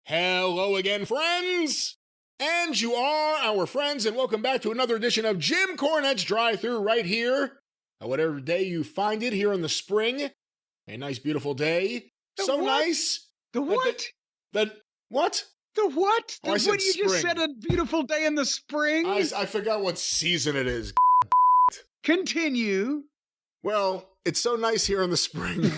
Hello again, friends! And you are our friends, and welcome back to another edition of Jim Cornette's Drive Thru right here. Whatever day you find it here in the spring. A nice, beautiful day. So what? Nice. The what? What? The what? Oh, I said what you spring. just said a beautiful day in the spring? I forgot what season it is. Continue. Well, it's so nice here in the spring.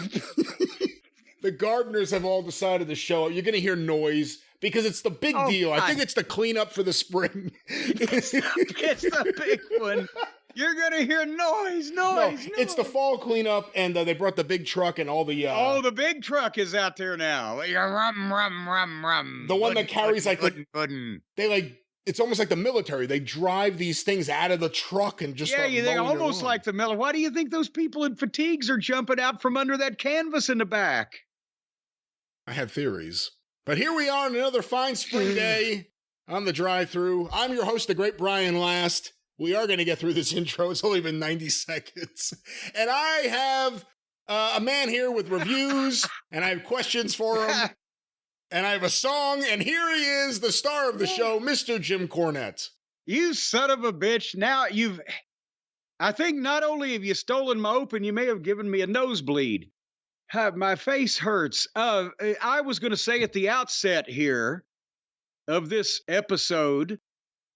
The gardeners have all decided to show up. You're going to hear noise because it's the big deal. God. I think it's the cleanup for the spring. It's the big one. You're going to hear noise. It's the fall cleanup, and they brought the big truck and all the... the big truck is out there now. Rum. The one that carries it's almost like the military. They drive these things out of the truck and just start they mowing almost like the military. Why do you think those people in fatigues are jumping out from under that canvas in the back? I have theories. But here we are on another fine spring day on the drive-thru. I'm your host, the great Brian Last. We are going to get through this intro. It's only been 90 seconds. And I have a man here with reviews, and I have questions for him. And I have a song, and here he is, the star of the show, Mr. Jim Cornette. You son of a bitch. Now I think not only have you stolen my open, you may have given me a nosebleed. My face hurts. I was going to say at the outset here of this episode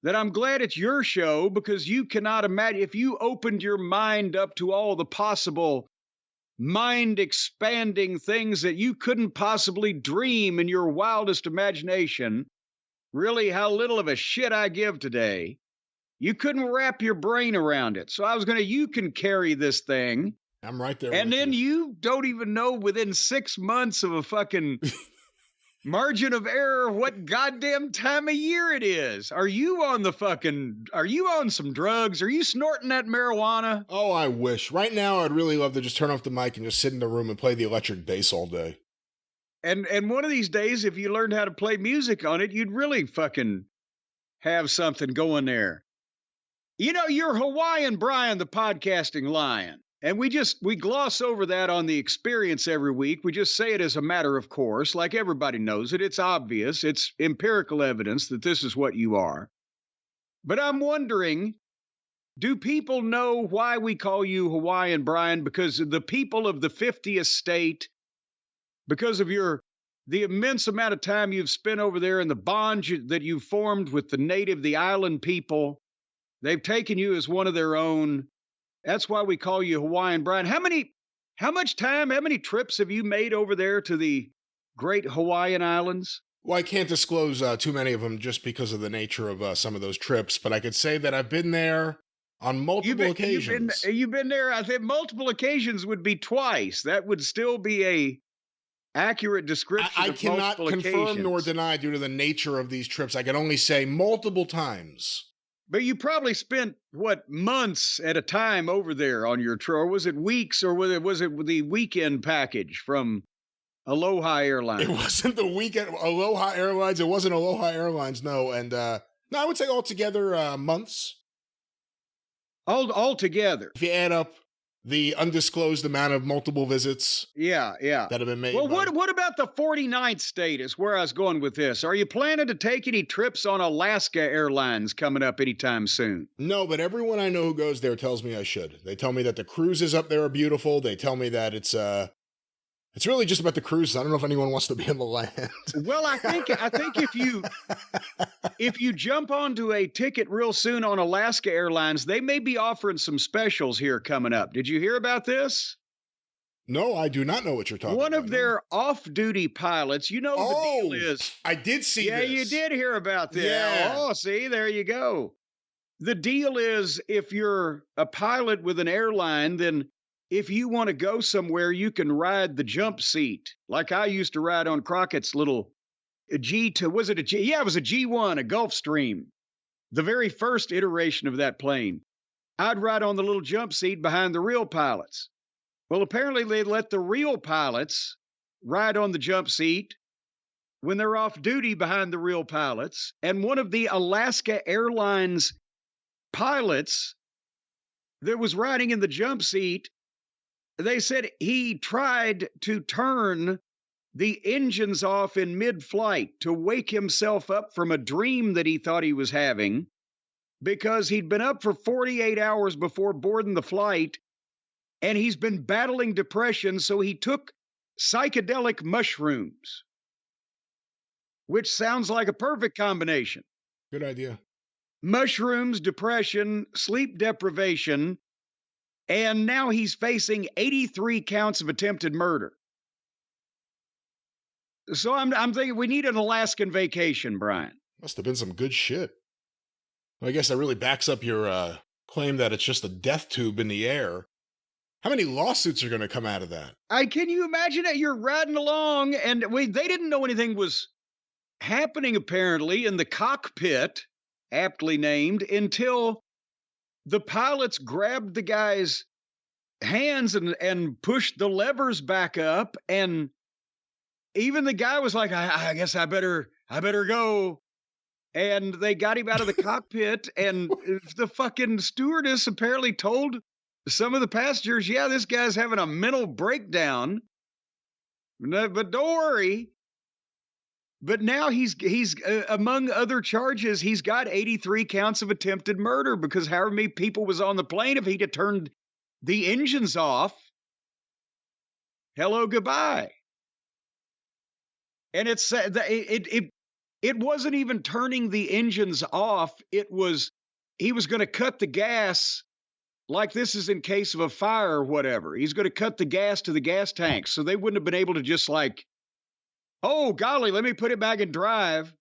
that I'm glad it's your show because you cannot imagine if you opened your mind up to all the possible mind-expanding things that you couldn't possibly dream in your wildest imagination, really how little of a shit I give today. You couldn't wrap your brain around it. So you can carry this thing. I'm right there. And then you don't even know within 6 months of a fucking margin of error what goddamn time of year it is. Are you on some drugs? Are you snorting that marijuana? Oh, I wish. Right now, I'd really love to just turn off the mic and just sit in the room and play the electric bass all day. And one of these days, if you learned how to play music on it, you'd really fucking have something going there. You know, you're Hawaiian Brian, the podcasting lion. And we gloss over that on the experience every week. We just say it as a matter of course, like everybody knows it. It's obvious. It's empirical evidence that this is what you are. But I'm wondering, do people know why we call you Hawaiian Brian? Because the people of the 50th state, because of the immense amount of time you've spent over there and the bonds that you've formed with the island people, they've taken you as one of their own. That's why we call you Hawaiian Brian. How many trips have you made over there to the great Hawaiian Islands? Well, I can't disclose too many of them just because of the nature of some of those trips, but I could say that I've been there on multiple occasions. You've been there, I think multiple occasions would be twice. That would still be a accurate description I of cannot multiple confirm occasions. nor deny due to the nature of these trips. I can only say multiple times. But you probably spent, months at a time over there on your tour? Or was it weeks, or was it the weekend package from Aloha Airlines? It wasn't the weekend Aloha Airlines. It wasn't Aloha Airlines, no. And no, I would say altogether months. Altogether. If you add up the undisclosed amount of multiple visits that have been made. Well, what about the 49th state is where I was going with this. Are you planning to take any trips on Alaska Airlines coming up anytime soon? No, but everyone I know who goes there tells me I should. They tell me that the cruises up there are beautiful. They tell me that it's really just about the cruises. I don't know if anyone wants to be on the land. Well, I think if you jump onto a ticket real soon on Alaska Airlines, they may be offering some specials here coming up. Did you hear about this? No, I do not know what you're talking about. One of their off-duty pilots, the deal is... I did see this. Yeah, you did hear about this. Yeah. Oh, see, there you go. The deal is if you're a pilot with an airline, then if you want to go somewhere, you can ride the jump seat. Like I used to ride on Crockett's little G2. Was it a G? Yeah, it was a G1, a Gulfstream. The very first iteration of that plane. I'd ride on the little jump seat behind the real pilots. Well, apparently they let the real pilots ride on the jump seat when they're off duty behind the real pilots. And one of the Alaska Airlines pilots that was riding in the jump seat, they said he tried to turn the engines off in mid-flight to wake himself up from a dream that he thought he was having because he'd been up for 48 hours before boarding the flight, and he's been battling depression, so he took psychedelic mushrooms, which sounds like a perfect combination. Good idea. Mushrooms, depression, sleep deprivation, and now he's facing 83 counts of attempted murder. So I'm thinking we need an Alaskan vacation, Brian. Must have been some good shit. Well, I guess that really backs up your claim that it's just a death tube in the air. How many lawsuits are going to come out of that? Can you imagine it? You're riding along, and they didn't know anything was happening, apparently, in the cockpit, aptly named, until the pilots grabbed the guy's hands and pushed the levers back up, and even the guy was like, I guess I better go. And they got him out of the cockpit, and the fucking stewardess apparently told some of the passengers, yeah, this guy's having a mental breakdown. But don't worry. But now he's among other charges, he's got 83 counts of attempted murder because however many people was on the plane, if he'd have turned the engines off, hello, goodbye. And it wasn't even turning the engines off. It was, he was going to cut the gas, like this is in case of a fire or whatever. He's going to cut the gas to the gas tanks. So they wouldn't have been able to just like, oh, golly, let me put it back in drive.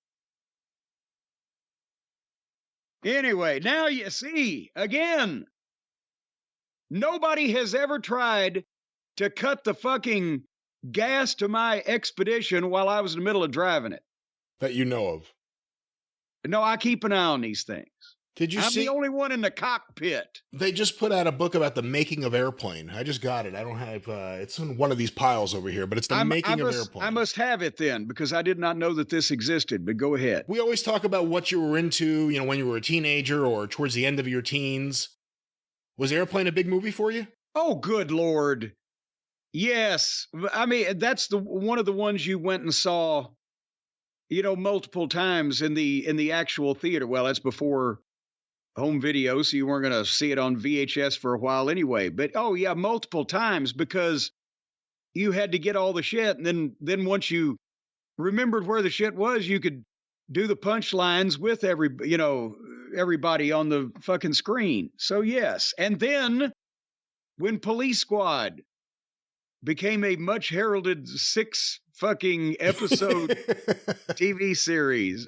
Anyway, now you see, again, nobody has ever tried to cut the fucking gas to my Expedition while I was in the middle of driving it. That you know of. No, I keep an eye on these things. Did you I'm see? the only one in the cockpit. They just put out a book about the making of airplane. I just got it. I don't have, it's in one of these piles over here, but it's the making of airplane. I must have it then, because I did not know that this existed, but go ahead. We always talk about what you were into, when you were a teenager or towards the end of your teens. Was Airplane a big movie for you? Oh, good Lord. Yes. I mean, that's one of the ones you went and saw, multiple times in the actual theater. Well, that's before home video, so you weren't going to see it on VHS for a while anyway. But, oh, yeah, multiple times because you had to get all the shit. And then once you remembered where the shit was, you could do the punchlines with everybody on the fucking screen. So, yes. And then when Police Squad became a much heralded 6 fucking episode TV series.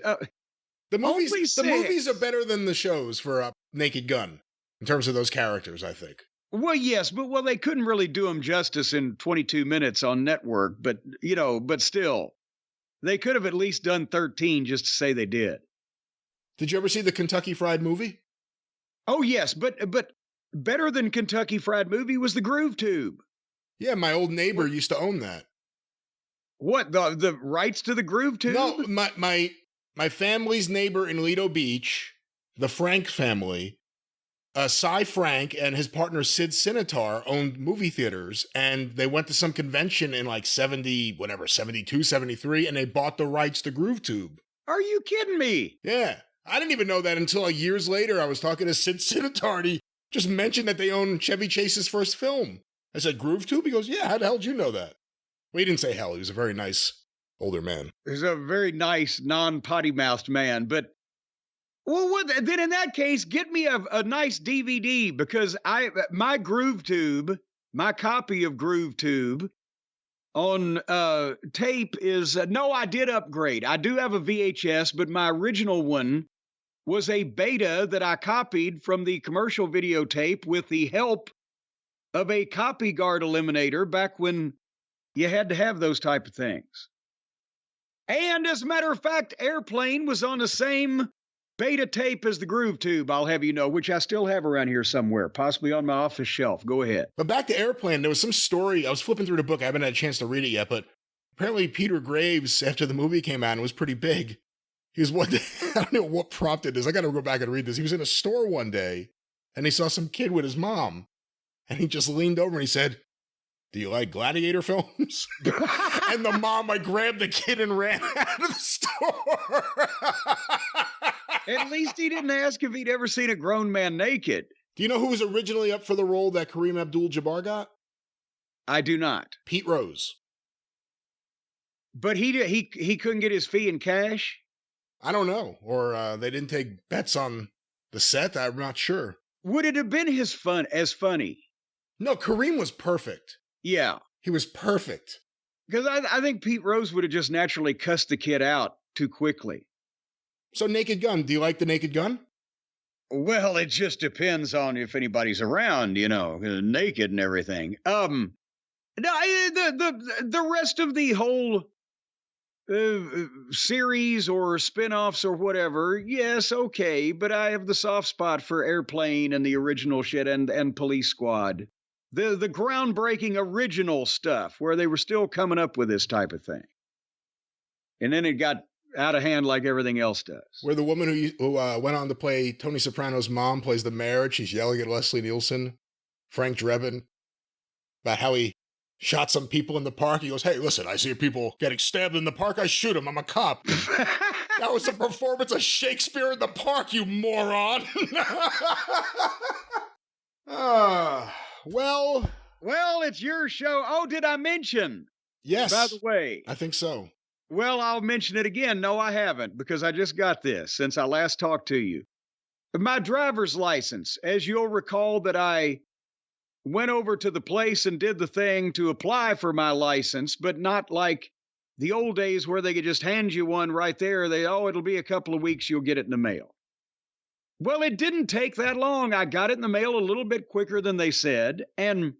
The movies are better than the shows for Naked Gun in terms of those characters, I think. Well, yes, but they couldn't really do them justice in 22 minutes on network, but still, they could have at least done 13 just to say they did. Did you ever see the Kentucky Fried Movie? Oh, yes, but better than Kentucky Fried Movie was the Groove Tube. Yeah, my old neighbor used to own that. What, the rights to the Groove Tube? No, my family's neighbor in Lido Beach, the Frank family, Cy Frank and his partner Sid Sinitar owned movie theaters, and they went to some convention in like 72, 73, and they bought the rights to Groove Tube. Are you kidding me? Yeah. I didn't even know that until years later. I was talking to Sid Sinitar, and he just mentioned that they own Chevy Chase's first film. I said, Groove Tube? He goes, yeah, how the hell did you know that? Well, he didn't say hell. He was a very nice older man. He's a very nice, non-potty-mouthed man. But, well, then in that case, get me a nice DVD, because my Groove Tube, my copy of Groove Tube on tape is, no, I did upgrade. I do have a VHS, but my original one was a beta that I copied from the commercial videotape with the help of a copy guard eliminator back when you had to have those type of things. And as a matter of fact, Airplane was on the same beta tape as the Groove Tube, I'll have you know, which I still have around here somewhere, possibly on my office shelf. Go ahead. But back to Airplane, there was some story. I was flipping through the book. I haven't had a chance to read it yet, but apparently Peter Graves, after the movie came out, and was pretty big. He was I don't know what prompted this. I got to go back and read this. He was in a store one day, and he saw some kid with his mom. And he just leaned over and he said, do you like gladiator films? And the mom like grabbed the kid and ran out of the store. At least he didn't ask if he'd ever seen a grown man naked. Do you know who was originally up for the role that Kareem Abdul-Jabbar got? I do not. Pete Rose. But he couldn't get his fee in cash? I don't know. Or they didn't take bets on the set. I'm not sure. Would it have been as funny? No, Kareem was perfect. Yeah. He was perfect. Because I think Pete Rose would have just naturally cussed the kid out too quickly. So Naked Gun, do you like the Naked Gun? Well, it just depends on if anybody's around, naked and everything. No, the rest of the whole series or spinoffs or whatever, yes, okay, but I have the soft spot for Airplane and the original shit and Police Squad. The groundbreaking original stuff where they were still coming up with this type of thing. And then it got out of hand like everything else does. Where the woman who went on to play Tony Soprano's mom plays the mayor. She's yelling at Leslie Nielsen, Frank Drebin, about how he shot some people in the park. He goes, hey, listen, I see people getting stabbed in the park. I shoot them. I'm a cop. That was a performance of Shakespeare in the Park, you moron. Well, it's your show. Oh, did I mention? Yes. By the way. I think so. Well, I'll mention it again. No, I haven't, because I just got this since I last talked to you. My driver's license, as you'll recall that I went over to the place and did the thing to apply for my license, but not like the old days where they could just hand you one right there. It'll be a couple of weeks, you'll get it in the mail. Well, it didn't take that long. I got it in the mail a little bit quicker than they said. And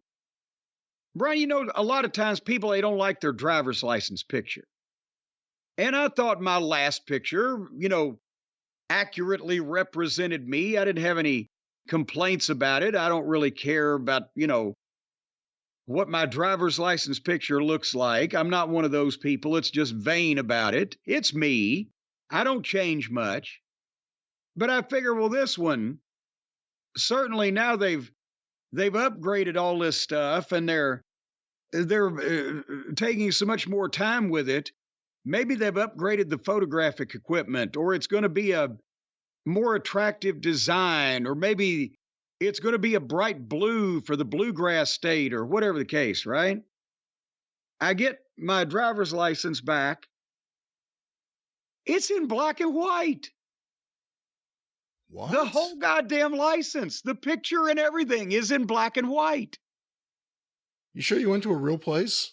Brian, a lot of times people, they don't like their driver's license picture. And I thought my last picture, accurately represented me. I didn't have any complaints about it. I don't really care about, what my driver's license picture looks like. I'm not one of those people. It's just vain about it. It's me. I don't change much. But I figure, well, this one, certainly now they've upgraded all this stuff and they're taking so much more time with it. Maybe they've upgraded the photographic equipment, or it's going to be a more attractive design, or maybe it's going to be a bright blue for the bluegrass state, or whatever the case, right? I get my driver's license back. It's in black and white. What? The whole goddamn license, the picture and everything is in black and white. You sure you went to a real place?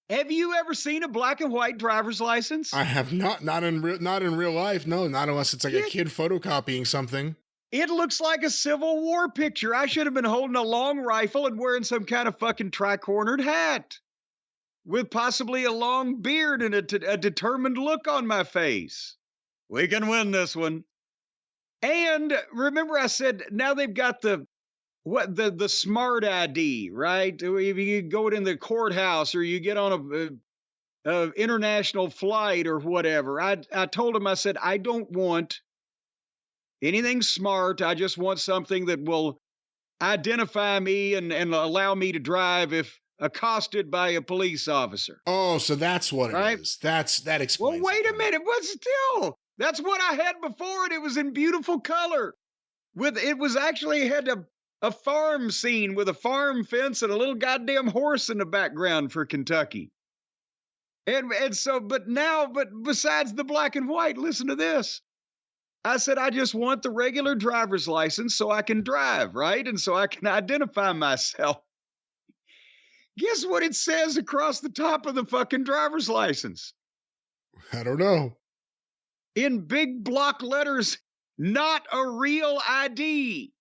Have you ever seen a black and white driver's license? I have not. Not in real life. No, not unless it's like a kid photocopying something. It looks like a Civil War picture. I should have been holding a long rifle and wearing some kind of fucking tri-cornered hat with possibly a long beard and a determined look on my face. We can win this one. And remember I said, now they've got the smart ID, right? If you go in the courthouse or you get on a international flight or whatever, I told him, I said, I don't want anything smart. I just want something that will identify me and allow me to drive if accosted by a police officer. Oh, so that's what it is. That explains. Well, wait a minute. But still, that's what I had before, and it was in beautiful color. It was actually had a farm scene with a farm fence and a little goddamn horse in the background for Kentucky. And so, but besides the black and white, listen to this. I said, I just want the regular driver's license so I can drive, right? And so I can identify myself. Guess what it says across the top of the fucking driver's license? I don't know. In big block letters, not a real ID.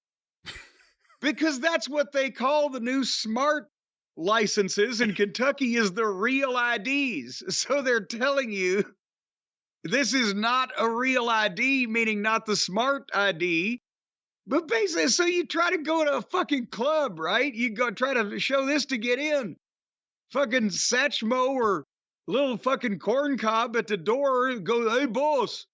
Because that's what they call the new smart licenses in Kentucky is the real IDs. So they're telling you this is not a real ID, meaning not the smart ID. But basically, so you try to go to a fucking club, right? You go try to show this to get in. Fucking Satchmo or little fucking corn cob at the door go, hey, boss,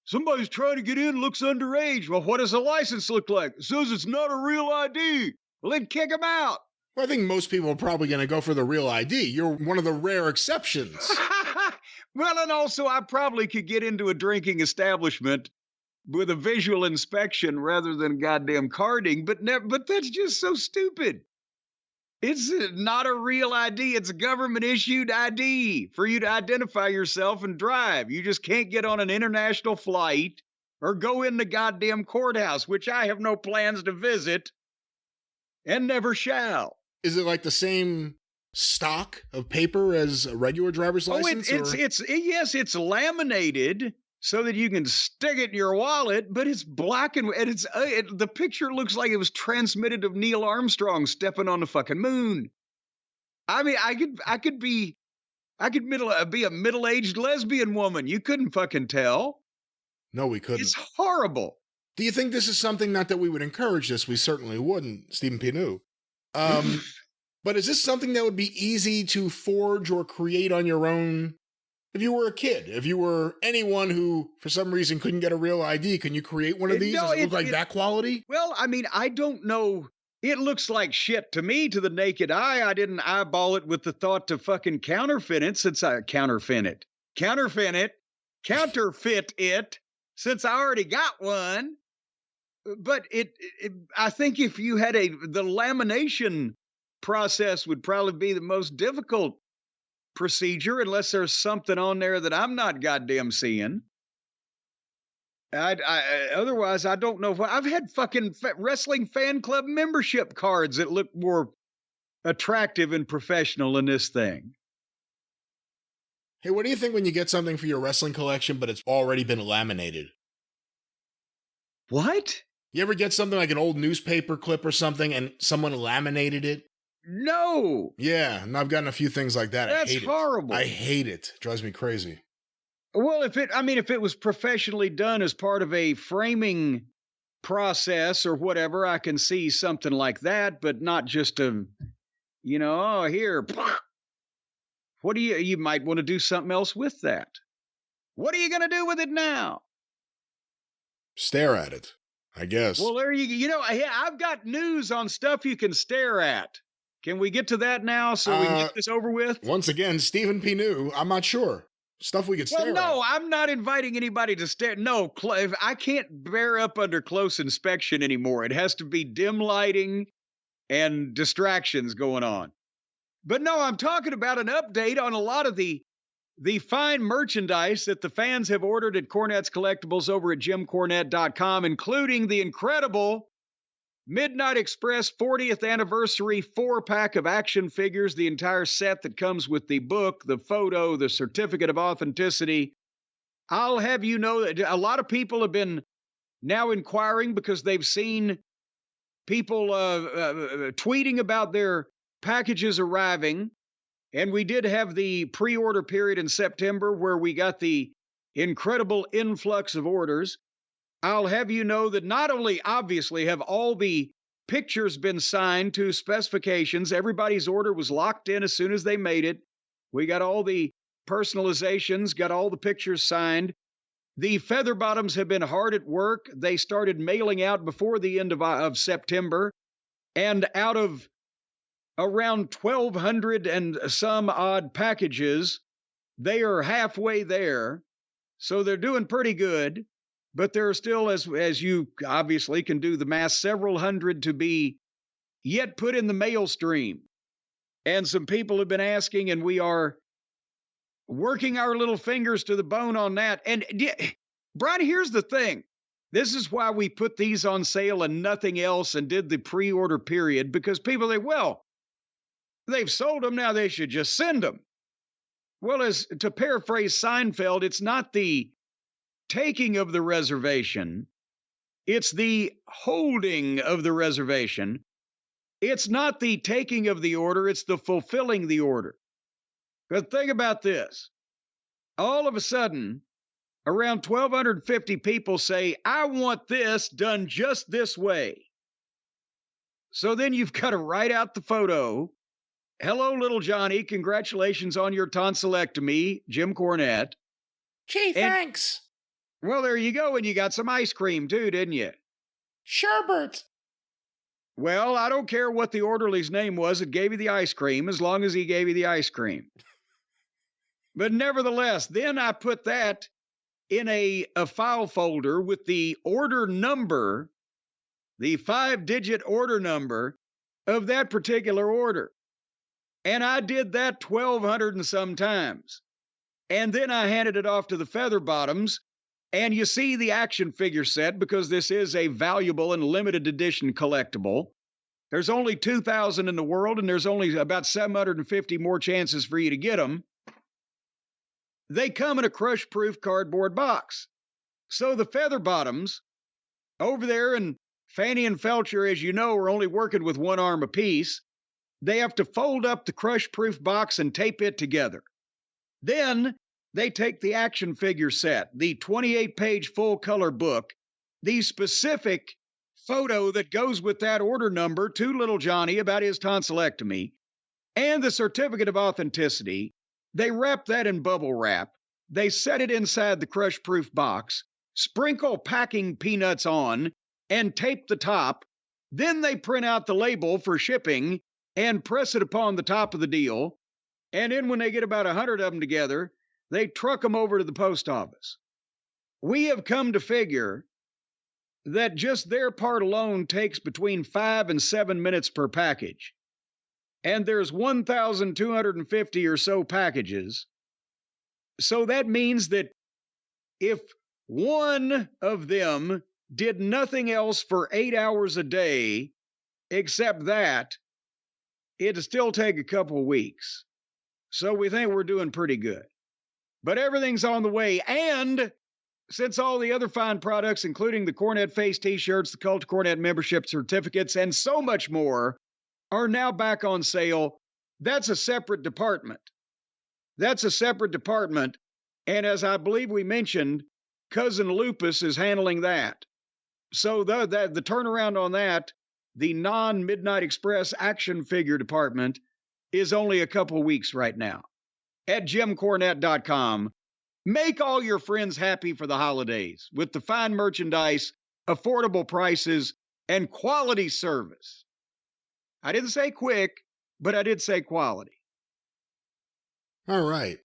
somebody's trying to get in, looks underage. Well, what does the license look like? It says it's not a real ID. Well, then kick him out. Well, I think most people are probably going to go for the real ID. You're one of the rare exceptions. Well, and also I probably could get into a drinking establishment with a visual inspection rather than goddamn carding, but that's just so stupid. It's not a real ID. It's a government issued ID for you to identify yourself and drive. You just can't get on an international flight or go in the goddamn courthouse, which I have no plans to visit and never shall. Is it like the same stock of paper as a regular driver's license? Yes, it's laminated so that you can stick it in your wallet, but it's black and it's the picture looks like it was transmitted of Neil Armstrong stepping on the fucking moon. I mean, I could be a middle-aged lesbian woman. You couldn't fucking tell. No, we couldn't. It's horrible. Do you think this is something, not that we would encourage this, we certainly wouldn't, Stephen Pinu. But is this something that would be easy to forge or create on your own? If you were a kid, if you were anyone who, for some reason, couldn't get a real ID, can you create one of these? Does it look like that quality? Well, I mean, I don't know. It looks like shit to me, to the naked eye. I didn't eyeball it with the thought to fucking counterfeit it, since I already got one. But I think if you had the lamination process would probably be the most difficult procedure, unless there's something on there that I'm not goddamn seeing. Otherwise, I don't know. I've had fucking wrestling fan club membership cards that look more attractive and professional than this thing. Hey, what do you think when you get something for your wrestling collection, but it's already been laminated? What? You ever get something like an old newspaper clip or something and someone laminated it? No. Yeah, and I've gotten a few things like that. That's I hate horrible. I hate it. It drives me crazy. Well, if it was professionally done as part of a framing process or whatever, I can see something like that, but not just here. What you might want to do something else with that. What are you going to do with it now? Stare at it, I guess. Well, there I've got news on stuff you can stare at. Can we get to that now so we can get this over with? Once again, Stephen Pinu, I'm not sure. Stuff we could stare at. No, I'm not inviting anybody to stare. No, I can't bear up under close inspection anymore. It has to be dim lighting and distractions going on. But no, I'm talking about an update on a lot of the fine merchandise that the fans have ordered at Cornette's Collectibles over at JimCornette.com, including the incredible Midnight Express 40th Anniversary 4-pack of action figures, the entire set that comes with the book, the photo, the certificate of authenticity. I'll have you know that a lot of people have been now inquiring because they've seen people tweeting about their packages arriving. And we did have the pre-order period in September where we got the incredible influx of orders. I'll have you know that not only obviously have all the pictures been signed to specifications, everybody's order was locked in as soon as they made it. We got all the personalizations, got all the pictures signed. The feather bottoms have been hard at work. They started mailing out before the end of September. And out of around 1,200 and some odd packages, they are halfway there. So they're doing pretty good. But there are still, as you obviously can do the math, several hundred to be yet put in the mail stream. And some people have been asking, and we are working our little fingers to the bone on that. And Brian, here's the thing. This is why we put these on sale and nothing else and did the pre-order period, because people think, well, they've sold them, now they should just send them. Well, as to paraphrase Seinfeld, it's not the taking of the reservation, it's the holding of the reservation. It's not the taking of the order, it's the fulfilling the order. But think about this. All of a sudden, around 1,250 people say, I want this done just this way. So then you've got to write out the photo. Hello, little Johnny. Congratulations on your tonsillectomy, Jim Cornette. Gee, thanks. Well, there you go. And you got some ice cream too, didn't you? Sherbert. Well, I don't care what the orderly's name was that gave you the ice cream, as long as he gave you the ice cream. But nevertheless, then I put that in a file folder with the order number, the 5-digit order number of that particular order. And I did that 1,200 and some times. And then I handed it off to the Feather Bottoms. And you see the action figure set, because this is a valuable and limited edition collectible. There's only 2,000 in the world, and there's only about 750 more chances for you to get them. They come in a crush-proof cardboard box. So the Feather Bottoms over there, and Fanny and Felcher, as you know, are only working with one arm apiece. They have to fold up the crush-proof box and tape it together. Then they take the action figure set, the 28-page full-color book, the specific photo that goes with that order number to little Johnny about his tonsillectomy, and the certificate of authenticity. They wrap that in bubble wrap. They set it inside the crush-proof box, sprinkle packing peanuts on, and tape the top. Then they print out the label for shipping and press it upon the top of the deal. And then when they get about 100 of them together, they truck them over to the post office. We have come to figure that just their part alone takes between 5 and 7 minutes per package. And there's 1,250 or so packages. So that means that if one of them did nothing else for 8 hours a day, except that, it'd still take a couple of weeks. So we think we're doing pretty good. But everything's on the way. And since all the other fine products, including the Cornette face t-shirts, the Cult of Cornette membership certificates, and so much more, are now back on sale, that's a separate department. That's a separate department. And as I believe we mentioned, Cousin Lupus is handling that. So the turnaround on that, the non-Midnight Express action figure department, is only a couple of weeks right now. At JimCornette.com. Make all your friends happy for the holidays with the fine merchandise, affordable prices, and quality service. I didn't say quick, but I did say quality. All right.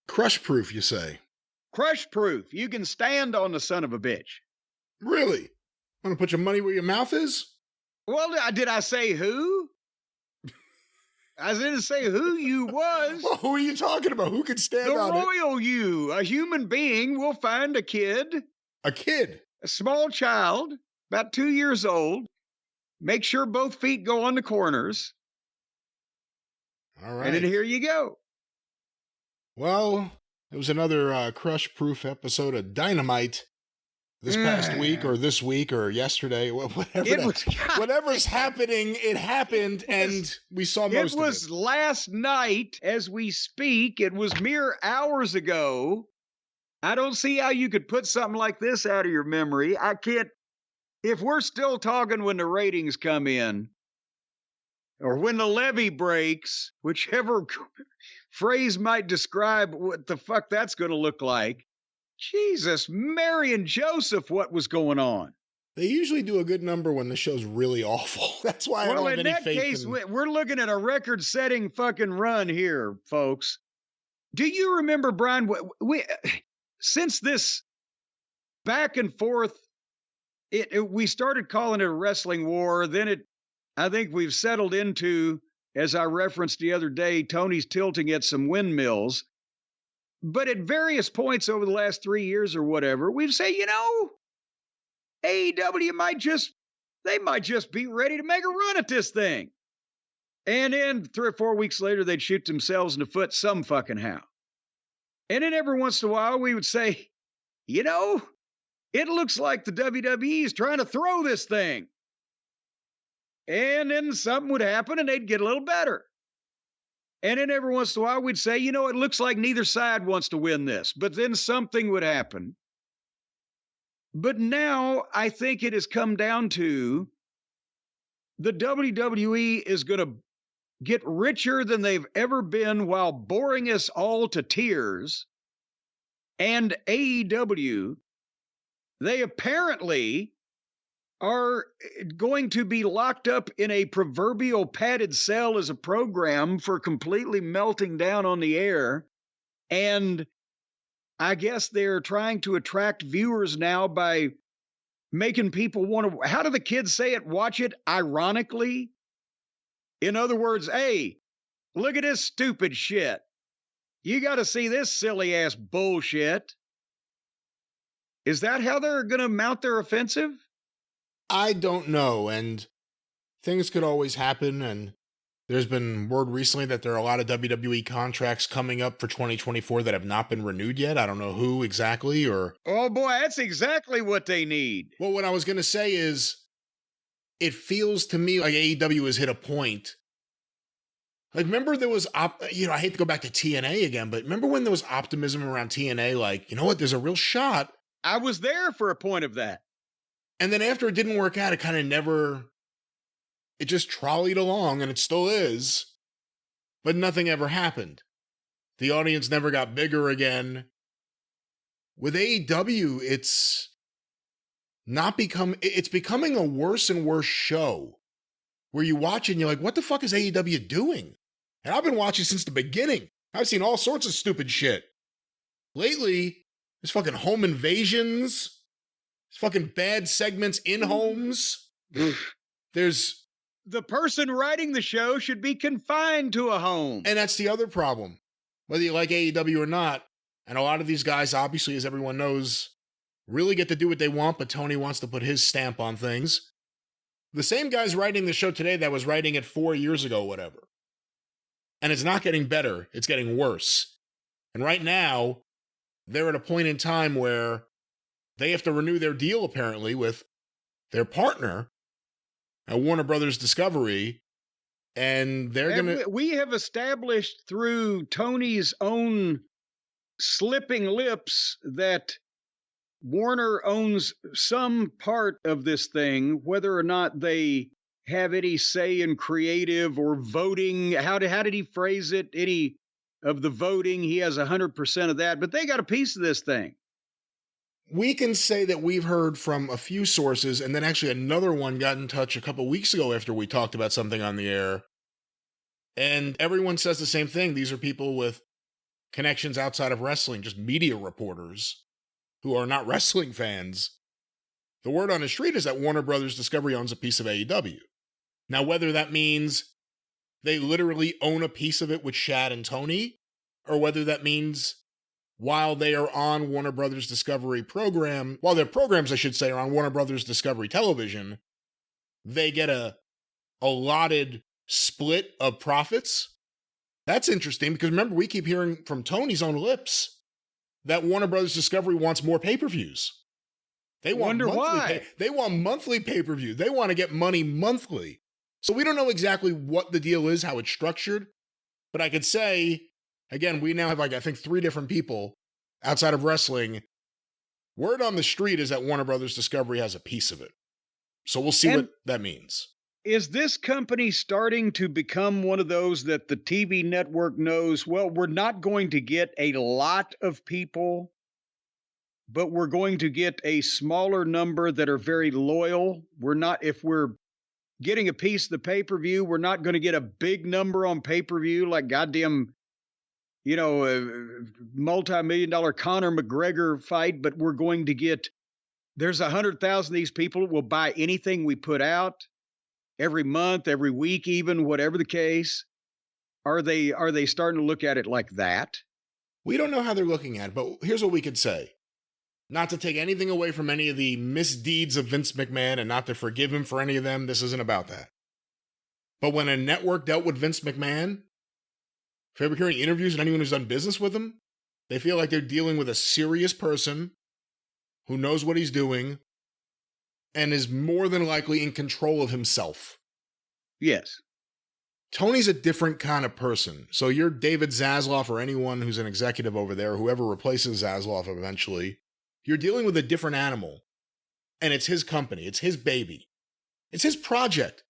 Crush proof, you say? Crush proof. You can stand on the son of a bitch. Really? Want to put your money where your mouth is? Well, did I say who? I didn't say who you was. Well, who are you talking about? Who could stand on it? The royal you. A human being will find a kid. A kid? A small child, about 2 years old. Make sure both feet go on the corners. All right. And then here you go. Well, it was another crush-proof episode of Dynamite this past week or this week or yesterday. Whatever's happening, it happened, and we saw most of it. It was last night as we speak. It was mere hours ago. I don't see how you could put something like this out of your memory. I can't. If we're still talking when the ratings come in, or when the levee breaks, whichever phrase might describe what the fuck that's going to look like. Jesus, Mary and Joseph, what was going on? They usually do a good number when the show's really awful. That's why I don't have any faith in... Well, in that case, we're looking at a record-setting fucking run here, folks. Do you remember, Brian, since this back and forth, we started calling it a wrestling war, then I think we've settled into, as I referenced the other day, Tony's tilting at some windmills. But at various points over the last 3 years or whatever, we've said, AEW might just be ready to make a run at this thing. And then 3 or 4 weeks later, they'd shoot themselves in the foot some fucking how. And then every once in a while, we would say, it looks like the WWE is trying to throw this thing. And then something would happen and they'd get a little better. And then every once in a while, we'd say, it looks like neither side wants to win this. But then something would happen. But now I think it has come down to the WWE is going to get richer than they've ever been while boring us all to tears. And AEW, they apparently are going to be locked up in a proverbial padded cell as a program for completely melting down on the air. And I guess they're trying to attract viewers now by making people want to, how do the kids say it? Watch it ironically. In other words, hey, look at this stupid shit. You got to see this silly ass bullshit. Is that how they're going to mount their offensive? I don't know, and things could always happen, and there's been word recently that there are a lot of WWE contracts coming up for 2024 that have not been renewed yet. I don't know who exactly, or... Oh boy, that's exactly what they need. Well, what I was going to say is, it feels to me like AEW has hit a point. Like, remember there was, I hate to go back to TNA again, but remember when there was optimism around TNA, like, you know what, there's a real shot. I was there for a point of that. And then after it didn't work out, it kind of never, it just trolleyed along, and it still is, but nothing ever happened. The audience never got bigger again. With AEW, it's becoming a worse and worse show where you watch it and you're like, what the fuck is AEW doing? And I've been watching since the beginning. I've seen all sorts of stupid shit. Lately, there's fucking home invasions. There's fucking bad segments in homes. There's... The person writing the show should be confined to a home. And that's the other problem. Whether you like AEW or not, and a lot of these guys, obviously, as everyone knows, really get to do what they want, but Tony wants to put his stamp on things. The same guy's writing the show today that was writing it 4 years ago, whatever. And it's not getting better. It's getting worse. And right now, they're at a point in time where they have to renew their deal, apparently, with their partner at Warner Brothers Discovery. And they're going to... We have established through Tony's own slipping lips that Warner owns some part of this thing, whether or not they have any say in creative or voting. How did he phrase it? Any of the voting, he has 100% of that, but they got a piece of this thing. We can say that we've heard from a few sources, and then actually another one got in touch a couple weeks ago after we talked about something on the air. And everyone says the same thing. These are people with connections outside of wrestling, just media reporters who are not wrestling fans. The word on the street is that Warner Brothers Discovery owns a piece of AEW. Now, whether that means they literally own a piece of it with Shad and Tony, or whether that means while they are on Warner Brothers Discovery program, while their programs, I should say, are on Warner Brothers Discovery television, they get a allotted split of profits. That's interesting, because remember, we keep hearing from Tony's own lips that Warner Brothers Discovery wants more pay-per-views. They want why. They want monthly pay-per-view. They want to get money monthly. So we don't know exactly what the deal is, how it's structured, but I could say, again, we now have I think 3 different people outside of wrestling. Word on the street is that Warner Brothers Discovery has a piece of it. So we'll see what that means. Is this company starting to become one of those that the TV network knows, well, we're not going to get a lot of people, but we're going to get a smaller number that are very loyal? If we're getting a piece of the pay-per-view, we're not going to get a big number on pay-per-view like goddamn, multi-million-dollar Conor McGregor fight, but we're going to get, there's 100,000 of these people that will buy anything we put out every month, every week, even, whatever the case. Are they starting to look at it like that? We don't know how they're looking at it, but here's what we could say. Not to take anything away from any of the misdeeds of Vince McMahon and not to forgive him for any of them, this isn't about that. But when a network dealt with Vince McMahon, if you're ever hearing interviews with anyone who's done business with him, they feel like they're dealing with a serious person who knows what he's doing and is more than likely in control of himself. Yes. Tony's a different kind of person. So you're David Zaslav or anyone who's an executive over there, whoever replaces Zaslav eventually, you're dealing with a different animal. And it's his company. It's his baby. It's his project.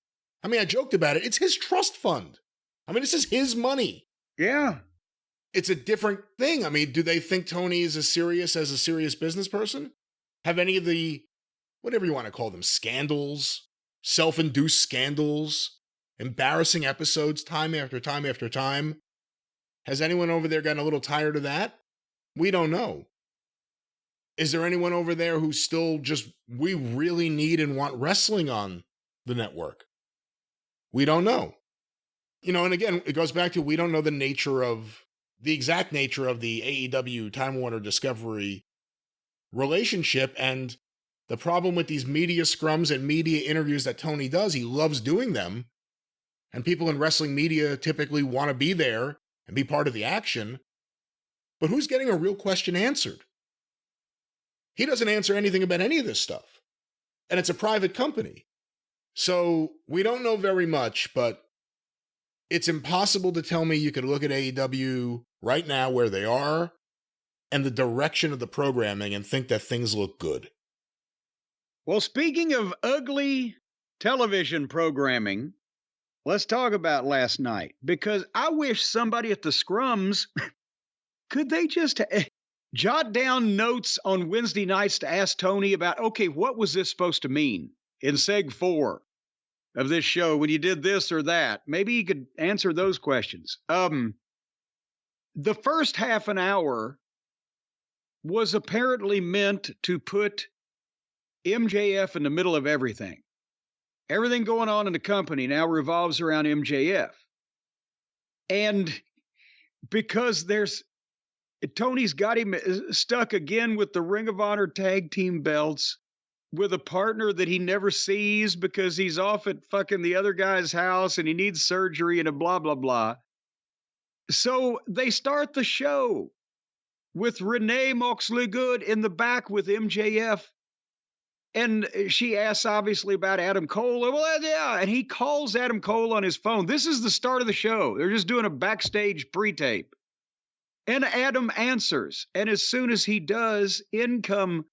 I mean, I joked about it. It's his trust fund. I mean, this is his money. Yeah. It's a different thing. I mean, do they think Tony is as serious business person? Have any of the whatever you want to call them, scandals, self-induced scandals, embarrassing episodes time after time after time. Has anyone over there gotten a little tired of that? We don't know. Is there anyone over there who's still just, we really need and want wrestling on the network? We don't know. You know, and again, it goes back to, we don't know the exact nature of the AEW Time Warner Discovery relationship. And the problem with these media scrums and media interviews that Tony does, he loves doing them. And people in wrestling media typically want to be there and be part of the action. But who's getting a real question answered? He doesn't answer anything about any of this stuff. And it's a private company. So we don't know very much, but it's impossible to tell me you could look at AEW right now where they are and the direction of the programming and think that things look good. Well, speaking of ugly television programming, let's talk about last night, because I wish somebody at the scrums, could they just jot down notes on Wednesday nights to ask Tony about, okay, what was this supposed to mean in Seg 4 of this show when you did this or that? Maybe he could answer those questions. The first half an hour was apparently meant to put MJF in the middle of everything. Everything going on in the company now revolves around MJF. And because Tony's got him stuck again with the Ring of Honor tag team belts with a partner that he never sees because he's off at fucking the other guy's house and he needs surgery and a blah, blah, blah. So they start the show with Renee Moxley Good in the back with MJF. And she asks, obviously, about Adam Cole. Well, yeah. And he calls Adam Cole on his phone. This is the start of the show. They're just doing a backstage pre-tape. And Adam answers. And as soon as he does, in come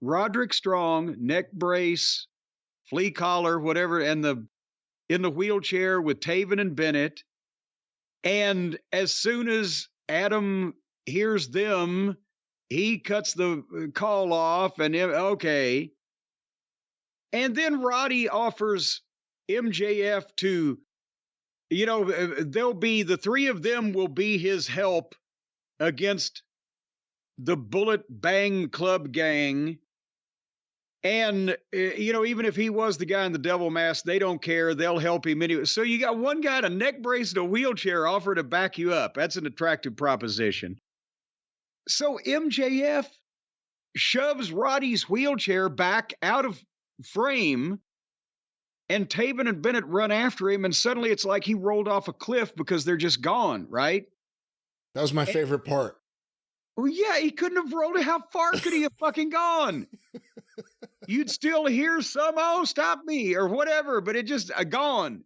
Roderick Strong, neck brace, flea collar, whatever, and in the wheelchair with Taven and Bennett. And as soon as Adam hears them, he cuts the call off and, okay. And then Roddy offers MJF to, the three of them will be his help against the Bullet Bang Club gang. And, even if he was the guy in the devil mask, they don't care. They'll help him anyway. So you got one guy in a neck brace and a wheelchair offer to back you up. That's an attractive proposition. So MJF shoves Roddy's wheelchair back out of frame, and Taven and Bennett run after him, and suddenly it's like he rolled off a cliff because they're just gone, right? That was my favorite part. Well, yeah, he couldn't have rolled it. How far could he have fucking gone? You'd still hear some, oh, stop me, or whatever, but it just gone.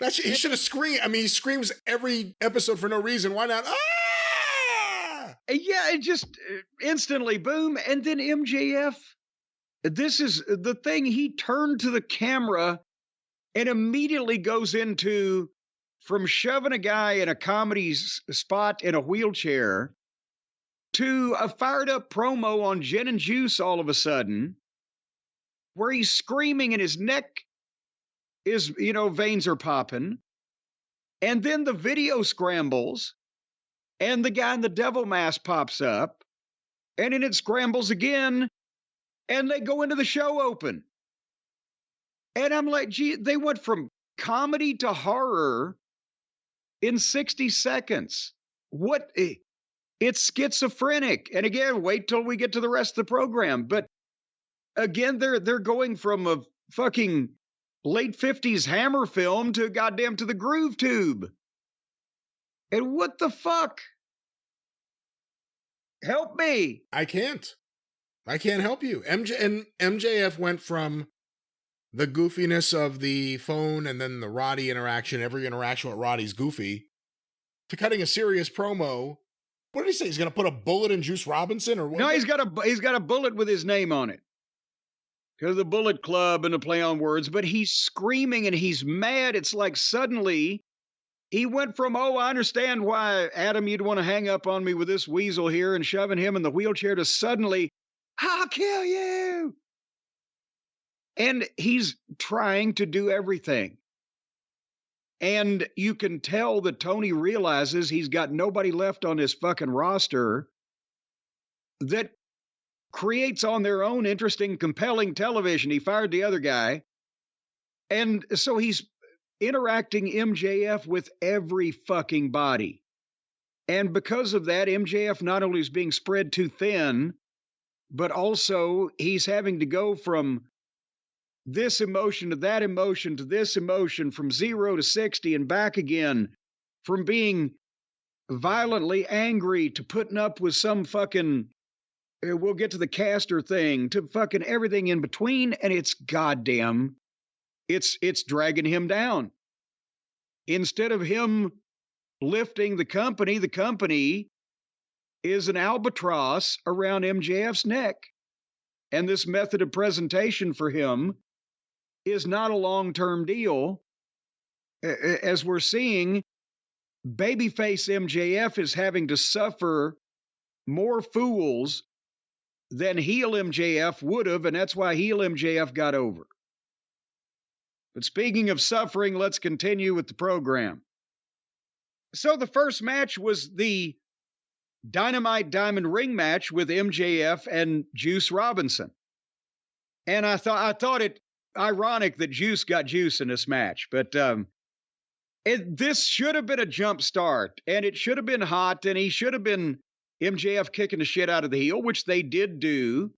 He should have screamed. I mean, he screams every episode for no reason. Why not? Ah! Yeah, it just instantly, boom. And then MJF, this is the thing. He turned to the camera and immediately goes into, from shoving a guy in a comedy spot in a wheelchair to a fired up promo on Gin and Juice all of a sudden, where he's screaming and his neck is, veins are popping. And then the video scrambles. And the guy in the devil mask pops up, and then it scrambles again, and they go into the show open. And I'm like, gee, they went from comedy to horror in 60 seconds. What? It's schizophrenic. And again, wait till we get to the rest of the program. But again, they're going from a fucking late 50s Hammer film to the Groove Tube. And what the fuck? Help me. I can't help you. MJF went from the goofiness of the phone and then the Roddy interaction, every interaction with Roddy's goofy, to cutting a serious promo. What did he say? He's going to put a bullet in Juice Robinson, or what? No, he's got a bullet with his name on it. Because of the Bullet Club and the play on words, but he's screaming and he's mad. It's like suddenly he went from, I understand why, Adam, you'd want to hang up on me with this weasel here and shoving him in the wheelchair, to suddenly, I'll kill you. And he's trying to do everything. And you can tell that Tony realizes he's got nobody left on his fucking roster that creates on their own interesting, compelling television. He fired the other guy. And so he's interacting MJF with every fucking body. And because of that, MJF not only is being spread too thin, but also he's having to go from this emotion to that emotion to this emotion, from 0 to 60 and back again, from being violently angry to putting up with some fucking, we'll get to the caster thing, to fucking everything in between. And it's goddamn, it's dragging him down. Instead of him lifting the company is an albatross around MJF's neck. And this method of presentation for him is not a long-term deal. As we're seeing, babyface MJF is having to suffer more fools than heel MJF would have, and that's why heel MJF got over. But speaking of suffering, let's continue with the program. So the first match was the Dynamite Diamond Ring match with MJF and Juice Robinson. And I thought it ironic that Juice got Juice in this match, but this should have been a jump start, and it should have been hot, and he should have been MJF kicking the shit out of the heel, which they did do.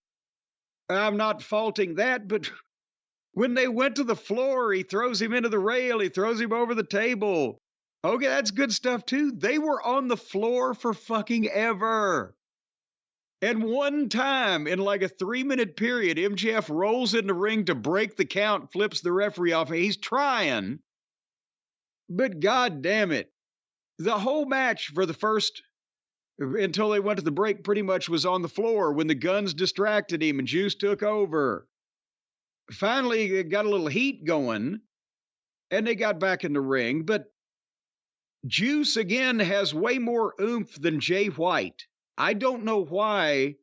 I'm not faulting that, but when they went to the floor, he throws him into the rail, he throws him over the table. Okay, that's good stuff too. They were on the floor for fucking ever. And one time in like a 3-minute period, MJF rolls in the ring to break the count, flips the referee off. He's trying, but god damn it. The whole match for the first, until they went to the break, pretty much was on the floor when the Guns distracted him and Juice took over. Finally, it got a little heat going, and they got back in the ring, but Juice, again, has way more oomph than Jay White. I don't know why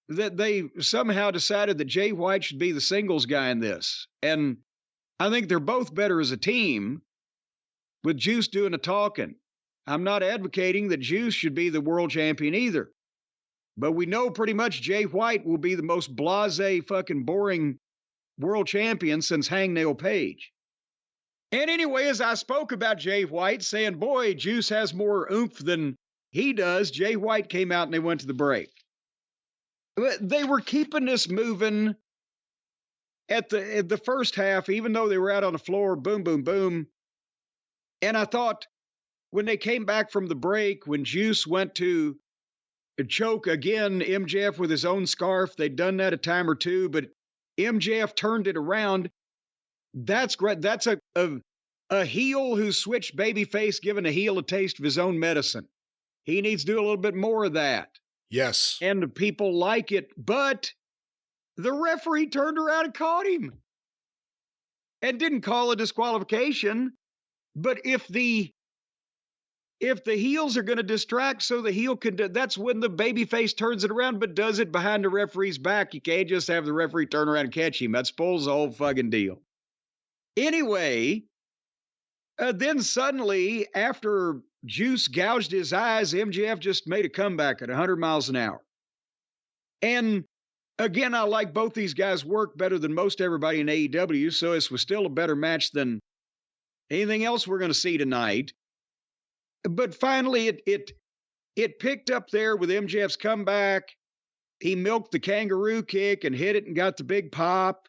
that they somehow decided that Jay White should be the singles guy in this. And I think they're both better as a team, with Juice doing the talking. I'm not advocating that Juice should be the world champion either. But we know pretty much Jay White will be the most blasé, fucking boring world champion since Hangnail Page. And anyway, as I spoke about Jay White, saying, boy, Juice has more oomph than he does, Jay White came out and they went to the break. They were keeping this moving at the first half, even though they were out on the floor, boom, boom, boom. And I thought when they came back from the break, when Juice went to choke again, MJF with his own scarf, they'd done that a time or two, but MJF turned it around. That's great. That's a heel who switched babyface, giving a heel a taste of his own medicine. He needs to do a little bit more of that. Yes. And people like it, but the referee turned around and caught him and didn't call a disqualification. But if the heels are going to distract so the heel can, that's when the babyface turns it around, but does it behind the referee's back. You can't just have the referee turn around and catch him. That spoils the whole fucking deal. Anyway, then suddenly, after Juice gouged his eyes, MJF just made a comeback at 100 miles an hour. And again, I like both these guys' work better than most everybody in AEW, so this was still a better match than anything else we're going to see tonight. But finally, it picked up there with MJF's comeback. He milked the kangaroo kick and hit it and got the big pop.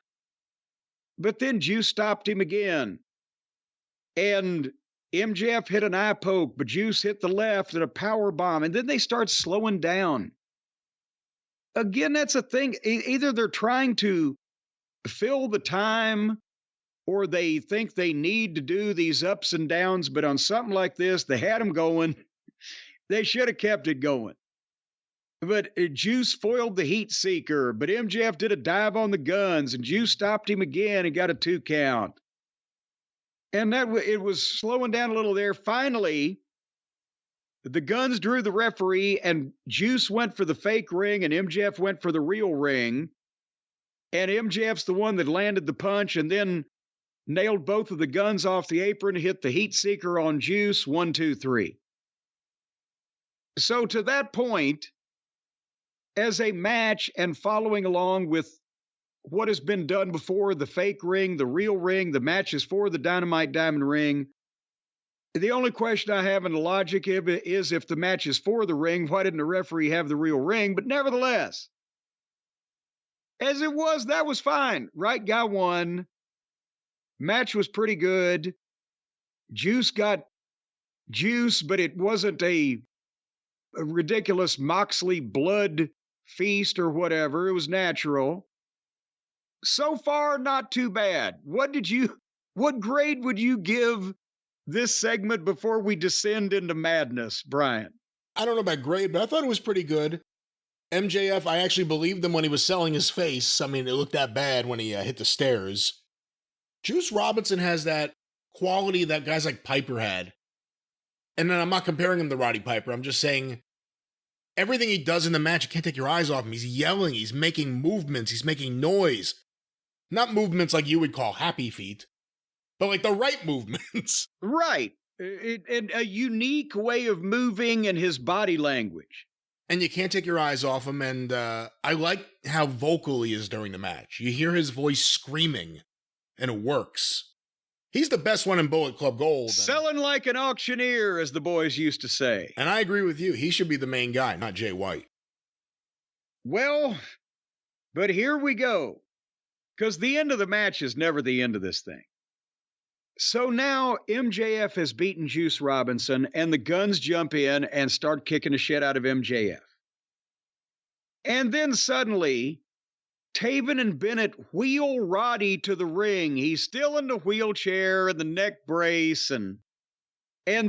But then Juice stopped him again. And MJF hit an eye poke, but Juice hit the left and a power bomb. And then they start slowing down. Again, that's a thing. Either they're trying to fill the time or they think they need to do these ups and downs. But on something like this, they had them going. They should have kept it going. But Juice foiled the heat seeker, but MJF did a dive on the Guns, and Juice stopped him again and got a 2 count. And it was slowing down a little there. Finally, the Guns drew the referee, and Juice went for the fake ring, and MJF went for the real ring. And MJF's the one that landed the punch and then nailed both of the guns off the apron, hit the heat seeker on Juice, 1, 2, 3. So to that point, as a match and following along with what has been done before, the fake ring, the real ring, the matches for the Dynamite Diamond Ring, the only question I have in the logic of it is if the match is for the ring, why didn't the referee have the real ring? But nevertheless, as it was, that was fine. Right guy won. Match was pretty good. Juice got juice, but it wasn't a ridiculous Moxley blood feast or whatever. It was natural. So far, not too bad. What grade would you give this segment before we descend into madness, Brian? I don't know about grade, but I thought it was pretty good. MJF, I actually believed him when he was selling his face. I mean, it looked that bad when he hit the stairs. Juice Robinson has that quality that guys like Piper had. And then I'm not comparing him to Roddy Piper. I'm just saying everything he does in the match, you can't take your eyes off him. He's yelling. He's making movements. He's making noise. Not movements like you would call happy feet, but like the right movements. Right. And a unique way of moving and his body language. And you can't take your eyes off him. And I like how vocal he is during the match. You hear his voice screaming, and it works. He's the best one in Bullet Club Gold. Selling like an auctioneer, as the boys used to say. And I agree with you. He should be the main guy, not Jay White. Well, but here we go. Because the end of the match is never the end of this thing. So now MJF has beaten Juice Robinson, and the Guns jump in and start kicking the shit out of MJF. And then suddenly, Taven and Bennett wheel Roddy to the ring. He's still in the wheelchair and the neck brace, and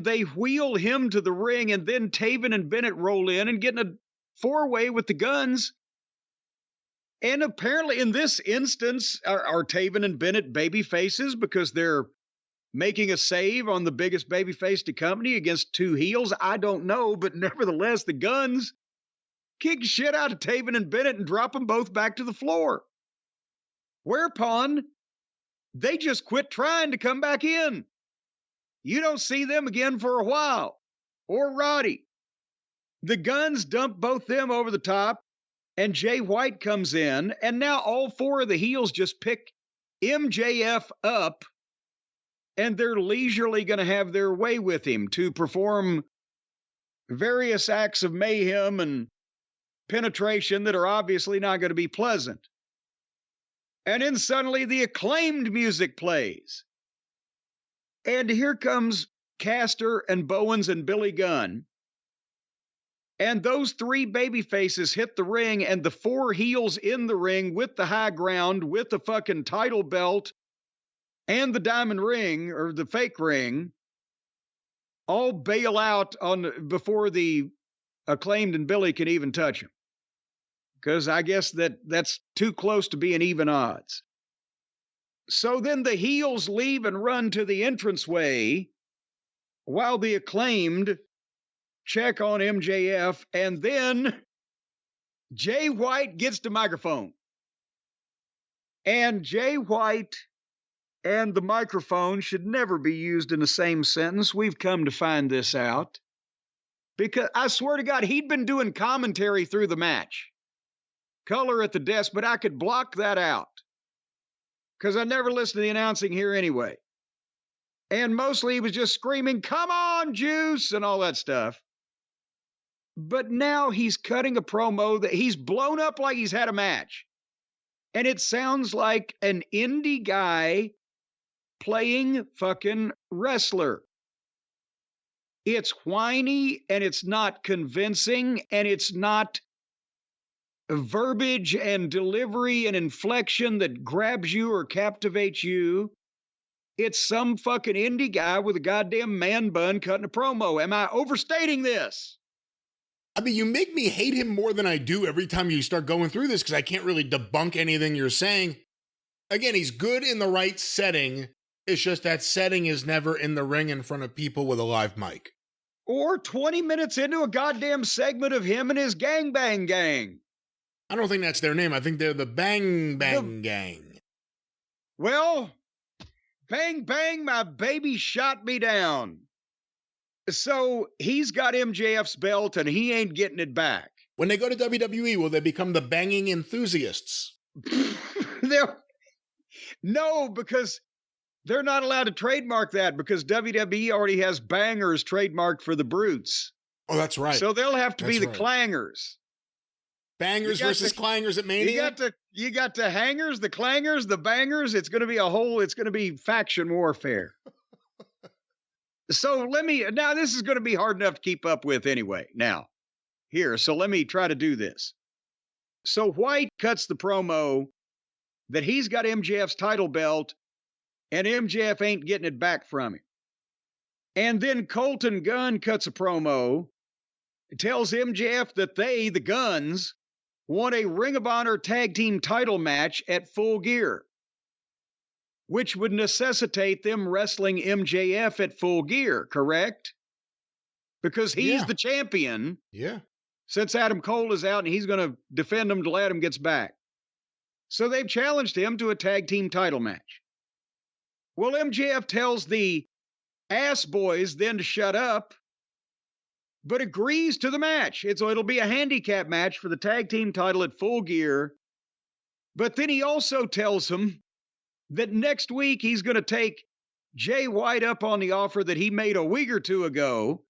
they wheel him to the ring, and then Taven and Bennett roll in and get in a four-way with the Guns. And apparently in this instance, are Taven and Bennett baby faces because they're making a save on the biggest babyface to company against two heels? I don't know, but nevertheless, the Guns kick shit out of Taven and Bennett and drop them both back to the floor. Whereupon, they just quit trying to come back in. You don't see them again for a while. Or Roddy. The Guns dump both them over the top, and Jay White comes in, and now all four of the heels just pick MJF up, and they're leisurely going to have their way with him to perform various acts of mayhem and penetration that are obviously not going to be pleasant. And then suddenly the Acclaimed music plays. And here comes Caster and Bowens and Billy Gunn. And those three baby faces hit the ring, and the four heels in the ring with the high ground, with the fucking title belt and the diamond ring, or the fake ring, all bail out before the Acclaimed and Billy can even touch him. Because I guess that's too close to being even odds. So then the heels leave and run to the entranceway while the Acclaimed check on MJF, and then Jay White gets the microphone. And Jay White and the microphone should never be used in the same sentence. We've come to find this out. Because I swear to God, he'd been doing commentary through the match. Color at the desk, but I could block that out. Because I never listened to the announcing here anyway. And mostly he was just screaming, "Come on, Juice," and all that stuff. But now he's cutting a promo that he's blown up like he's had a match. And it sounds like an indie guy playing fucking wrestler. It's whiny, and it's not convincing, and it's not verbiage and delivery and inflection that grabs you or captivates you. It's some fucking indie guy with a goddamn man bun cutting a promo. Am I overstating this? I mean, you make me hate him more than I do every time you start going through this because I can't really debunk anything you're saying. Again, he's good in the right setting. It's just that setting is never in the ring in front of people with a live mic. Or 20 minutes into a goddamn segment of him and his gangbang gang. I don't think that's their name. I think they're the Bang Bang Gang. Well, bang, bang, my baby shot me down. So he's got MJF's belt and he ain't getting it back. When they go to WWE, will they become the Banging Enthusiasts? No, because they're not allowed to trademark that because WWE already has bangers trademarked for the Brutes. Oh, that's right. So they'll have to be the Clangers. Bangers versus Clangers at Mania? You got the hangers, the clangers, the bangers. It's going to be faction warfare. So now this is going to be hard enough to keep up with anyway. So let me try to do this. So White cuts the promo that he's got MJF's title belt and MJF ain't getting it back from him. And then Colton Gunn cuts a promo, tells MJF that they, the Guns, want a Ring of Honor tag team title match at Full Gear, which would necessitate them wrestling MJF at Full Gear, correct? Because he's the champion. Yeah. Since Adam Cole is out and he's going to defend him till Adam gets back. So they've challenged him to a tag team title match. Well, MJF tells the ass boys then to shut up, but agrees to the match. It'll be a handicap match for the tag team title at Full Gear. But then he also tells them that next week he's going to take Jay White up on the offer that he made a week or two ago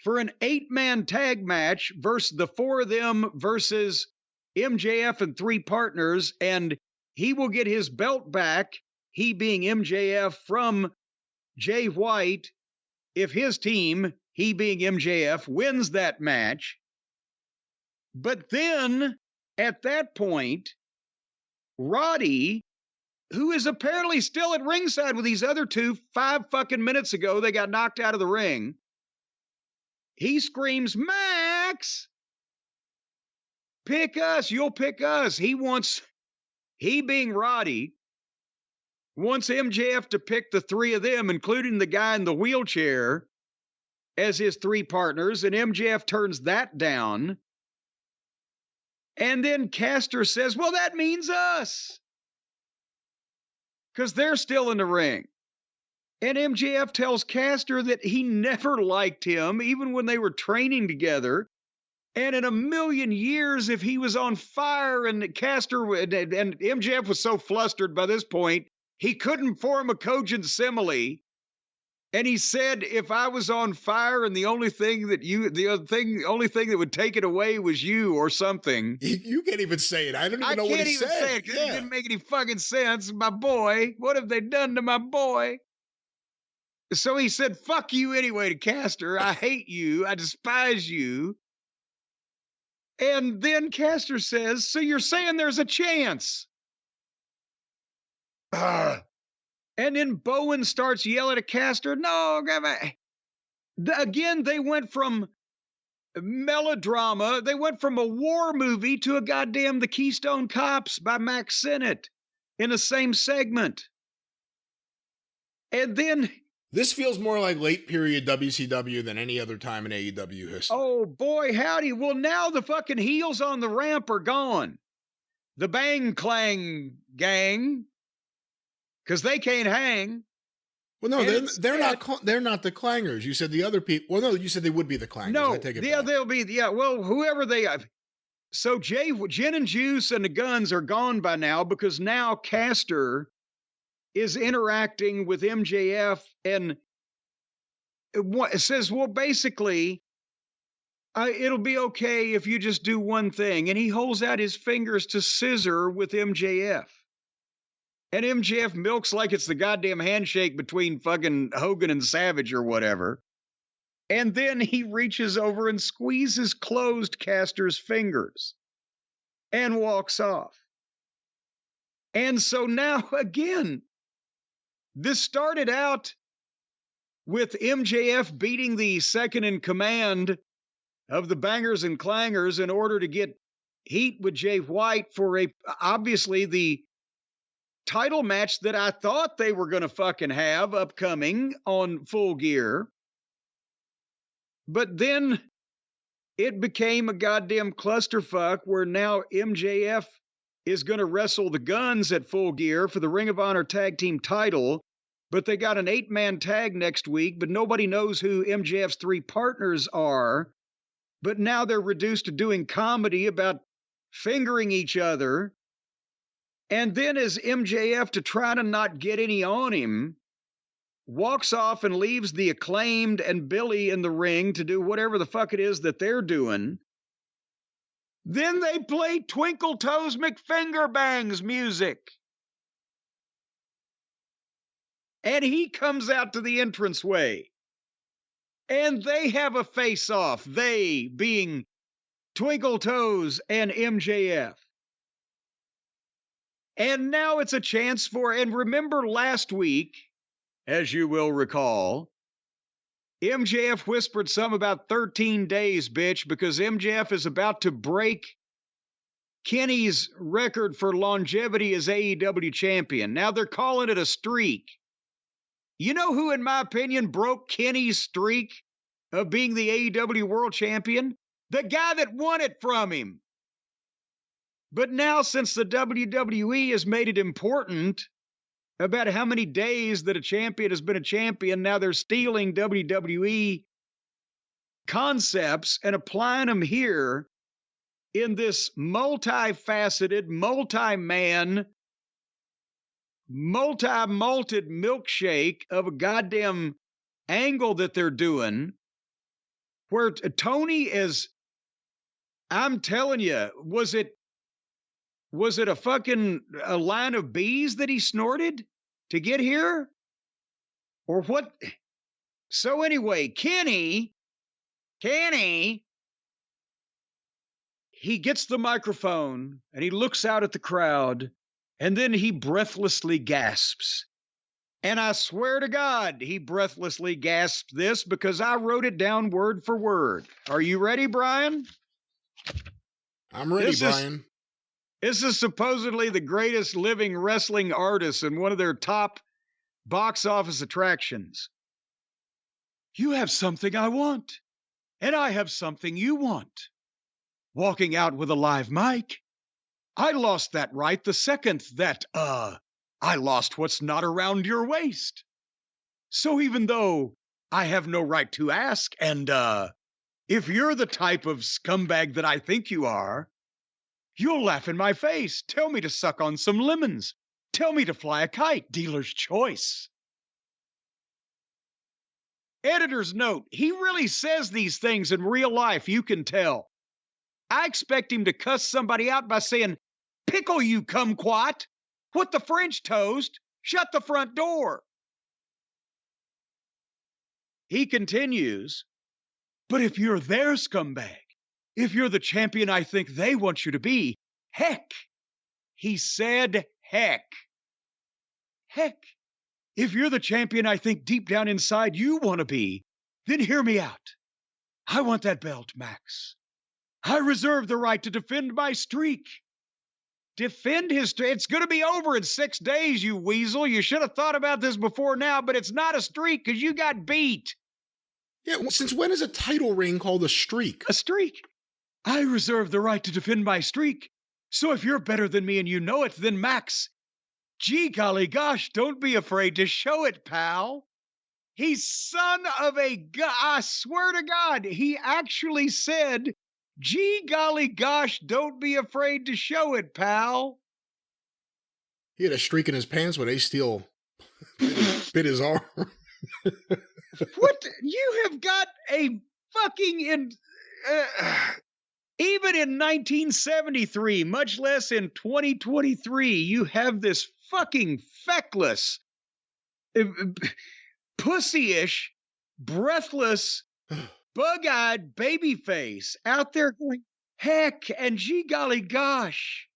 for an 8-man tag match versus the 4 of them versus MJF and 3 partners, and he will get his belt back, he being MJF, from Jay White if his team, he being MJF, wins that match. But then, at that point, Roddy, who is apparently still at ringside with these other 2, 5 fucking minutes ago, they got knocked out of the ring. He screams, Max, pick us, you'll pick us. He being Roddy, wants MJF to pick the 3 of them, including the guy in the wheelchair, as his 3 partners, and MJF turns that down. And then Caster says, well, that means us, because they're still in the ring. And MJF tells Caster that he never liked him, even when they were training together. And in a million years, if he was on fire, and Caster and MJF was so flustered by this point, he couldn't form a cogent simile. And he said, if I was on fire and the only thing that would take it away was you or something. You can't even say it. I don't even know what he said. I can't even say it because it didn't make any fucking sense. My boy, what have they done to my boy? So he said, fuck you anyway to Caster. I hate you. I despise you. And then Caster says, so you're saying there's a chance? And then Bowen starts yelling at Caster, no, again, they went from melodrama, they went from a war movie to a goddamn The Keystone Cops by Max Sennett in the same segment. And then... This feels more like late period WCW than any other time in AEW history. Oh, boy, howdy. Well, now the fucking heels on the ramp are gone. The Bang Clang gang, because they can't hang. Well, no, they're not the Clangers. You said the other people. Well, no, you said they would be the Clangers. No, I take it yeah, back. they'll be. Yeah, well, whoever they are. So Gin and Juice and the Guns are gone by now because now Caster is interacting with MJF and it says, well, basically, it'll be okay if you just do one thing. And he holds out his fingers to scissor with MJF. And MJF milks like it's the goddamn handshake between fucking Hogan and Savage or whatever. And then he reaches over and squeezes closed Caster's fingers and walks off. And so now, again, this started out with MJF beating the second in command of the Bangers and Clangers in order to get heat with Jay White for obviously the title match that I thought they were going to fucking have upcoming on Full Gear. But then it became a goddamn clusterfuck where now MJF is going to wrestle the Guns at Full Gear for the Ring of Honor Tag Team title, but they got an 8-man tag next week, but nobody knows who MJF's 3 partners are. But now they're reduced to doing comedy about fingering each other. And then as MJF, to try to not get any on him, walks off and leaves the Acclaimed and Billy in the ring to do whatever the fuck it is that they're doing. Then they play Twinkle Toes McFingerbangs music. And he comes out to the entranceway. And they have a face-off, they being Twinkle Toes and MJF. And now it's a chance for, and remember last week, as you will recall, MJF whispered something about 13 days, bitch, because MJF is about to break Kenny's record for longevity as AEW champion. Now they're calling it a streak. You know who, in my opinion, broke Kenny's streak of being the AEW world champion? The guy that won it from him. But now, since the WWE has made it important about how many days that a champion has been a champion, now they're stealing WWE concepts and applying them here in this multifaceted, multi-man, multi-malted milkshake of a goddamn angle that they're doing, where Tony is, I'm telling you, was it a fucking a line of bees that he snorted to get here? Or what? So anyway, Kenny, he gets the microphone and he looks out at the crowd and then he breathlessly gasps. And I swear to God, he breathlessly gasped this because I wrote it down word for word. Are you ready, Brian? I'm ready, Brian. This is supposedly the greatest living wrestling artist and one of their top box office attractions. You have something I want, and I have something you want. Walking out with a live mic. I lost that right the second that, I lost what's not around your waist. So even though I have no right to ask, and, if you're the type of scumbag that I think you are, you'll laugh in my face, tell me to suck on some lemons, tell me to fly a kite, dealer's choice. Editor's note, he really says these things in real life, you can tell. I expect him to cuss somebody out by saying, pickle you kumquat, what the French toast, shut the front door. He continues, but if you're their scumbag, if you're the champion I think they want you to be, heck, he said heck. Heck, if you're the champion I think deep down inside you want to be, then hear me out. I want that belt, Max. I reserve the right to defend my streak. Defend his streak? It's going to be over in 6 days, you weasel. You should have thought about this before now, but it's not a streak because you got beat. Yeah, well, since when is a title reign called a streak? A streak. I reserve the right to defend my streak. So if you're better than me and you know it, then Max, gee golly gosh, don't be afraid to show it, pal. He's son of a gun. I swear to God, he actually said, gee golly gosh, don't be afraid to show it, pal. He had a streak in his pants when Ace Steel bit his arm. What? You have got a fucking... even in 1973, much less in 2023, you have this fucking feckless, pussy-ish, breathless, bug-eyed baby face out there going, heck, and gee golly gosh.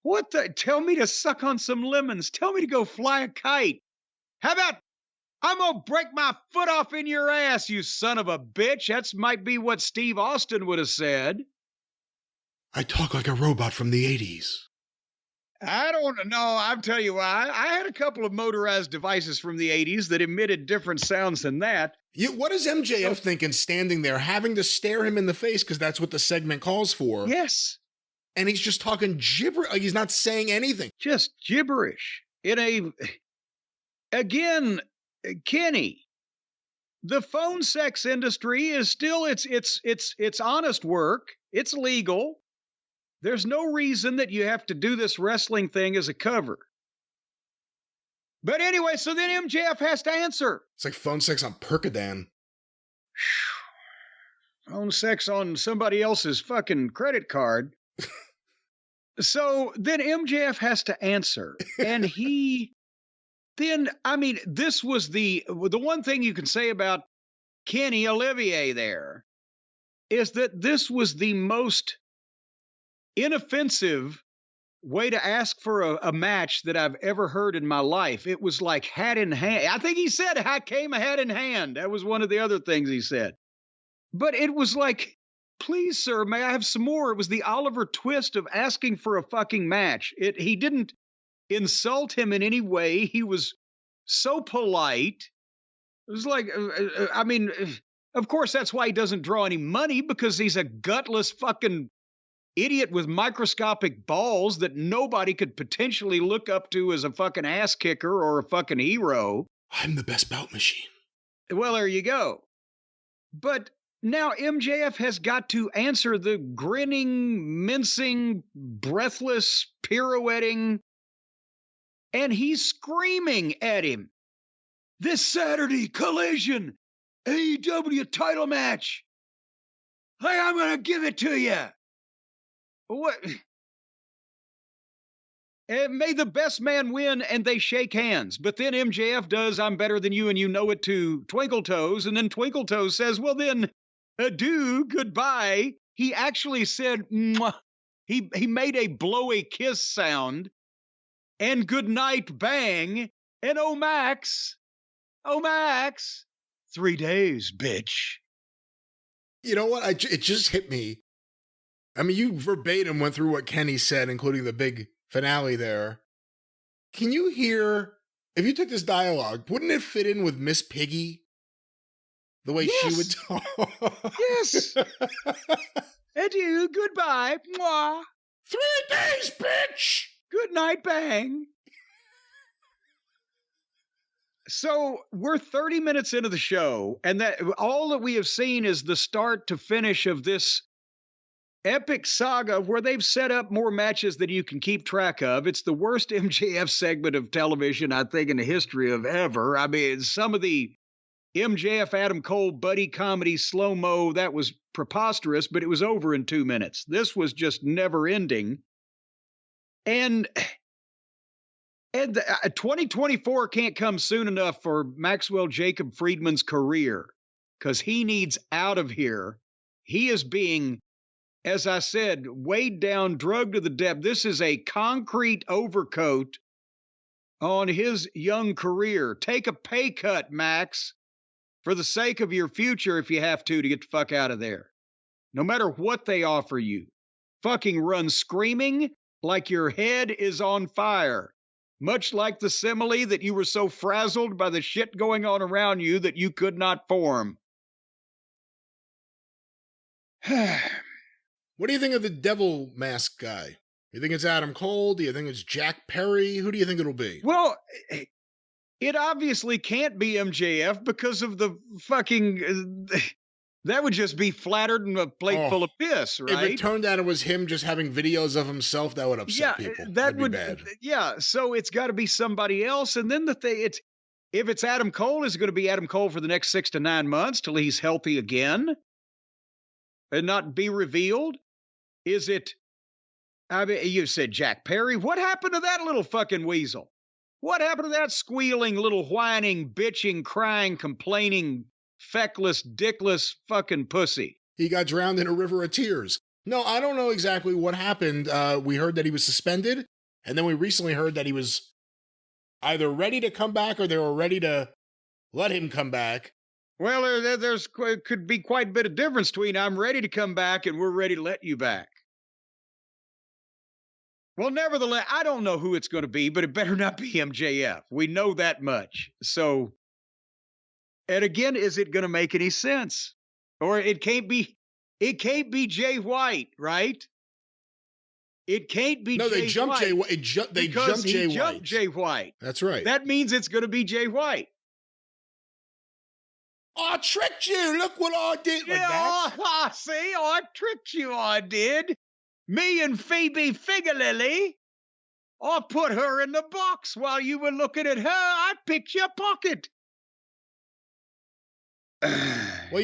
What the? Tell me to suck on some lemons. Tell me to go fly a kite. How about, I'm going to break my foot off in your ass, you son of a bitch. That might be what Steve Austin would have said. I talk like a robot from the 80s. I don't know. I'll tell you why. I had a couple of motorized devices from the 80s that emitted different sounds than that. What is MJF thinking standing there, having to stare him in the face because that's what the segment calls for? Yes. And he's just talking gibberish. Like he's not saying anything. Just gibberish. Again, Kenny, the phone sex industry is still it's honest work. It's legal. There's no reason that you have to do this wrestling thing as a cover. But anyway, so then MJF has to answer. It's like phone sex on Percodan. Phone sex on somebody else's fucking credit card. So then MJF has to answer. And this was the one thing you can say about Kenny Olivier there is that this was the most inoffensive way to ask for a match that I've ever heard in my life. It was like hat in hand. I think he said I came hat in hand. That was one of the other things he said. But it was like, please, sir, may I have some more? It was the Oliver Twist of asking for a fucking match. He didn't insult him in any way. He was so polite. It was like, of course, that's why he doesn't draw any money, because he's a gutless fucking idiot with microscopic balls that nobody could potentially look up to as a fucking ass kicker or a fucking hero. I'm the best bout machine. Well, there you go. But now MJF has got to answer the grinning, mincing, breathless, pirouetting, and he's screaming at him. This Saturday, Collision, AEW title match. Hey, I'm going to give it to you. What? And may the best man win, and they shake hands. But then MJF does, I'm better than you, and you know it to Twinkle Toes. And then Twinkle Toes says, well, then, adieu, goodbye. He actually said, mwah. He made a blowy kiss sound. And good night, bang. And oh, Max, 3 days, bitch. You know what? It just hit me. I mean, you verbatim went through what Kenny said, including the big finale there. Can you hear, if you took this dialogue, wouldn't it fit in with Miss Piggy? The way she would talk? Yes. Adieu, goodbye, mwah. 3 days, bitch! Good night, bang. So we're 30 minutes into the show, and that all that we have seen is the start to finish of this epic saga where they've set up more matches than you can keep track of. It's the worst MJF segment of television, I think, in the history of ever. I mean, some of the MJF Adam Cole buddy comedy slow-mo, that was preposterous, but it was over in 2 minutes. This was just never ending. And 2024 can't come soon enough for Maxwell Jacob Friedman's career, because he needs out of here. He is being, as I said, weighed down, drugged to the depth. This is a concrete overcoat on his young career. Take a pay cut, Max, for the sake of your future if you have to get the fuck out of there. No matter what they offer you. Fucking run screaming like your head is on fire. Much like the simile that you were so frazzled by the shit going on around you that you could not form. What do you think of the devil mask guy? You think it's Adam Cole? Do you think it's Jack Perry? Who do you think it'll be? Well, it obviously can't be MJF because of the fucking... that would just be flattered and a plate full of piss, right? If it turned out it was him just having videos of himself, that would upset people. That'd be bad. Yeah, so it's got to be somebody else. And then the thing, if it's Adam Cole, is it going to be Adam Cole for the next 6 to 9 months till he's healthy again and not be revealed? Is it, I mean, you said Jack Perry. What happened to that little fucking weasel? What happened to that squealing, little whining, bitching, crying, complaining, feckless, dickless fucking pussy? He got drowned in a river of tears. No, I don't know exactly what happened. We heard that he was suspended, and then we recently heard that he was either ready to come back or they were ready to let him come back. Well, there's could be quite a bit of difference between I'm ready to come back and we're ready to let you back. Well, nevertheless, I don't know who it's going to be, but it better not be MJF. We know that much. So, and again, is it going to make any sense? Or it can't be Jay White, right? It can't be no, Jay they jumped White. They jumped Jay White. Jumped Jay White. That's right. That means it's going to be Jay White. I tricked you. Look what I did. Like I see. I tricked you. I did. Me and Phoebe Figurelli. I put her in the box while you were looking at her. I picked your pocket. Well,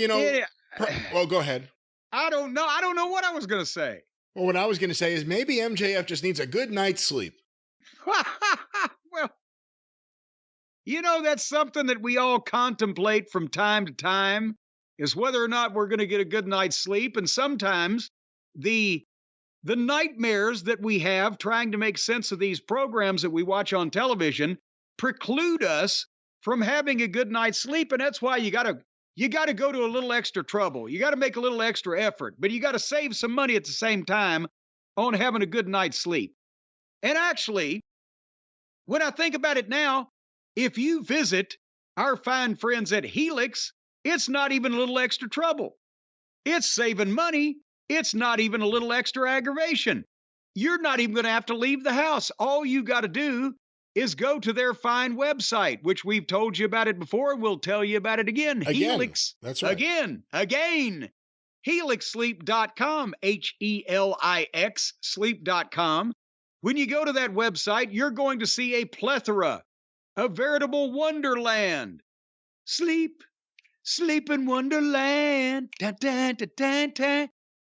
well, go ahead. I don't know. I don't know what I was going to say. Well, what I was going to say is maybe MJF just needs a good night's sleep. Well, that's something that we all contemplate from time to time, is whether or not we're going to get a good night's sleep. And sometimes the nightmares that we have trying to make sense of these programs that we watch on television preclude us from having a good night's sleep. And that's why you got to go to a little extra trouble. You got to make a little extra effort, but you got to save some money at the same time on having a good night's sleep. And actually, when I think about it now, if you visit our fine friends at Helix, it's not even a little extra trouble. It's saving money. It's not even a little extra aggravation. You're not even going to have to leave the house. All you got to do is go to their fine website, which we've told you about it before. We'll tell you about it again. Helix. That's right. Again. HelixSleep.com. HELIX sleep.com. When you go to that website, you're going to see a plethora, a veritable wonderland. Sleep in wonderland. Dun, dun, dun, dun, dun.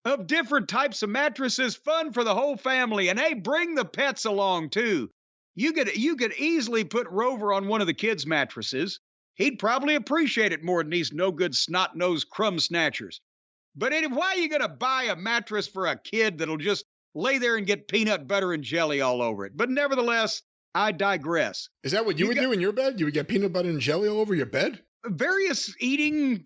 Of different types of mattresses, fun for the whole family. And hey, bring the pets along too. You could easily put Rover on one of the kids' mattresses. He'd probably appreciate it more than these no-good snot-nosed crumb snatchers. But why are you going to buy a mattress for a kid that'll just lay there and get peanut butter and jelly all over it? But nevertheless, I digress. Is that what you would do in your bed? You would get peanut butter and jelly all over your bed? Various eating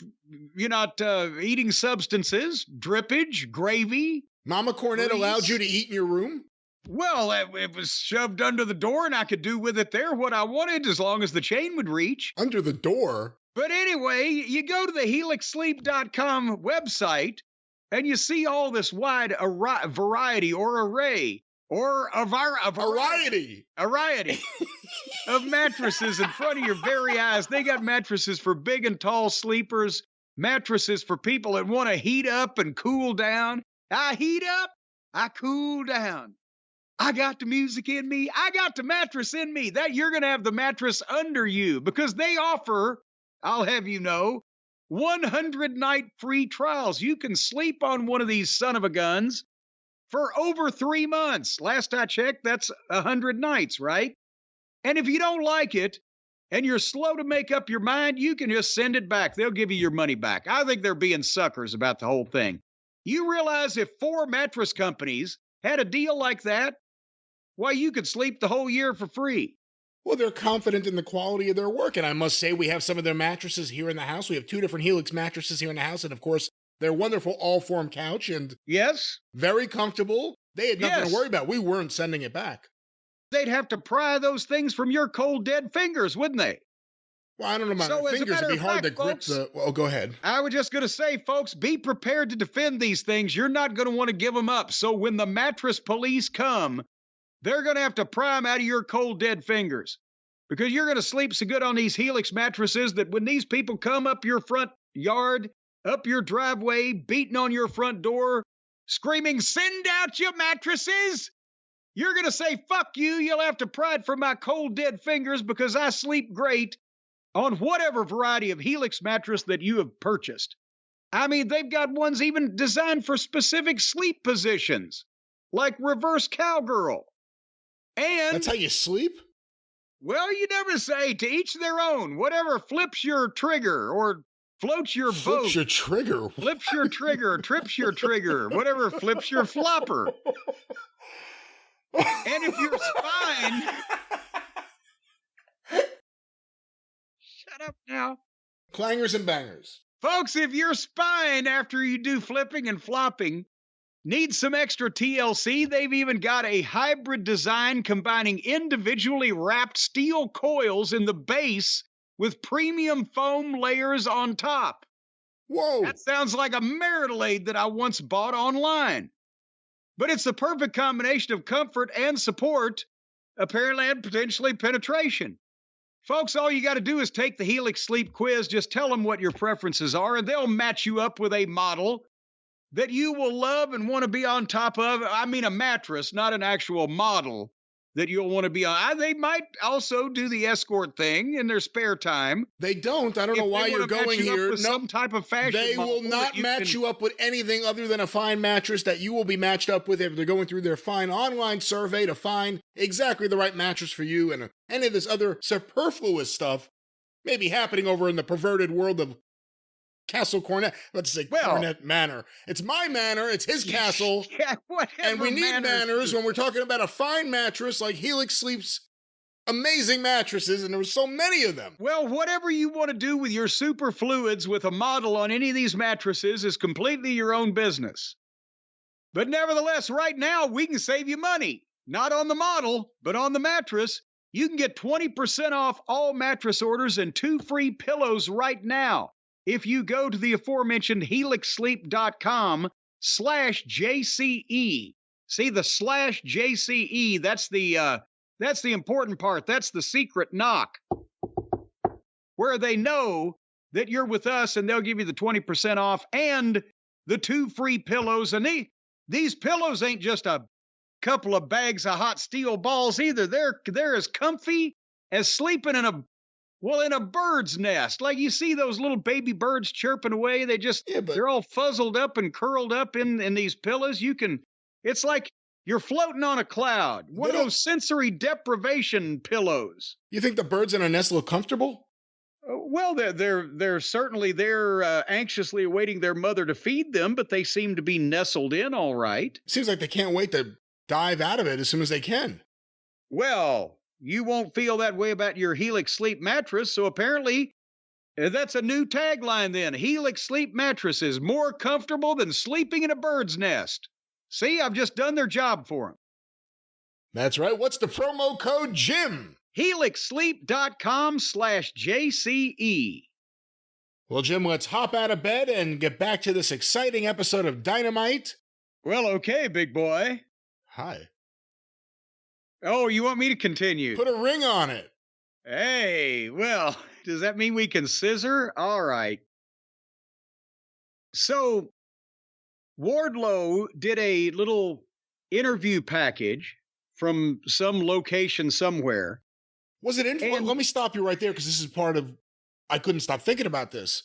substances, drippage, gravy. Mama Cornette allowed you to eat in your room? Well, it was shoved under the door, and I could do with it there what I wanted as long as the chain would reach. Under the door? But anyway, you go to the HelixSleep.com website, and you see all this wide variety or array or a variety of mattresses in front of your very eyes. They got mattresses for big and tall sleepers, mattresses for people that want to heat up and cool down. I heat up, I cool down. I got the music in me. I got the mattress in me. That you're going to have the mattress under you because they offer, I'll have you know, 100-night free trials. You can sleep on one of these son of a guns for over 3 months. Last I checked, that's 100 nights, right? And if you don't like it and you're slow to make up your mind, you can just send it back. They'll give you your money back. I think they're being suckers about the whole thing. You realize if 4 mattress companies had a deal like that, why, you could sleep the whole year for free. Well, they're confident in the quality of their work. And I must say, we have some of their mattresses here in the house. We have 2 different Helix mattresses here in the house. And of course, their wonderful all-form couch. And yes, very comfortable. They had nothing to worry about. We weren't sending it back. They'd have to pry those things from your cold, dead fingers, wouldn't they? Well, I don't know about my fingers. It'd be hard to grip the... Well, go ahead. I was just going to say, folks, be prepared to defend these things. You're not going to want to give them up. So when the mattress police come, they're going to have to pry them out of your cold, dead fingers. Because you're going to sleep so good on these Helix mattresses that when these people come up your front yard, up your driveway, beating on your front door, screaming, "Send out your mattresses!" You're going to say, "Fuck you, you'll have to pry it from my cold, dead fingers because I sleep great on whatever variety of Helix mattress that you have purchased." I mean, they've got ones even designed for specific sleep positions, like reverse cowgirl. And that's how you sleep? Well, you never say. To each their own. Whatever flips your trigger or floats your boat. Flips your trigger? Flips your trigger, trips your trigger. Whatever flips your flopper. And if your spine... Shut up now. Clangers and bangers. Folks, if your spine, after you do flipping and flopping, Need some extra TLC? They've even got a hybrid design combining individually wrapped steel coils in the base with premium foam layers on top. Whoa. That sounds like a marital aid that I once bought online. But it's the perfect combination of comfort and support, apparently, and potentially penetration. Folks, all you got to do is take the Helix Sleep Quiz. Just tell them what your preferences are, and they'll match you up with a model that you will love and want to be on top of. I mean, a mattress, not an actual model that you'll want to be on. They might also do the escort thing in their spare time. They don't. I don't know why you're going here. No, some type of fashion. They will not match you up with anything other than a fine mattress that you will be matched up with if they're going through their fine online survey to find exactly the right mattress for you. And any of this other superfluous stuff may be happening over in the perverted world of Castle Cornette. Let's say Cornette Manor. It's my manor. It's his castle. Yeah, whatever. And we need manners when we're talking about a fine mattress like Helix Sleep's amazing mattresses, and there were so many of them. Well, whatever you want to do with your super fluids with a model on any of these mattresses is completely your own business. But nevertheless, right now, we can save you money. Not on the model, but on the mattress. You can get 20% off all mattress orders and 2 free pillows right now if you go to the aforementioned helixsleep.com/JCE. See the /JCE, that's the important part. That's the secret knock, where they know that you're with us and they'll give you the 20% off and the 2 free pillows. And these pillows ain't just a couple of bags of hot steel balls either. They're as comfy as sleeping in a bird's nest. Like you see those little baby birds chirping away. They're all fuzzled up and curled up in these pillows. It's like you're floating on a cloud. One of those sensory deprivation pillows. You think the birds in a nest look comfortable? Well, they're certainly anxiously awaiting their mother to feed them, but they seem to be nestled in all right. Seems like they can't wait to dive out of it as soon as they can. Well, you won't feel that way about your Helix Sleep mattress, so apparently that's a new tagline then. Helix Sleep mattress is more comfortable than sleeping in a bird's nest. See, I've just done their job for them. That's right. What's the promo code, Jim? helixsleep.com/JCE. Well, Jim, let's hop out of bed and get back to this exciting episode of Dynamite. Well, okay, big boy. Hi. Oh, you want me to continue? Put a ring on it. Hey, well, does that mean we can scissor? All right. So, Wardlow did a little interview package from some location somewhere. Was it in? Let me stop you right there because this is part of. I couldn't stop thinking about this.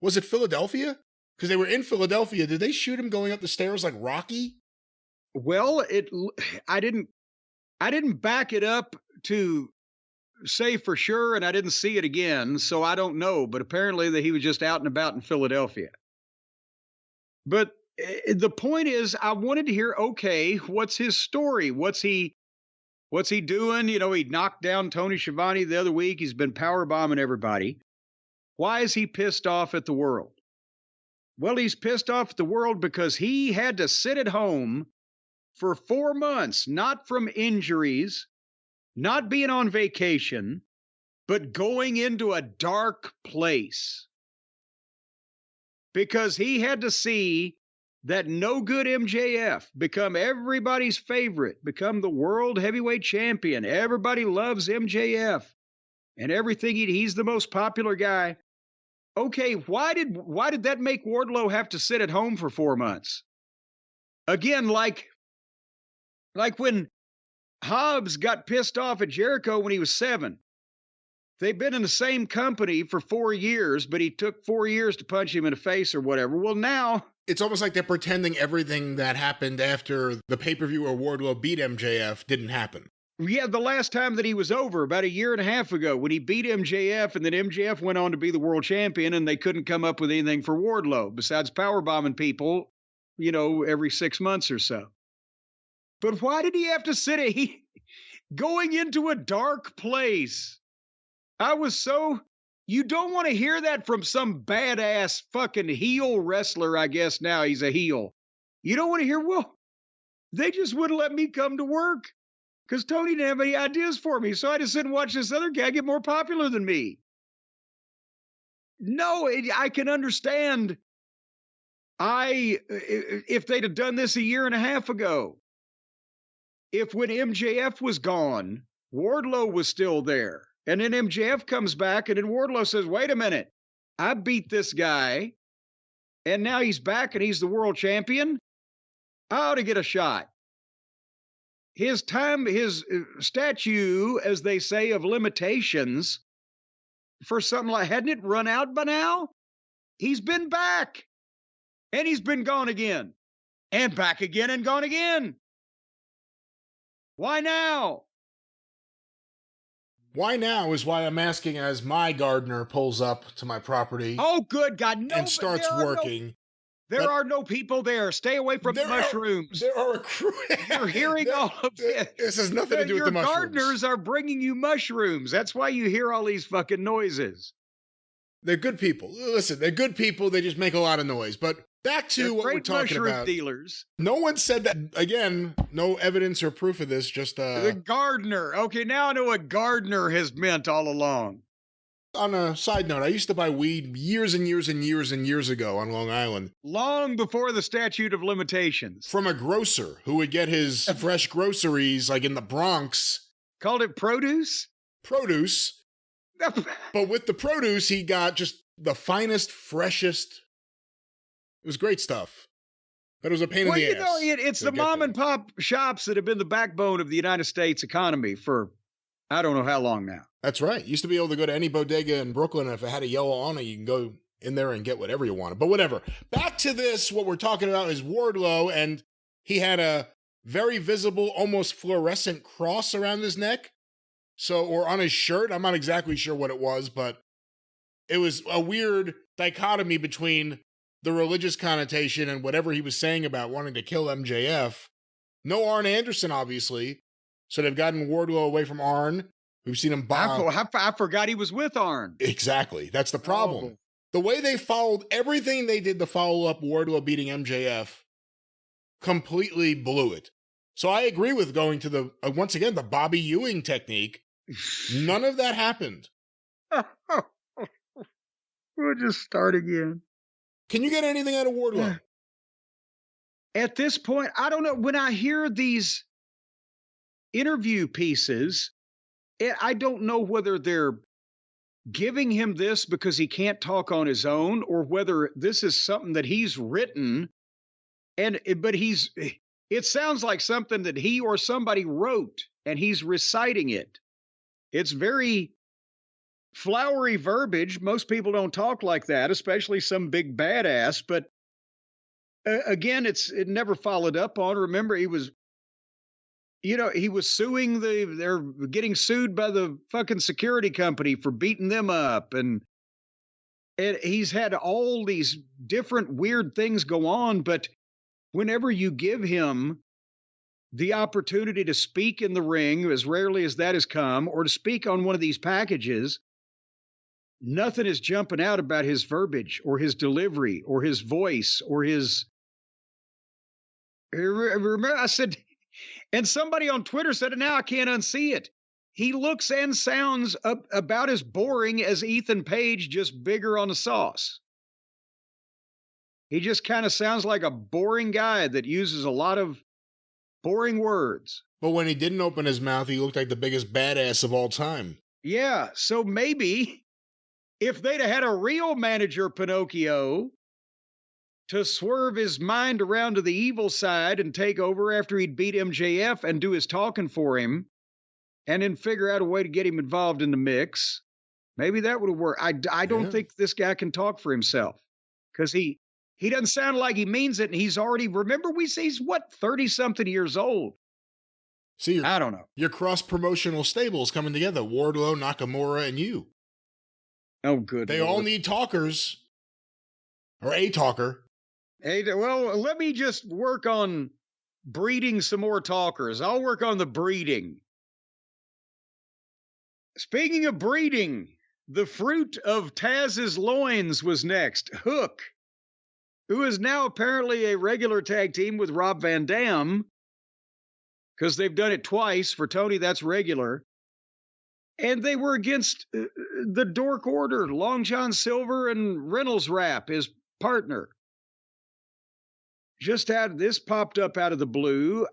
Was it Philadelphia? Because they were in Philadelphia. Did they shoot him going up the stairs like Rocky? Well, I didn't back it up to say for sure, and I didn't see it again, so I don't know. But apparently that he was just out and about in Philadelphia. But the point is, I wanted to hear, okay, what's his story? What's he doing? You know, he knocked down Tony Schiavone the other week. He's been powerbombing everybody. Why is he pissed off at the world? Well, he's pissed off at the world because he had to sit at home for 4 months, not from injuries, not being on vacation, but going into a dark place. Because he had to see that no good MJF become everybody's favorite, become the world heavyweight champion. Everybody loves MJF and everything. He's the most popular guy. Okay, why did that make Wardlow have to sit at home for 4 months? Again, like when Hobbs got pissed off at Jericho when he was 7. They've been in the same company for 4 years, but he took 4 years to punch him in the face or whatever. Well, now it's almost like they're pretending everything that happened after the pay-per-view where Wardlow beat MJF didn't happen. Yeah, the last time that he was over, about 1.5 years ago, when he beat MJF, and then MJF went on to be the world champion, and they couldn't come up with anything for Wardlow besides powerbombing people, every 6 months or so. But why did he have to sit going into a dark place? You don't want to hear that from some badass fucking heel wrestler, I guess now he's a heel. You don't want to hear, well, they just wouldn't let me come to work because Tony didn't have any ideas for me. So I just sit and watch this other guy get more popular than me. No, I can understand. If they'd have done this a year and a half ago, if when MJF was gone, Wardlow was still there, and then MJF comes back, and then Wardlow says, wait a minute, I beat this guy, and now he's back and he's the world champion, I ought to get a shot. His statute, as they say, of limitations for something like, hadn't it run out by now? He's been back, and he's been gone again, and back again and gone again. Why now? Why now is why I'm asking as my gardener pulls up to my property. Oh, good God. No, and starts working. There are no people there. Stay away from the mushrooms. There are You're hearing all of this. This has nothing to do with the mushrooms. Your gardeners are bringing you mushrooms. That's why you hear all these fucking noises. They're good people. Listen, they're good people. They just make a lot of noise. But back to what we're talking about. Dealers. No one said that. Again, no evidence or proof of this. Just the gardener. Okay, now I know what gardener has meant all along. On a side note, I used to buy weed years and years and years and years ago on Long Island. Long before the statute of limitations. From a grocer who would get his fresh groceries like in the Bronx. Called it produce? Produce. But with the produce, he got just the finest, freshest. It was great stuff. But it was a pain in the ass. It's the mom and pop shops that have been the backbone of the United States economy for I don't know how long now. That's right. You used to be able to go to any bodega in Brooklyn, and if it had a yellow on it, you can go in there and get whatever you wanted. But whatever. Back to this, what we're talking about is Wardlow, and he had a very visible, almost fluorescent cross around his neck. Or on his shirt. I'm not exactly sure what it was, but it was a weird dichotomy between the religious connotation and whatever he was saying about wanting to kill MJF. No Arn Anderson, obviously. So they've gotten Wardlow away from Arn. We've seen him bomb. I forgot he was with Arn. Exactly. That's the problem. Oh. The way they followed everything they did to follow up Wardlow beating MJF completely blew it. So I agree with going to the, once again, the Bobby Ewing technique. None of that happened. We'll just start again. Can you get anything out of Wardlow? At this point, I don't know. When I hear these interview pieces, I don't know whether they're giving him this because he can't talk on his own or whether this is something that he's written. But it sounds like something that he or somebody wrote and he's reciting it. It's very flowery verbiage. Most people don't talk like that, especially some big badass. But again, it never followed up on. Remember, he was suing they're getting sued by the fucking security company for beating them up. And he's had all these different weird things go on. But whenever you give him the opportunity to speak in the ring, as rarely as that has come, or to speak on one of these packages, nothing is jumping out about his verbiage or his delivery or his voice or his... Remember, I said, and somebody on Twitter said, now I can't unsee it. He looks and sounds about as boring as Ethan Page, just bigger on the sauce. He just kind of sounds like a boring guy that uses a lot of boring words. But when he didn't open his mouth, he looked like the biggest badass of all time. Yeah, so maybe if they'd have had a real manager Pinocchio to swerve his mind around to the evil side and take over after he'd beat MJF and do his talking for him, and then figure out a way to get him involved in the mix, maybe that would have worked. I don't think this guy can talk for himself because he doesn't sound like he means it, and he's already, remember, he's what, 30-something years old. See, I don't know. Your cross-promotional stables coming together, Wardlow, Nakamura, and you. Oh, good. They all need talkers. Or a talker. Hey, well, let me just work on breeding some more talkers. I'll work on the breeding. Speaking of breeding, the fruit of Taz's loins was next. Hook. who is now apparently a regular tag team with Rob Van Dam, because they've done it twice. For Tony, that's regular. And they were against the Dork Order, Long John Silver and Reynolds Wrap, his partner. Just had this popped up out of the blue.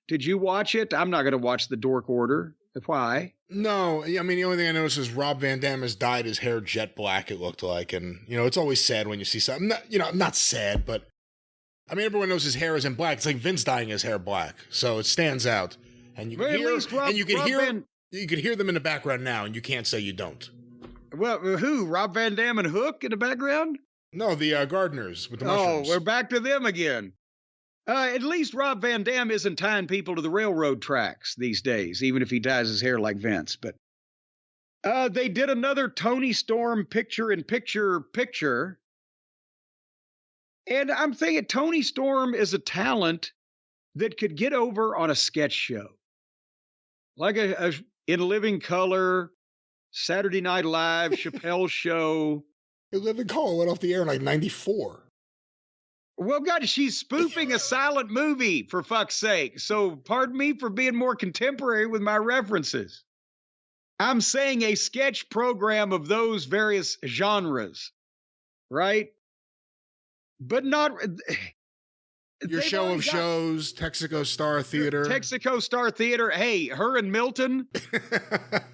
Did you watch it? I'm not going to watch the Dork Order. Why? No, I mean, the only thing I noticed is Rob Van Dam has dyed his hair jet black, it looked like. And, it's always sad when you see something. Not sad, but I mean, everyone knows his hair isn't black. It's like Vince dyeing his hair black. So it stands out. And you can you can hear them in the background now, and you can't say you don't. Well, who? Rob Van Dam and Hook in the background? No, the gardeners with the mushrooms. Oh, we're back to them again. At least Rob Van Dam isn't tying people to the railroad tracks these days, even if he dyes his hair like Vince. But they did another Tony Storm picture. And I'm thinking Tony Storm is a talent that could get over on a sketch show. Like a In Living Color, Saturday Night Live, Chappelle Show. In Living Color went off the air in like 94. Well, God, she's spoofing a silent movie, for fuck's sake. So pardon me for being more contemporary with my references. I'm saying a sketch program of those various genres, right? But not... Your show of shows, Texaco Star Theater. Texaco Star Theater. Hey, her and Milton,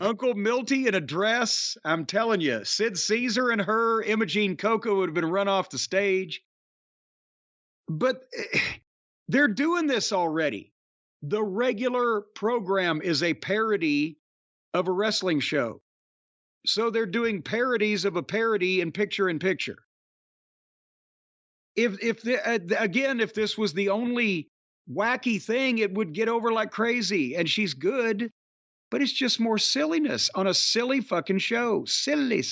Uncle Milty in a dress. I'm telling you, Sid Caesar and her, Imogene Coco would have been run off the stage. But they're doing this already. The regular program is a parody of a wrestling show. So they're doing parodies of a parody in picture. If this was the only wacky thing, it would get over like crazy. And she's good, but it's just more silliness on a silly fucking show. Silly.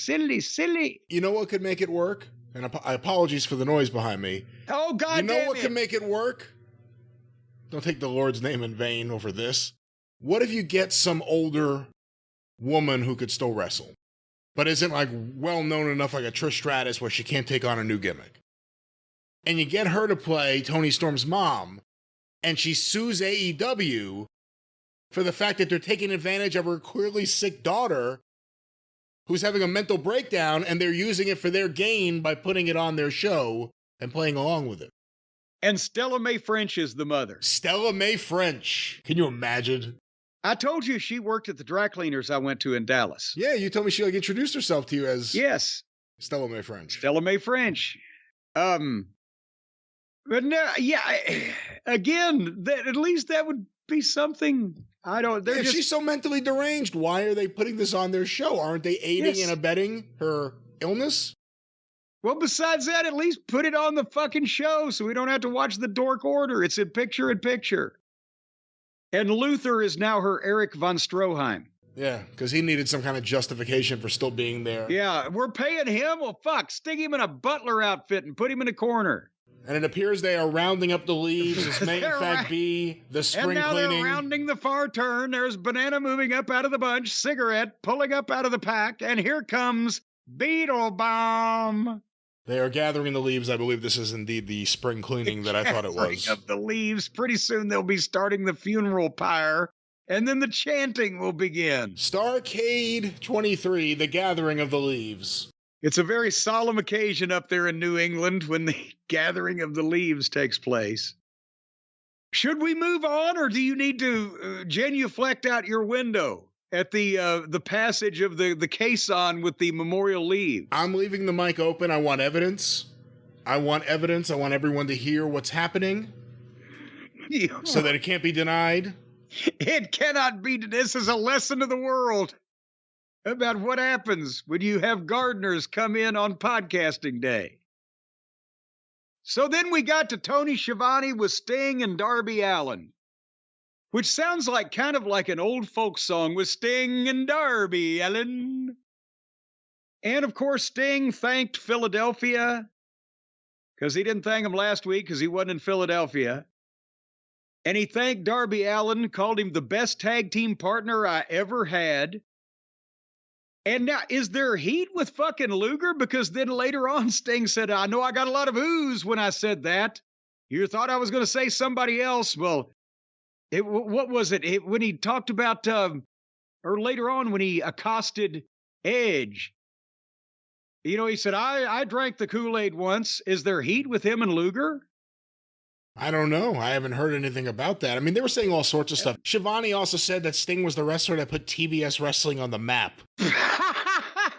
You know what could make it work? And apologies for the noise behind me. Oh, God damn it. You know what can make it work? Don't take the Lord's name in vain over this. What if you get some older woman who could still wrestle, but isn't like well known enough like a Trish Stratus where she can't take on a new gimmick? And you get her to play Tony Storm's mom, and she sues AEW for the fact that they're taking advantage of her clearly sick daughter who's having a mental breakdown, and they're using it for their gain by putting it on their show and playing along with it. And Stella Mae French is the mother. Stella Mae French. Can you imagine? I told you she worked at the dry cleaners I went to in Dallas. Yeah, you told me she introduced herself to you as Stella Mae French. Stella Mae French. But no, yeah, again, at least that would be something. If she's so mentally deranged, why are they putting this on their show? Aren't they aiding and abetting her illness? Well, besides that, at least put it on the fucking show so we don't have to watch the Dork Order. It's in picture. And Luther is now her Eric von Stroheim. Yeah, because he needed some kind of justification for still being there. Yeah, we're paying him? Well, fuck, stick him in a butler outfit and put him in a corner. And it appears they are rounding up the leaves. This may, in fact, be the spring cleaning. And now they're rounding the far turn. There's Banana moving up out of the bunch, Cigarette pulling up out of the pack, and here comes Beetle Bomb. They are gathering the leaves. I believe this is indeed the spring cleaning that I thought it was. Of the leaves. Pretty soon they'll be starting the funeral pyre, and then the chanting will begin. Starcade 23, the gathering of the leaves. It's a very solemn occasion up there in New England when the gathering of the leaves takes place. Should we move on, or do you need to genuflect out your window at the passage of the caisson with the memorial leaves? I'm leaving the mic open. I want evidence. I want everyone to hear what's happening so that it can't be denied. It cannot be. This is a lesson to the world about what happens when you have gardeners come in on podcasting day. So then we got to Tony Schiavone with Sting and Darby Allin, which sounds like kind of like an old folk song with Sting and Darby Allin. And of course, Sting thanked Philadelphia because he didn't thank him last week because he wasn't in Philadelphia. And he thanked Darby Allin, called him the best tag team partner I ever had. And now, is there heat with fucking Luger? Because then later on, Sting said, I know I got a lot of ooze when I said that. You thought I was going to say somebody else. Well, what was it? When he talked about, or later on when he accosted Edge, you know, he said, I drank the Kool-Aid once. Is there heat with him and Luger? I don't know. I haven't heard anything about that. I mean, they were saying all sorts of stuff. Shivani also said that Sting was the wrestler that put TBS wrestling on the map.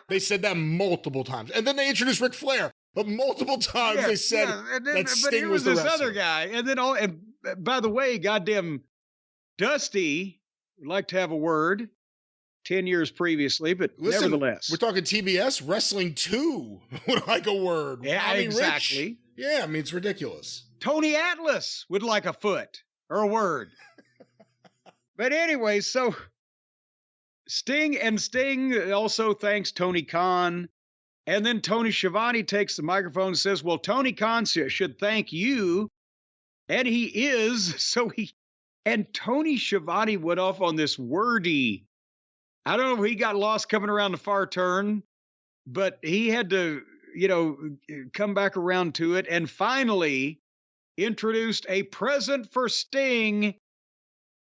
They said that multiple times. And then they introduced Ric Flair. But multiple times they said that Sting was the wrestler. This other guy. And then, and by the way, goddamn Dusty would like to have a word 10 years previously, but listen, nevertheless. We're talking TBS. Wrestling 2 would like a word. Yeah, Bobby exactly. Rich. Yeah, I mean, it's ridiculous. Tony Atlas would like a foot or a word. But anyway, so Sting also thanks Tony Khan. And then Tony Schiavone takes the microphone and says, well, Tony Khan should thank you. And he is. And Tony Schiavone went off on this wordy. I don't know if he got lost coming around the far turn, but he had to, come back around to it. And finally introduced a present for Sting,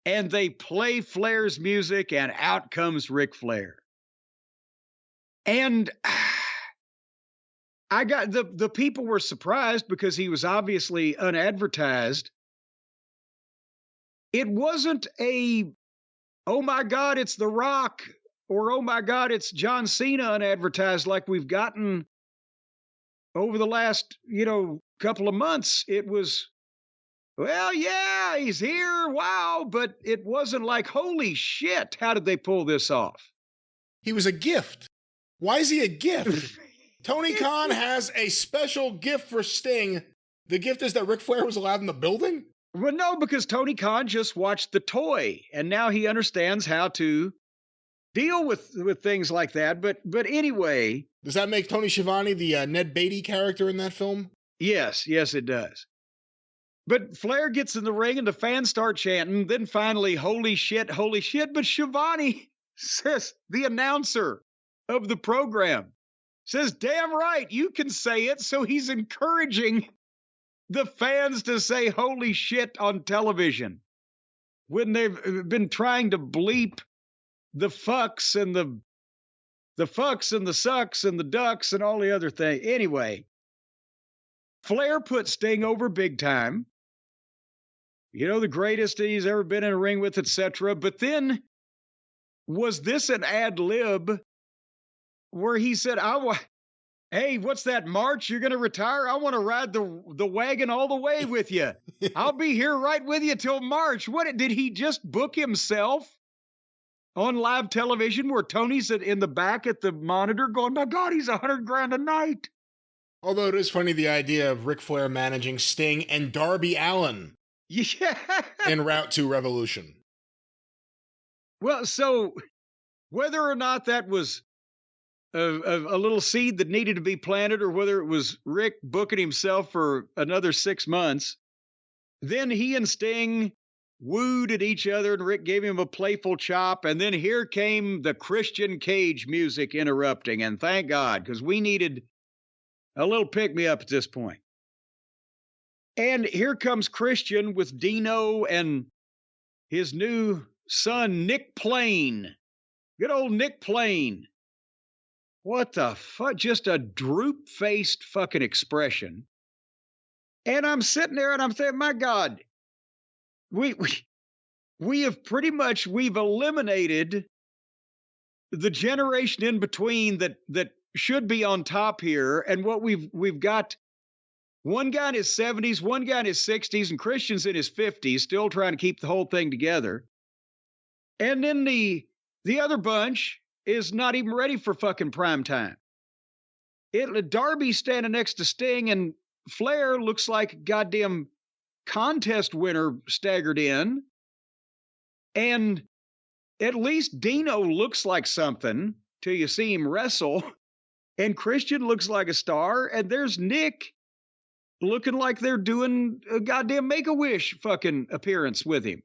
and they play Flair's music, and out comes Ric Flair. And I got the people were surprised because he was obviously unadvertised. It wasn't a, oh my God, it's The Rock, or oh my God, it's John Cena unadvertised like we've gotten over the last, couple of months. It was, well, yeah, he's here. Wow. But it wasn't like, holy shit, how did they pull this off? He was a gift. Why is he a gift? Tony Khan has a special gift for Sting. The gift is that Ric Flair was allowed in the building? Well, no, because Tony Khan just watched the toy, and now he understands how to deal with things like that. But anyway. Does that make Tony Schiavone the Ned Beatty character in that film? Yes, it does. But Flair gets in the ring and the fans start chanting. Then finally, holy shit, holy shit. But Schiavone says, the announcer of the program, says, damn right, you can say it. So he's encouraging the fans to say holy shit on television when they've been trying to bleep the fucks and the fucks and the sucks and the ducks and all the other things. Anyway, Flair put Sting over big time. The greatest he's ever been in a ring with, etc. But then, was this an ad lib where he said, hey, what's that, March? You're going to retire? I want to ride the wagon all the way with you. I'll be here right with you till March. What, did he just book himself on live television where Tony's in the back at the monitor going, my God, he's $100,000 a night. Although it is funny, the idea of Ric Flair managing Sting and Darby Allin. Yeah. En route to Revolution. Well, so whether or not that was a little seed that needed to be planted, or whether it was Rick booking himself for another 6 months, then he and Sting wooed at each other, and Rick gave him a playful chop, and then here came the Christian Cage music interrupting, and thank God, because we needed a little pick-me-up at this point. And here comes Christian with Dino and his new son, Nick Plain. Good old Nick Plain. What the fuck? Just a droop-faced fucking expression. And I'm sitting there and I'm saying, my God, we have pretty much, we've eliminated the generation in between that should be on top here. And what we've got, one guy in his 70s, one guy in his 60s, and Christian's in his 50s, still trying to keep the whole thing together. And then the other bunch is not even ready for fucking prime time. Darby standing next to Sting, and Flair looks like a goddamn contest winner staggered in. And at least Dino looks like something till you see him wrestle. And Christian looks like a star. And there's Nick looking like they're doing a goddamn Make-A-Wish fucking appearance with him.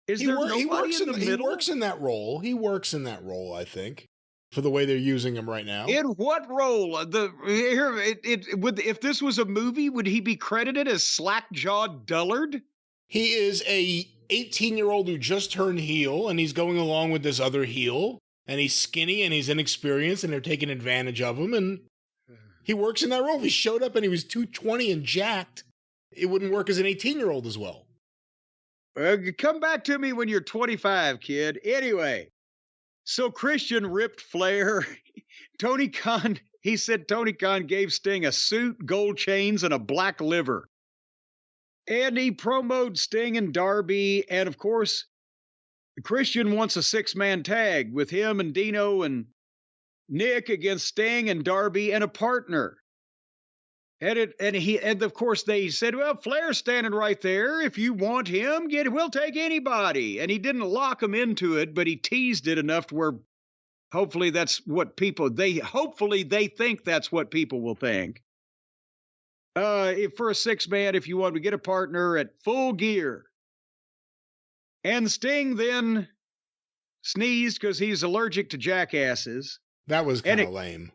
Is there nobody in the middle? He works in that role. He works in that role, I think, for the way they're using him right now. In what role? If this was a movie, would he be credited as slack-jawed dullard? He is a 18-year-old who just turned heel, and he's going along with this other heel, and he's skinny and he's inexperienced, and they're taking advantage of him, and he works in that role. If he showed up and he was 220 and jacked, it wouldn't work as an 18-year-old as well. Come back to me when you're 25, kid. Anyway, so Christian ripped Flair. Tony Khan, he said Tony Khan gave Sting a suit, gold chains, and a black liver. And he promoted Sting and Darby. And of course, Christian wants a 6-man tag with him and Dino and Nick against Sting and Darby and a partner. And of course they said, well, Flair's standing right there. If you want him, we'll take anybody. And he didn't lock him into it, but he teased it enough to where hopefully that's what they think that's what people will think. For a 6-man, if you want to get a partner at Full Gear. And Sting then sneezed because he's allergic to jackasses. That was kind of lame.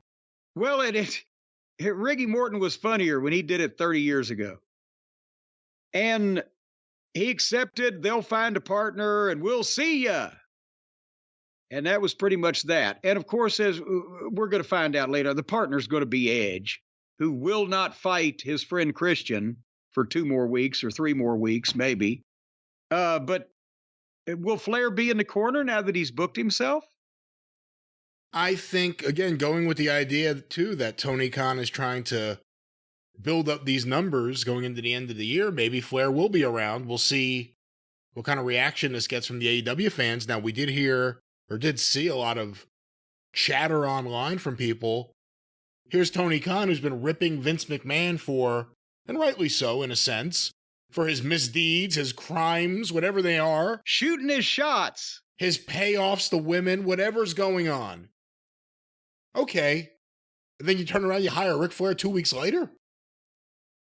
Well, Ricky Morton was funnier when he did it 30 years ago. And he accepted, they'll find a partner and we'll see ya. And that was pretty much that. And of course, as we're going to find out later, the partner's going to be Edge, who will not fight his friend Christian for 2 more weeks or 3 more weeks, maybe. But will Flair be in the corner now that he's booked himself? I think, again, going with the idea, too, that Tony Khan is trying to build up these numbers going into the end of the year, maybe Flair will be around. We'll see what kind of reaction this gets from the AEW fans. Now, we did see a lot of chatter online from people. Here's Tony Khan, who's been ripping Vince McMahon for, and rightly so in a sense, for his misdeeds, his crimes, whatever they are. Shooting his shots. His payoffs to women, whatever's going on. Okay. And then you turn around, you hire Ric Flair 2 weeks later?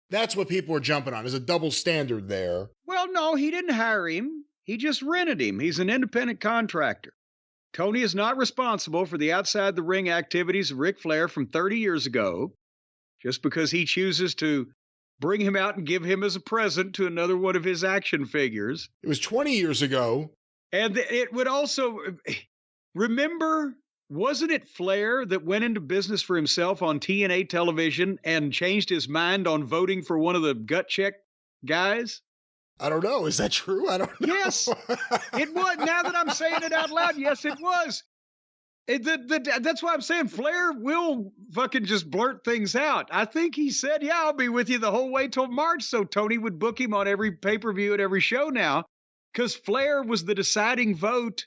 That's what people are jumping on. There's a double standard there. Well, no, he didn't hire him. He just rented him. He's an independent contractor. Tony is not responsible for the outside the ring activities of Ric Flair from 30 years ago, just because he chooses to bring him out and give him as a present to another one of his action figures. It was 20 years ago. And it would also, remember, wasn't it Flair that went into business for himself on TNA television and changed his mind on voting for one of the gut check guys? I don't know. Is that true? I don't know. Yes, it was. Now that I'm saying it out loud, yes, it was. That's why I'm saying Flair will fucking just blurt things out. I think he said, yeah, I'll be with you the whole way till March. So Tony would book him on every pay-per-view at every show now, because Flair was the deciding vote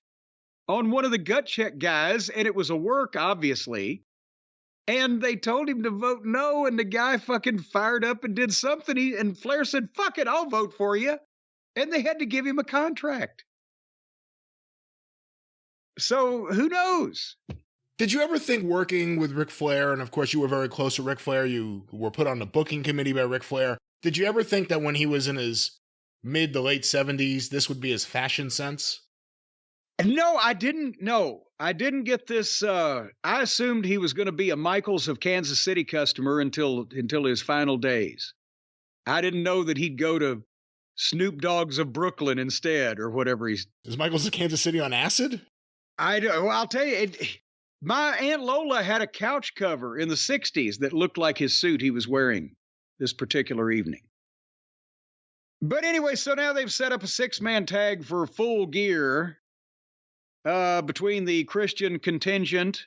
on one of the gut check guys, and it was a work, obviously. And they told him to vote no, and the guy fucking fired up and did something. And Flair said, fuck it, I'll vote for you. And they had to give him a contract. So who knows? Did you ever think working with Ric Flair, and of course you were very close to Ric Flair, you were put on the booking committee by Ric Flair, did you ever think that when he was in his mid to late 70s, this would be his fashion sense? No, I didn't. No, I didn't get this. I assumed he was going to be a Michaels of Kansas City customer until his final days. I didn't know that he'd go to Snoop Dogg's of Brooklyn instead, or whatever he's. Is Michaels of Kansas City on acid? I'll tell you, my Aunt Lola had a couch cover in the 60s that looked like his suit he was wearing this particular evening. But anyway, so now they've set up a 6-man tag for Full Gear between the Christian contingent,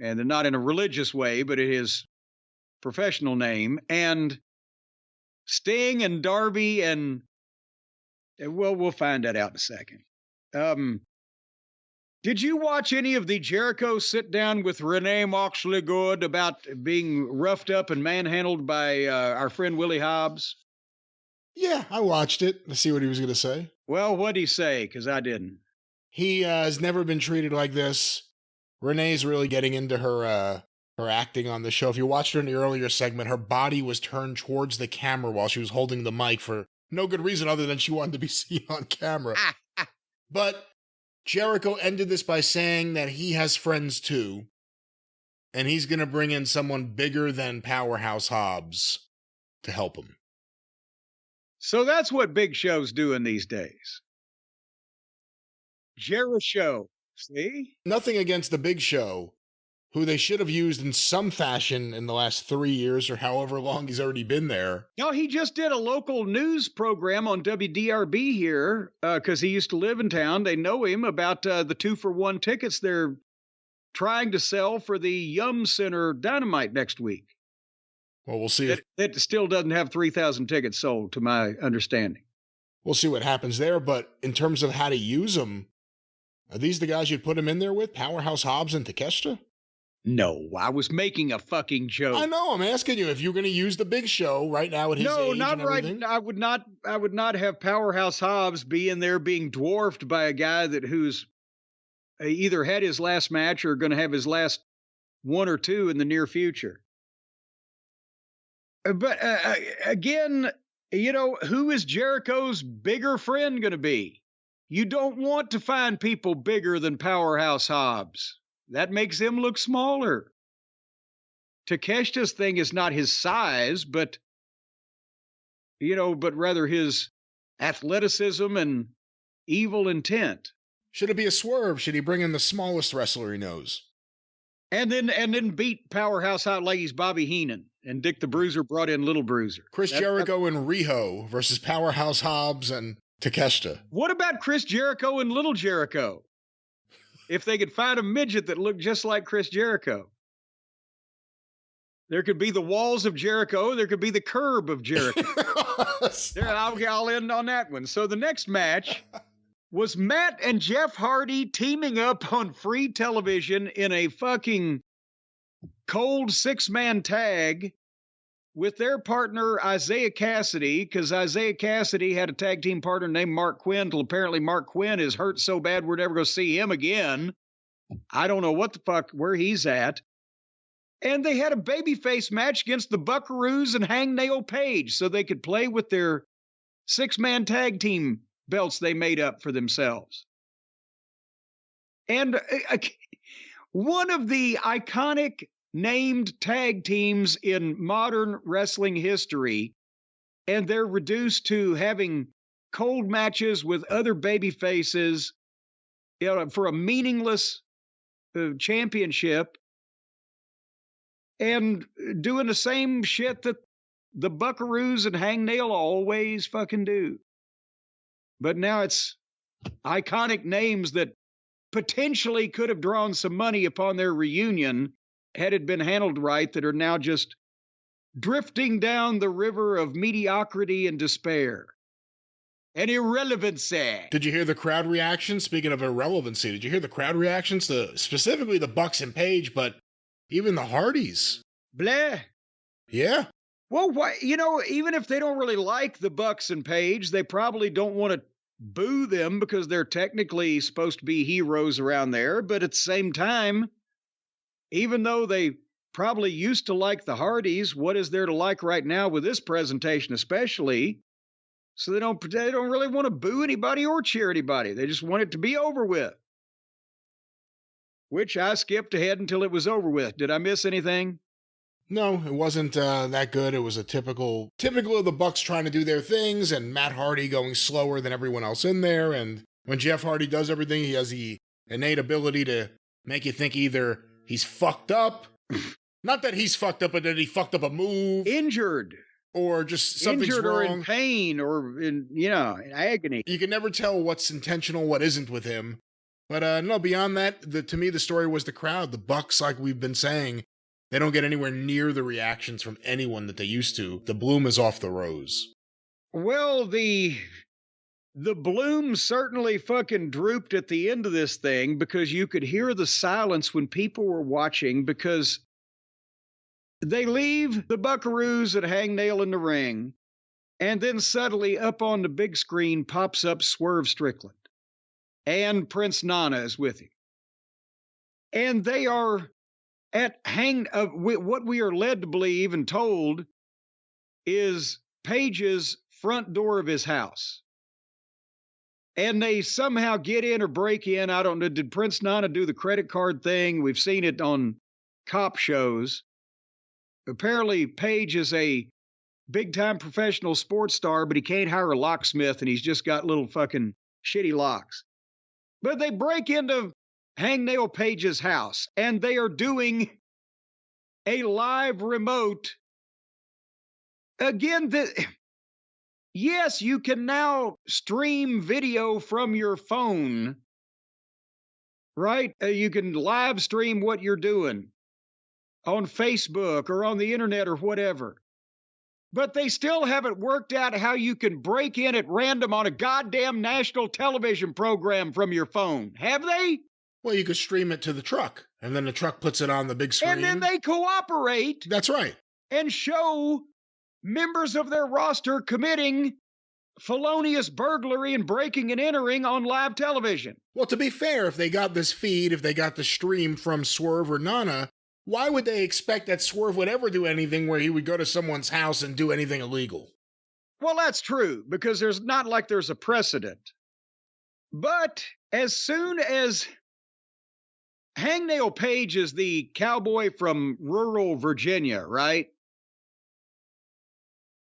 and not in a religious way, but in his professional name, and Sting and Darby, and well, we'll find that out in a second. Did you watch any of the Jericho sit down with Renee Moxley Good about being roughed up and manhandled by our friend Willie Hobbs? Yeah, I watched it to see what he was going to say. Well, what'd he say? Because I didn't. He has never been treated like this. Renee's really getting into her acting on the show. If you watched her in the earlier segment, her body was turned towards the camera while she was holding the mic for no good reason other than she wanted to be seen on camera. But Jericho ended this by saying that he has friends too, and he's going to bring in someone bigger than Powerhouse Hobbs to help him. So that's what Big Show's doing these days. Jericho, see? Nothing against the Big Show, who they should have used in some fashion in the last 3 years or however long he's already been there. No, he just did a local news program on WDRB here because he used to live in town. They know him about the 2-for-1 tickets they're trying to sell for the Yum Center Dynamite next week. Well, we'll see. That still doesn't have 3,000 tickets sold, to my understanding. We'll see what happens there. But in terms of how to use them, are these the guys you'd put him in there with? Powerhouse Hobbs and Takeshita? No, I was making a fucking joke. I know. I'm asking you if you're going to use the Big Show right now at his age. No, not and right. everything. I would not have Powerhouse Hobbs be in there being dwarfed by a guy who's either had his last match or going to have his last one or two in the near future. But again, who is Jericho's bigger friend going to be? You don't want to find people bigger than Powerhouse Hobbs. That makes him look smaller. Takeshita's thing is not his size, but rather his athleticism and evil intent. Should it be a swerve? Should he bring in the smallest wrestler he knows? And then beat Powerhouse out like he's Bobby Heenan. And Dick the Bruiser brought in Little Bruiser. Chris Jericho and Riho versus Powerhouse Hobbs and Takeshita. What about Chris Jericho and Little Jericho? If they could find a midget that looked just like Chris Jericho. There could be the walls of Jericho. There could be the curb of Jericho. I'll end on that one. So the next match was Matt and Jeff Hardy teaming up on free television in a fucking cold 6-man tag with their partner Isaiah Cassidy, because Isaiah Cassidy had a tag team partner named Mark Quinn, till apparently Mark Quinn is hurt so bad we're never going to see him again. I don't know what the fuck, where he's at. And they had a babyface match against the Buckaroos and Hangnail Page so they could play with their 6-man tag team belts they made up for themselves. And one of the iconic named tag teams in modern wrestling history, and they're reduced to having cold matches with other baby faces for a meaningless championship, and doing the same shit that the Buckaroos and Hangnail always fucking do. But now it's iconic names that potentially could have drawn some money upon their reunion had it been handled right, that are now just drifting down the river of mediocrity and despair and irrelevancy. Did you hear the crowd reaction? Speaking of irrelevancy, did you hear the crowd reactions to specifically the Bucks and Page, but even the Hardys? Blah. Yeah. Well, even if they don't really like the Bucks and Page, they probably don't want to boo them because they're technically supposed to be heroes around there. But at the same time, even though they probably used to like the Hardys, what is there to like right now with this presentation especially? So they don't really want to boo anybody or cheer anybody. They just want it to be over with. Which I skipped ahead until it was over with. Did I miss anything? No, it wasn't that good. It was a typical of the Bucks trying to do their things and Matt Hardy going slower than everyone else in there. And when Jeff Hardy does everything, he has the innate ability to make you think either he's fucked up, not that he's fucked up, but that he fucked up a move. Injured. Or just something's injured wrong. Or in pain or in agony. You can never tell what's intentional, what isn't with him. But no, beyond that, to me, the story was the crowd. The Bucks, like we've been saying, they don't get anywhere near the reactions from anyone that they used to. The bloom is off the rose. Well, the bloom certainly fucking drooped at the end of this thing because you could hear the silence when people were watching, because they leave the Buckaroos at Hangnail in the ring, and then suddenly up on the big screen pops up Swerve Strickland. And Prince Nana is with him. And they are at what we are led to believe and told is Page's front door of his house. and they somehow get in or break in. I don't know. Did Prince Nana do the credit card thing? We've seen it on cop shows. Apparently, Paige is a big-time professional sports star, but he can't hire a locksmith, and he's just got little fucking shitty locks. But they break into Hangnail Page's house, and they are doing a live remote. Again, yes, you can now stream video from your phone, right? You can live stream what you're doing on Facebook or on the internet or whatever. But they still haven't worked out how you can break in at random on a goddamn national television program from your phone. Have they? Well, you could stream it to the truck, and then the truck puts it on the big screen. And then they cooperate. That's right. And show members of their roster committing felonious burglary and breaking and entering on live television. Well, to be fair, if they got this feed, if they got the stream from Swerve or Nana, why would they expect that Swerve would ever do anything where he would go to someone's house and do anything illegal? Well, that's true, because there's not like there's a precedent. But as soon as Hangnail Page is the cowboy from rural Virginia, right?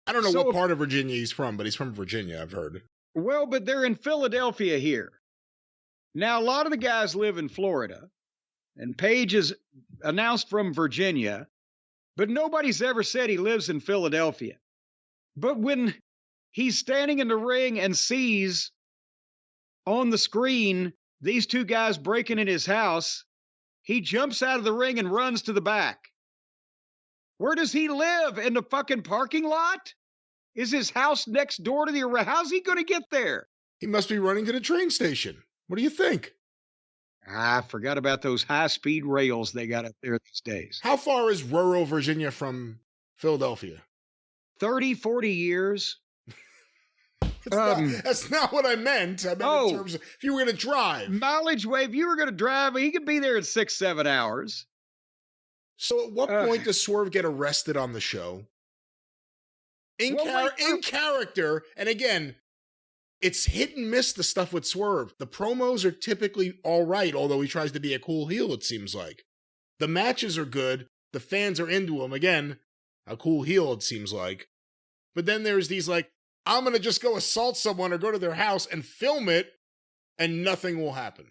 I don't know what part of Virginia he's from, but he's from Virginia, I've heard. Well, but they're in Philadelphia here. Now, a lot of the guys live in Florida, and Page is announced from Virginia, but nobody's ever said he lives in Philadelphia. But when he's standing in the ring and sees on the screen these two guys breaking in his house, he jumps out of the ring and runs to the back. Where does he live? In the fucking parking lot? Is his house next door to the... How's he going to get there? He must be running to the train station. What do you think? I forgot about those high-speed rails they got up there these days. How far is rural Virginia from Philadelphia? 30, 40 years. That's not what I meant. I meant in terms of if you were going to drive. Mileage way, if you were going to drive, he could be there in 6-7 hours. So at what point does Swerve get arrested on the show? In character, and again, it's hit and miss the stuff with Swerve. The promos are typically all right, although he tries to be a cool heel, it seems like. The matches are good. The fans are into him. Again, a cool heel, it seems like. But then there's these like, I'm going to just go assault someone or go to their house and film it, and nothing will happen.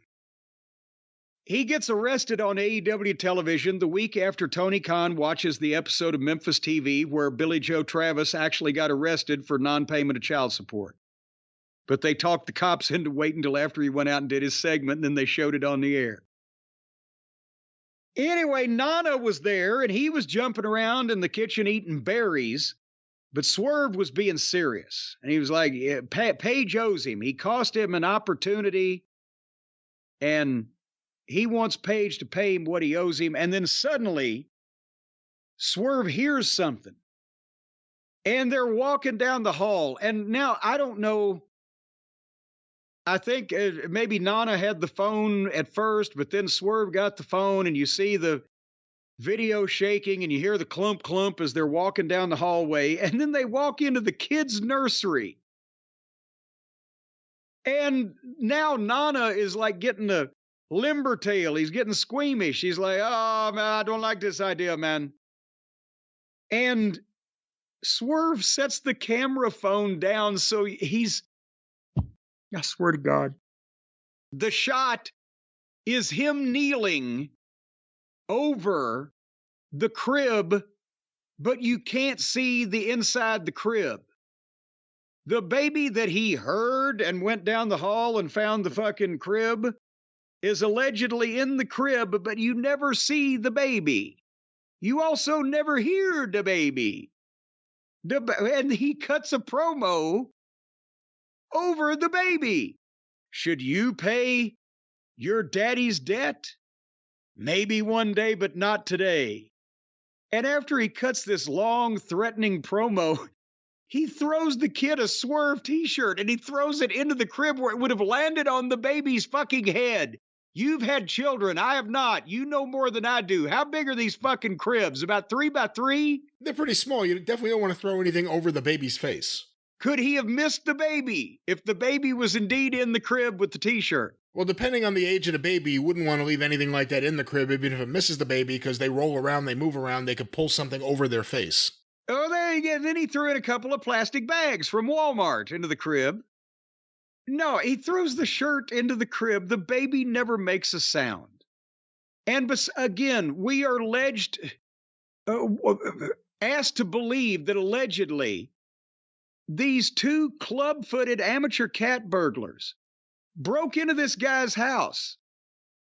He gets arrested on AEW television the week after Tony Khan watches the episode of Memphis TV where Billy Joe Travis actually got arrested for non-payment of child support. But they talked the cops into waiting until after he went out and did his segment, and then they showed it on the air. Anyway, Nana was there, and he was jumping around in the kitchen eating berries. But Swerve was being serious. And he was like, Page owes him. He cost him an opportunity. And he wants Page to pay him what he owes him. And then suddenly, Swerve hears something. And they're walking down the hall. And now, I don't know. I think maybe Nana had the phone at first, but then Swerve got the phone. And you see the video shaking, and you hear the clump clump as they're walking down the hallway, and then they walk into the kids' nursery. And now Nana is like getting a limber tail. He's getting squeamish. He's like, oh, man, I don't like this idea, man. And Swerve sets the camera phone down, so he's, I swear to God, the shot is him kneeling over the crib, but you can't see the inside the crib. The baby that he heard and went down the hall and found the fucking crib is allegedly in the crib, but you never see the baby. You also never hear the baby. And he cuts a promo over the baby. Should you pay your daddy's debt? Maybe one day, but not today. And after he cuts this long, threatening promo, he throws the kid a Swerve t-shirt, and he throws it into the crib where it would have landed on the baby's fucking head. You've had children. I have not. You know more than I do. How big are these fucking cribs? About 3 by 3? They're pretty small. You definitely don't want to throw anything over the baby's face. Could he have missed the baby if the baby was indeed in the crib with the T-shirt? Well, depending on the age of the baby, you wouldn't want to leave anything like that in the crib, even if it misses the baby, because they roll around, they move around, they could pull something over their face. Oh, there you go. Then he threw in a couple of plastic bags from Walmart into the crib. No, he throws the shirt into the crib. The baby never makes a sound. And again, we are asked to believe that allegedly these two club-footed amateur cat burglars broke into this guy's house,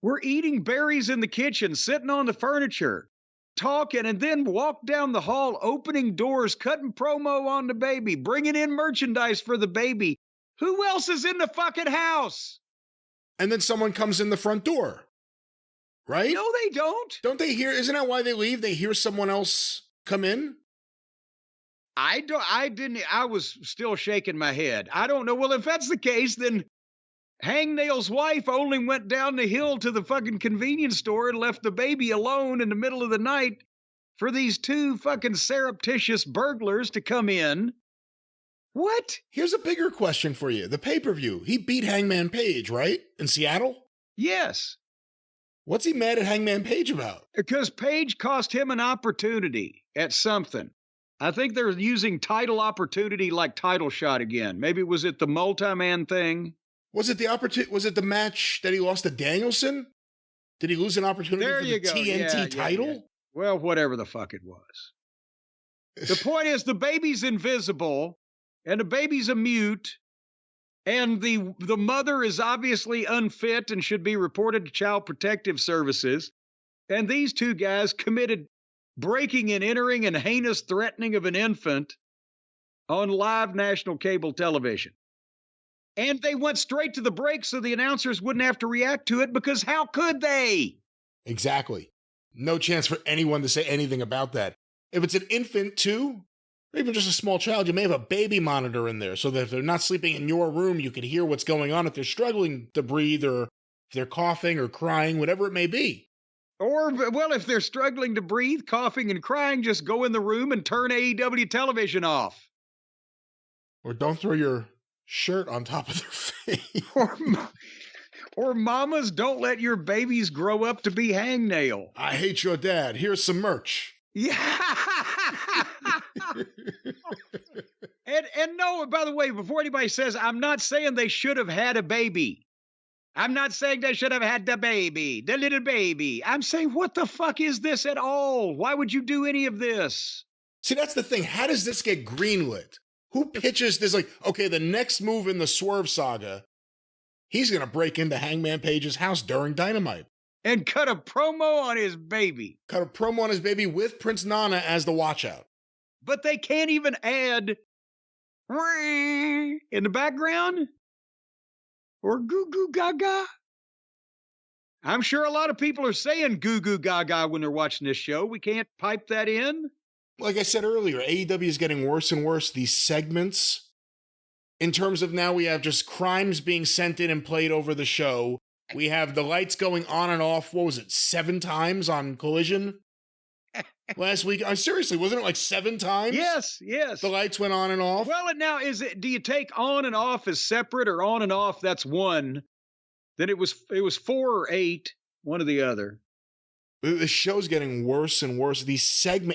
were eating berries in the kitchen, sitting on the furniture, talking, and then walked down the hall, opening doors, cutting promo on the baby, bringing in merchandise for the baby. Who else is in the fucking house? And then someone comes in the front door, right? No, they don't. Don't they hear? Isn't that why they leave? They hear someone else come in? I was still shaking my head. I don't know. Well, if that's the case, then Hangnail's wife only went down the hill to the fucking convenience store and left the baby alone in the middle of the night for these two fucking surreptitious burglars to come in. What? Here's a bigger question for you. The pay-per-view. He beat Hangman Page, right? In Seattle? Yes. What's he mad at Hangman Page about? Because Page cost him an opportunity at something. I think they're using title opportunity like title shot again. Maybe was it the multi-man thing? Was it the match that he lost to Danielson? Did he lose an opportunity for the TNT title? Yeah. Well, whatever the fuck it was. The point is the baby's invisible and the baby's a mute and the mother is obviously unfit and should be reported to Child Protective Services. And these two guys committed breaking and entering and heinous threatening of an infant on live national cable television. And they went straight to the break so the announcers wouldn't have to react to it, because how could they? Exactly. No chance for anyone to say anything about that. If it's an infant too, or even just a small child, you may have a baby monitor in there so that if they're not sleeping in your room, you can hear what's going on if they're struggling to breathe or if they're coughing or crying, whatever it may be. Or, well, if they're struggling to breathe, coughing, and crying, just go in the room and turn AEW television off. Or don't throw your shirt on top of their face. Or mamas, don't let your babies grow up to be hangnail. I hate your dad. Here's some merch. Yeah. and no, by the way, before anybody says, I'm not saying they should have had a baby. I'm not saying they should have had the baby, the little baby. I'm saying, what the fuck is this at all? Why would you do any of this? See, that's the thing. How does this get greenlit? Who pitches this? Like, okay, the next move in the Swerve saga, he's going to break into Hangman Page's house during Dynamite. And cut a promo on his baby. Cut a promo on his baby with Prince Nana as the watchout. But they can't even add in the background? Or goo goo gaga? I'm sure a lot of people are saying goo goo gaga when they're watching this show. We can't pipe that in. Like I said earlier, AEW is getting worse and worse. These segments, in terms of now we have just crimes being sent in and played over the show. We have the lights going on and off. What was it, 7 times on Collision? Last week, seriously, wasn't it like 7 times? Yes. The lights went on and off. Well, and now do you take on and off as separate, or on and off that's one? Then it was 4 or 8, one or the other. The show's getting worse and worse.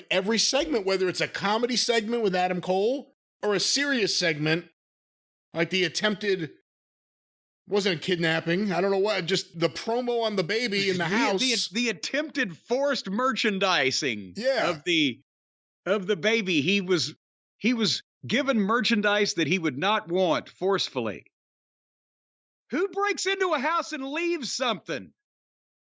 Every segment, whether it's a comedy segment with Adam Cole or a serious segment, like the attempted, wasn't a kidnapping. I don't know what, just the promo on the baby in the house. The attempted forced merchandising of the baby. He was given merchandise that he would not want forcefully. Who breaks into a house and leaves something?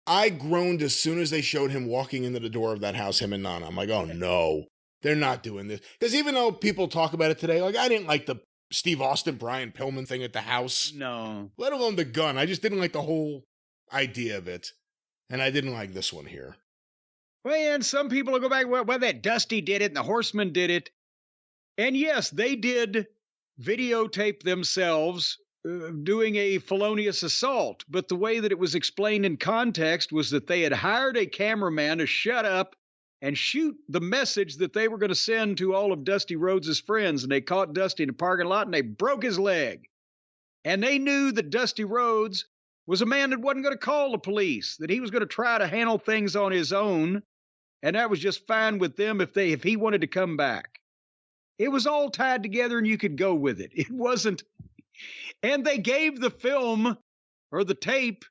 I groaned as soon as they showed him walking into the door of that house, him and Nana. I'm like, oh no, they're not doing this. Because even though people talk about it today, like I didn't like the Steve Austin, Brian Pillman thing at the house. No. Let alone the gun. I just didn't like the whole idea of it. And I didn't like this one here. Well, and some people will go back, well, that Dusty did it and the Horsemen did it. And yes, they did videotape themselves doing a felonious assault. But the way that it was explained in context was that they had hired a cameraman to shut up and shoot the message that they were going to send to all of Dusty Rhodes' friends. And they caught Dusty in the parking lot and they broke his leg. And they knew that Dusty Rhodes was a man that wasn't going to call the police, that he was going to try to handle things on his own. And that was just fine with them if he wanted to come back. It was all tied together and you could go with it. It wasn't. And they gave the film or the tape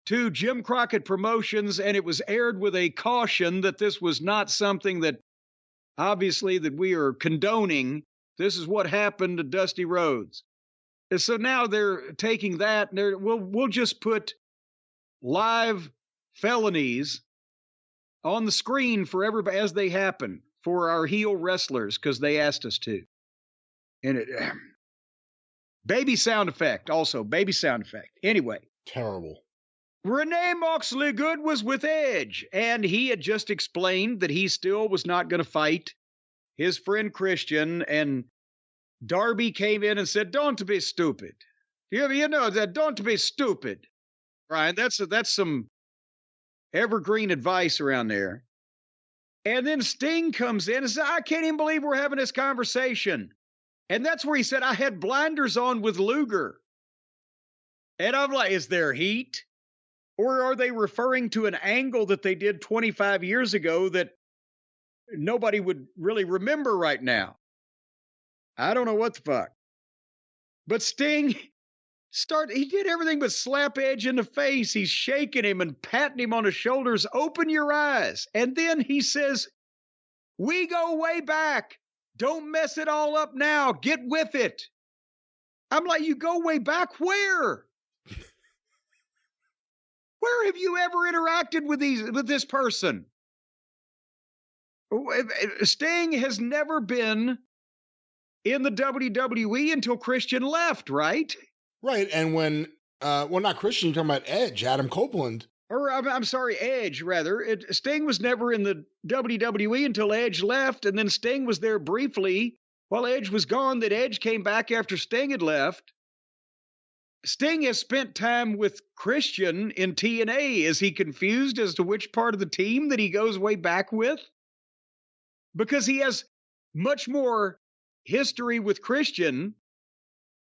to Jim Crockett Promotions, and it was aired with a caution that this was not something that obviously that we are condoning. This is what happened to Dusty Rhodes. And so now they're taking that and we'll just put live felonies on the screen for everybody as they happen for our heel wrestlers because they asked us to. And it baby sound effect also, baby sound effect. Anyway. Terrible. Renee Moxley Good was with Edge, and he had just explained that he still was not going to fight his friend Christian, and Darby came in and said, "Don't be stupid." You know that, don't be stupid. Brian, that's some evergreen advice around there. And then Sting comes in and says, "I can't even believe we're having this conversation." And that's where he said, "I had blinders on with Luger." And I'm like, is there heat? Or are they referring to an angle that they did 25 years ago that nobody would really remember right now? I don't know what the fuck. But Sting he did everything but slap Edge in the face. He's shaking him and patting him on the shoulders. "Open your eyes." And then he says, "We go way back. Don't mess it all up now. Get with it." I'm like, you go way back where? Where have you ever interacted with this person? Sting has never been in the WWE until Christian left, right? Right, and when, not Christian, you're talking about Edge, Adam Copeland. Or, I'm sorry, Edge, rather. Sting was never in the WWE until Edge left, and then Sting was there briefly while Edge was gone, that Edge came back after Sting had left. Sting has spent time with Christian in TNA. Is he confused as to which part of the team that he goes way back with? Because he has much more history with Christian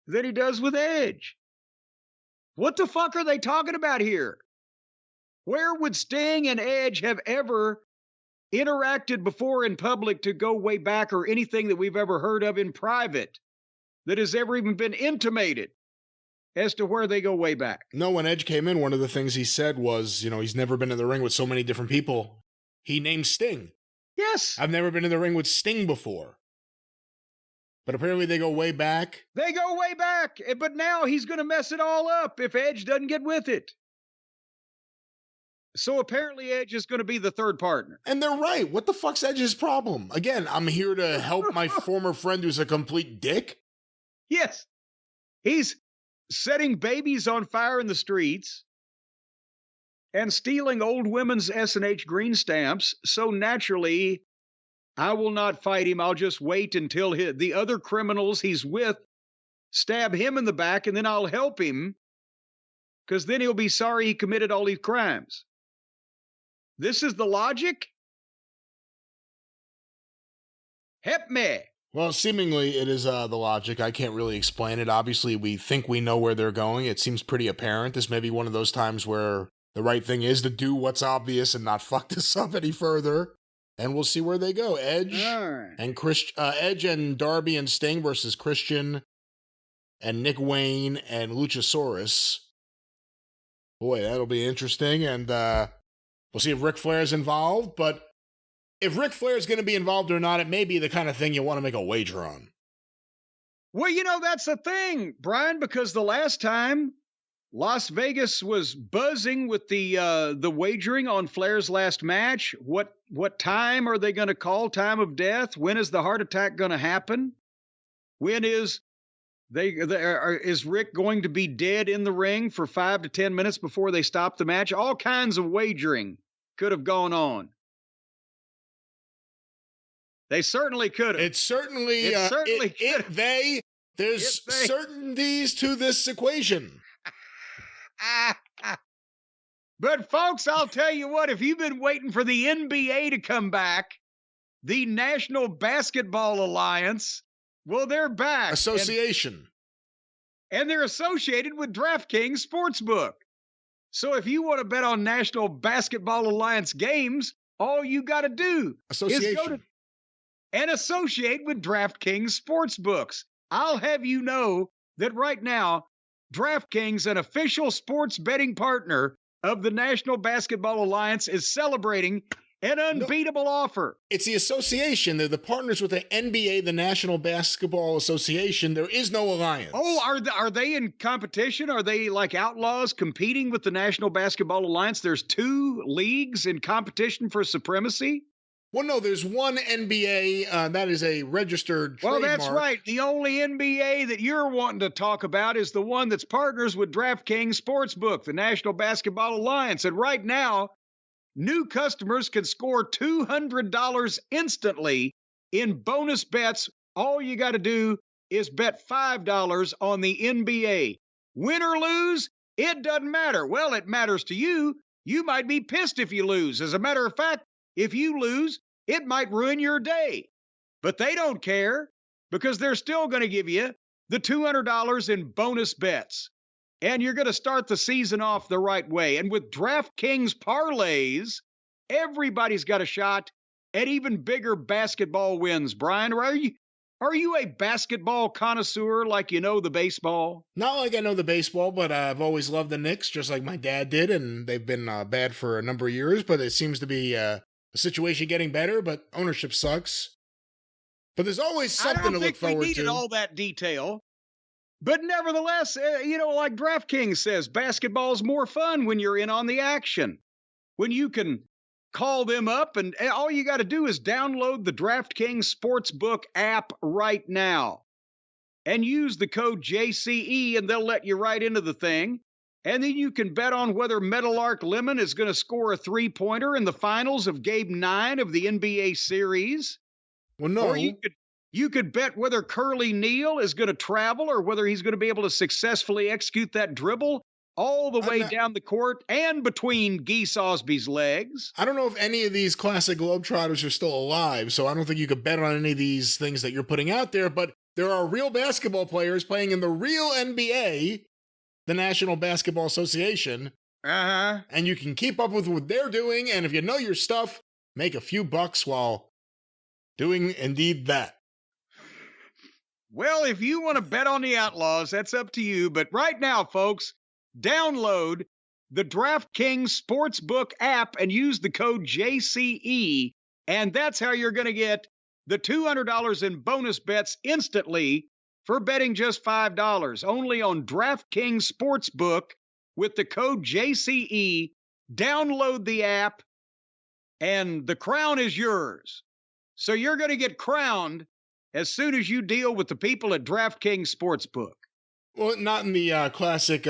than he does with Edge. What the fuck are they talking about here? Where would Sting and Edge have ever interacted before in public to go way back, or anything that we've ever heard of in private that has ever even been intimated as to where they go way back? No, when Edge came in, one of the things he said was, he's never been in the ring with so many different people. He named Sting. Yes. I've never been in the ring with Sting before. But apparently they go way back. They go way back. But now he's going to mess it all up if Edge doesn't get with it. So apparently Edge is going to be the third partner. And they're right. What the fuck's Edge's problem? Again, I'm here to help my former friend who's a complete dick. Yes. He's setting babies on fire in the streets and stealing old women's S&H green stamps. So naturally, I will not fight him. I'll just wait until the other criminals he's with stab him in the back, and then I'll help him, because then he'll be sorry he committed all these crimes. This is the logic? Help me. Well, seemingly it is the logic. I can't really explain it. Obviously, we think we know where they're going. It seems pretty apparent. This may be one of those times where the right thing is to do what's obvious and not fuck this up any further. And we'll see where they go. Edge and Darby and Sting versus Christian and Nick Wayne and Luchasaurus. Boy, that'll be interesting. And we'll see if Ric Flair's involved. But if Ric Flair's going to be involved or not, it may be the kind of thing you want to make a wager on. Well, that's the thing, Brian, because the last time Las Vegas was buzzing with the wagering on Flair's last match. What time are they going to call time of death? When is the heart attack going to happen? When is Rick going to be dead in the ring for 5 to 10 minutes before they stop the match? All kinds of wagering could have gone on. They certainly could have. There's certainties to this equation. But folks, I'll tell you what, if you've been waiting for the NBA to come back, the National Basketball Alliance, well, they're back. Association. And they're associated with DraftKings Sportsbook. So if you want to bet on National Basketball Alliance games, all you got to do is go to and associate with DraftKings Sportsbooks. I'll have you know that right now, DraftKings, an official sports betting partner of the National Basketball Alliance, is celebrating an unbeatable offer. It's the association. They're the partners with the NBA, the National Basketball Association. There is no alliance. Oh, are they in competition? Are they like outlaws competing with the National Basketball Alliance? There's 2 leagues in competition for supremacy? Well, no, there's one NBA that is a registered trademark. Well, that's right. The only NBA that you're wanting to talk about is the one that's partners with DraftKings Sportsbook, the National Basketball Alliance. And right now, new customers can score $200 instantly in bonus bets. All you got to do is bet $5 on the NBA. Win or lose, it doesn't matter. Well, it matters to you. You might be pissed if you lose. As a matter of fact, if you lose, it might ruin your day. But they don't care because they're still going to give you the $200 in bonus bets. And you're going to start the season off the right way. And with DraftKings parlays, everybody's got a shot at even bigger basketball wins. Brian, are you a basketball connoisseur like you know the baseball? Not like I know the baseball, but I've always loved the Knicks, just like my dad did, and they've been bad for a number of years, but it seems to be the situation getting better, but ownership sucks. But there's always something to look forward to. I don't think we needed all that detail. But nevertheless, like DraftKings says, basketball's more fun when you're in on the action. When you can call them up, and all you got to do is download the DraftKings Sportsbook app right now and use the code JCE, and they'll let you right into the thing. And then you can bet on whether Meadowlark Lemon is going to score a 3-pointer in the finals of Game 9 of the NBA series. Well, no. Or you could bet whether Curly Neal is going to travel or whether he's going to be able to successfully execute that dribble all the way down the court and between Geese Osby's legs. I don't know if any of these classic Globetrotters are still alive, so I don't think you could bet on any of these things that you're putting out there, but there are real basketball players playing in the real NBA, the National Basketball Association, and you can keep up with what they're doing, and if you know your stuff, make a few bucks while doing indeed that. Well, if you want to bet on the Outlaws, that's up to you, but right now, folks, download the DraftKings Sportsbook app and use the code JCE, and that's how you're going to get the $200 in bonus bets instantly for betting just $5. Only on DraftKings Sportsbook with the code JCE. Download the app, and the crown is yours. So you're going to get crowned as soon as you deal with the people at DraftKings Sportsbook. Well, not in the classic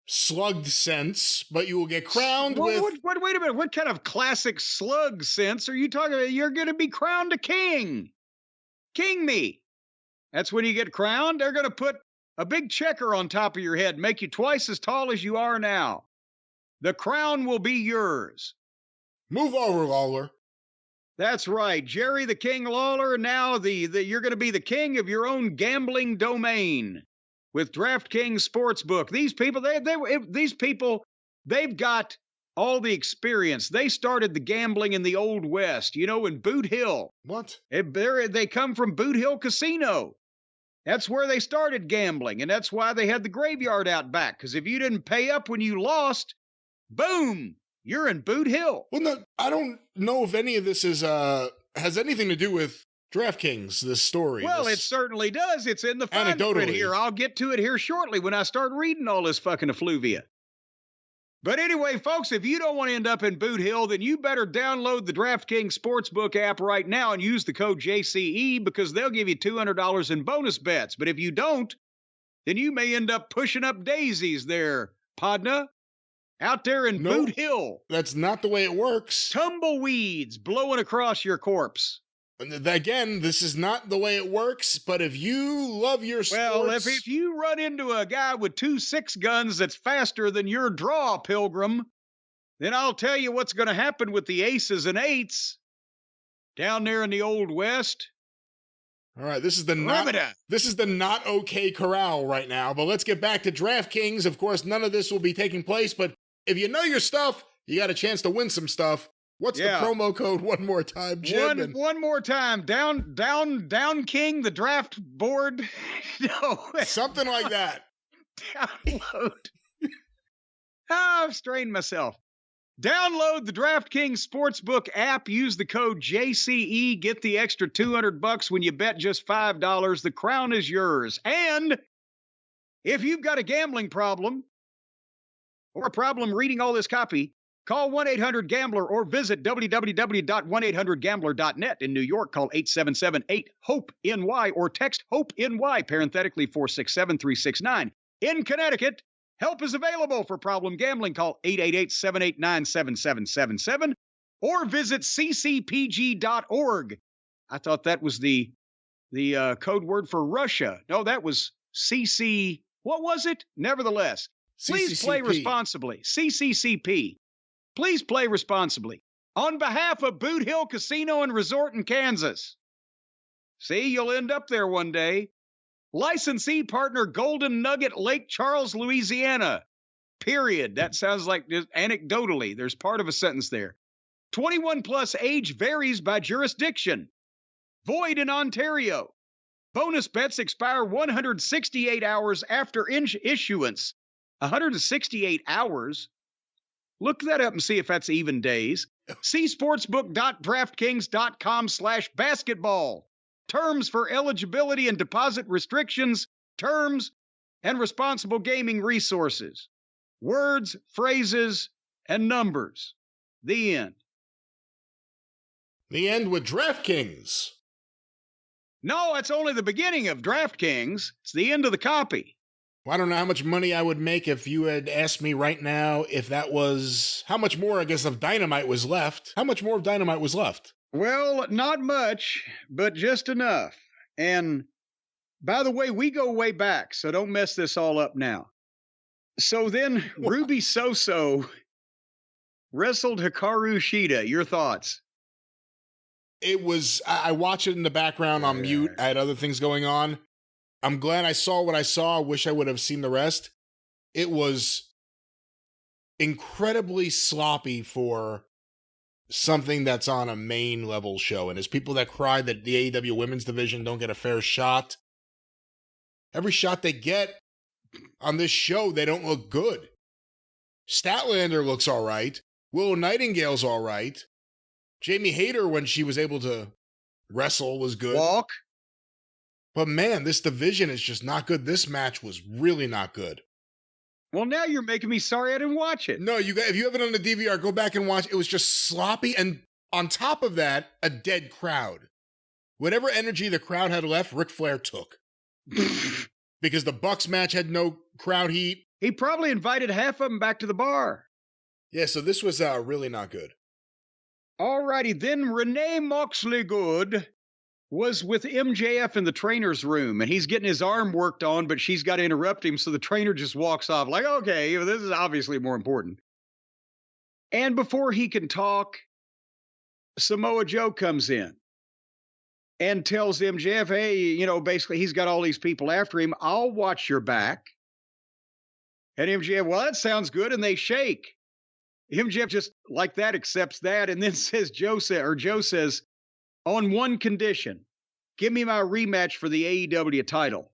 slugged sense, but you will get crowned with... Wait a minute. What kind of classic slug sense are you talking about? You're going to be crowned a king. King me. That's when you get crowned. They're going to put a big checker on top of your head, make you twice as tall as you are now. The crown will be yours. Move over, Lawler. That's right. Jerry the King Lawler, now you're going to be the king of your own gambling domain with DraftKings Sportsbook. These people, they've got all the experience. They started the gambling in the Old West, in Boot Hill. What? They come from Boot Hill Casino. That's where they started gambling, and that's why they had the graveyard out back, because if you didn't pay up when you lost, boom, you're in Boot Hill. Well, no, I don't know if any of this has anything to do with DraftKings, this story. Well, it certainly does. It's in the fine print here. I'll get to it here shortly when I start reading all this fucking effluvia. But anyway, folks, if you don't want to end up in Boot Hill, then you better download the DraftKings Sportsbook app right now and use the code JCE because they'll give you $200 in bonus bets. But if you don't, then you may end up pushing up daisies there, Podna. Out there in Boot Hill. That's not the way it works. Tumbleweeds blowing across your corpse. Again, this is not the way it works, but if you love your sports... Well, if you run into a guy with 2 6-guns that's faster than your draw, Pilgrim, then I'll tell you what's going to happen with the aces and eights down there in the Old West. All right, this is the not okay corral right now, but let's get back to DraftKings. Of course, none of this will be taking place, but if you know your stuff, you got a chance to win some stuff. What's the promo code one more time, Jim? One more time. Down King, the draft board. No. Something like that. Download. I've strained myself. Download the DraftKings Sportsbook app. Use the code JCE. Get the extra $200 when you bet just $5. The crown is yours. And if you've got a gambling problem or a problem reading all this copy, call 1-800-GAMBLER or visit www.1800gambler.net. In New York, call 877-8-HOPE-NY or text HOPE-NY, parenthetically 467-369. In Connecticut, help is available for problem gambling. Call 888-789-7777 or visit ccpg.org. I thought that was the code word for Russia. No, that was CC. What was it? Nevertheless, please play responsibly. CCCP. Please play responsibly. On behalf of Boot Hill Casino and Resort in Kansas. See, you'll end up there one day. Licensee partner Golden Nugget, Lake Charles, Louisiana. Period. That sounds like just anecdotally. There's part of a sentence there. 21 plus age varies by jurisdiction. Void in Ontario. Bonus bets expire 168 hours after issuance. 168 hours? Look that up and see if that's even days. See sportsbook.draftkings.com/basketball. Terms for eligibility and deposit restrictions, terms, and responsible gaming resources. Words, phrases, and numbers. The end. The end with DraftKings. No, it's only the beginning of DraftKings. It's the end of the copy. Well, I don't know how much money I would make if you had asked me right now if that was... How much more, I guess, of Dynamite was left? How much more of Dynamite was left? Well, not much, but just enough. And by the way, we go way back, so don't mess this all up now. So then Ruby Soso wrestled Hikaru Shida. Your thoughts? It was... I watch it in the background on mute. I had other things going on. I'm glad I saw what I saw. I wish I would have seen the rest. It was incredibly sloppy for something that's on a main level show. And as people that cry that the AEW women's division don't get a fair shot, every shot they get on this show, they don't look good. Statlander looks all right. Willow Nightingale's all right. Jamie Hayter, when she was able to wrestle, was good. Walk. But man, this division is just not good. This match was really not good. Well, now you're making me sorry I didn't watch it. No, if you have it on the DVR, go back and watch. It was just sloppy. And on top of that, a dead crowd. Whatever energy the crowd had left, Ric Flair took. Because the Bucks match had no crowd heat. He probably invited half of them back to the bar. Yeah, so this was really not good. All righty, then Renee Moxley Good was with MJF in the trainer's room, and he's getting his arm worked on, but she's got to interrupt him, so the trainer just walks off like, okay, this is obviously more important. And before he can talk, Samoa Joe comes in and tells MJF, hey, basically he's got all these people after him. I'll watch your back. And MJF, well, that sounds good, and they shake. MJF just like that accepts that, and then Joe says, on one condition, give me my rematch for the AEW title.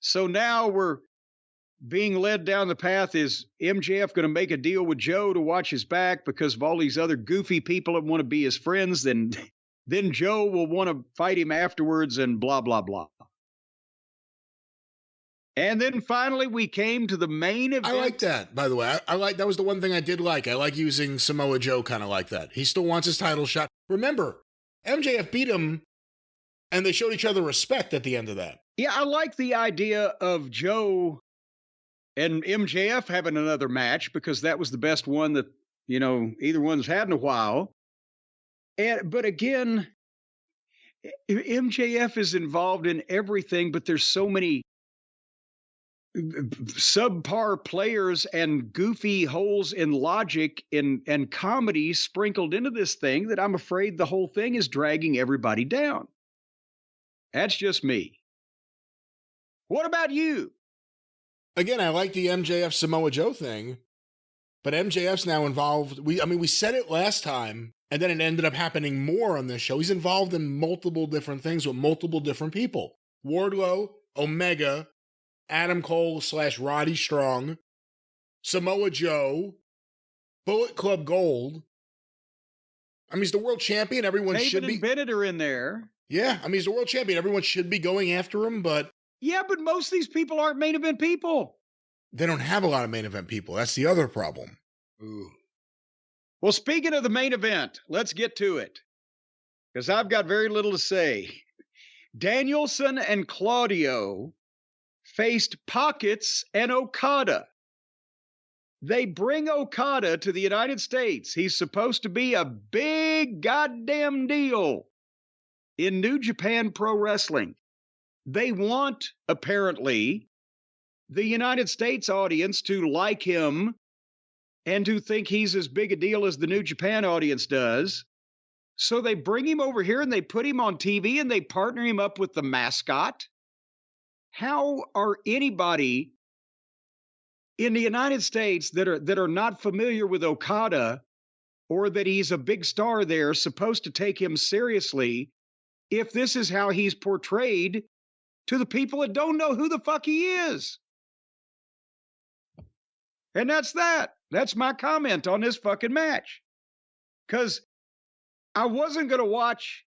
So now we're being led down the path. Is MJF going to make a deal with Joe to watch his back because of all these other goofy people that want to be his friends? Then Joe will want to fight him afterwards and blah, blah, blah. And then finally we came to the main event. I like that, by the way. That was the one thing I did like. I like using Samoa Joe kind of like that. He still wants his title shot. Remember, MJF beat him, and they showed each other respect at the end of that. Yeah, I like the idea of Joe and MJF having another match because that was the best one that, either one's had in a while. But again, MJF is involved in everything, but there's so many subpar players and goofy holes in logic and comedy sprinkled into this thing that I'm afraid the whole thing is dragging everybody down. That's just me. What about you? Again, I like the MJF Samoa Joe thing, but MJF's now involved. We said it last time, and then it ended up happening more on this show. He's involved in multiple different things with multiple different people. Wardlow, Omega, Adam Cole / Roddy Strong, Samoa Joe, Bullet Club Gold. I mean, he's the world champion. Everyone should be. David and Bennett are in there. Yeah, I mean, he's the world champion. Everyone should be going after him, but... Yeah, but most of these people aren't main event people. They don't have a lot of main event people. That's the other problem. Ooh. Well, speaking of the main event, let's get to it, because I've got very little to say. Danielson and Claudio faced Pockets and Okada. They bring Okada to the United States. He's supposed to be a big goddamn deal in New Japan Pro Wrestling. They want, apparently, the United States audience to like him and to think he's as big a deal as the New Japan audience does. So they bring him over here and they put him on TV and they partner him up with the mascot. How are anybody in the United States that are not familiar with Okada or that he's a big star there supposed to take him seriously if this is how he's portrayed to the people that don't know who the fuck he is? And that's that. That's my comment on this fucking match. Because I wasn't going to watch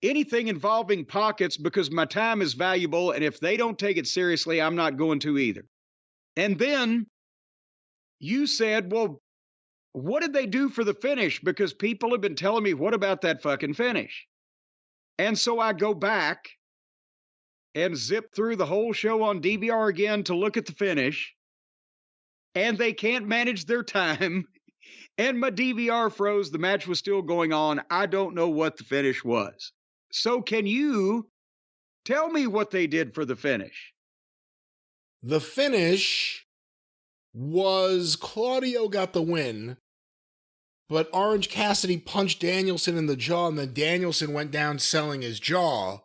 anything involving Pockets because my time is valuable, and if they don't take it seriously, I'm not going to either. And then you said, well, what did they do for the finish? Because people have been telling me, what about that fucking finish? And so I go back and zip through the whole show on DVR again to look at the finish, and they can't manage their time, and my DVR froze. The match was still going on. I don't know what the finish was. So can you tell me what they did for the finish? The finish was Claudio got the win, but Orange Cassidy punched Danielson in the jaw, and then Danielson went down selling his jaw,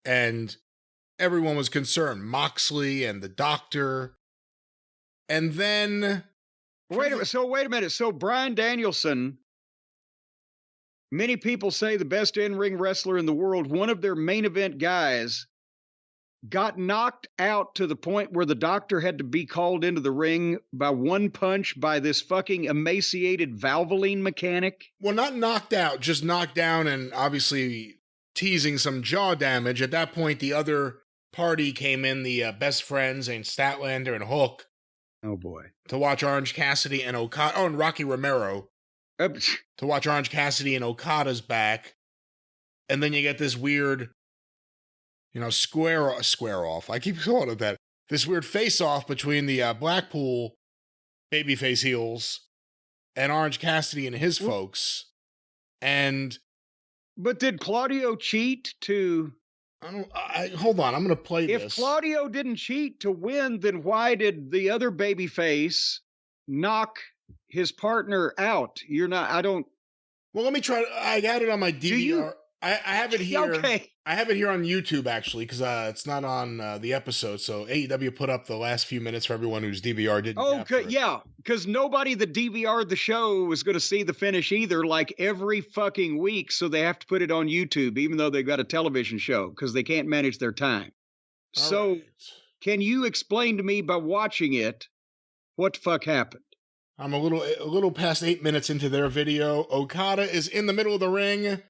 and everyone was concerned. Moxley and the doctor. And then... Wait a minute. So Bryan Danielson, many people say the best in-ring wrestler in the world, one of their main event guys, got knocked out to the point where the doctor had to be called into the ring by one punch by this fucking emaciated Valvoline mechanic. Well, not knocked out, just knocked down and obviously teasing some jaw damage. At that point, the other party came in, the best friends and Statlander and Hook. Oh, boy. To watch Orange Cassidy and Okada. Oh, and Rocky Romero. To watch Orange Cassidy and Okada's back. And then you get this weird, square off. I keep calling it that. This weird face-off between the Blackpool babyface heels and Orange Cassidy and his folks. But did Claudio cheat to... Hold on, I'm going to play this. If Claudio didn't cheat to win, then why did the other babyface knock his partner out? Well, let me try. I got it on my DVR. I have it here. Okay. I have it here on YouTube, actually, because it's not on the episode. So AEW put up the last few minutes for everyone whose DVR didn't capture it. Yeah, because nobody that DVR'd the show was going to see the finish either, like every fucking week, so they have to put it on YouTube, even though they've got a television show, because they can't manage their time. So can you explain to me, by watching it, what the fuck happened? I'm a little past 8 minutes into their video. Okada is in the middle of the ring.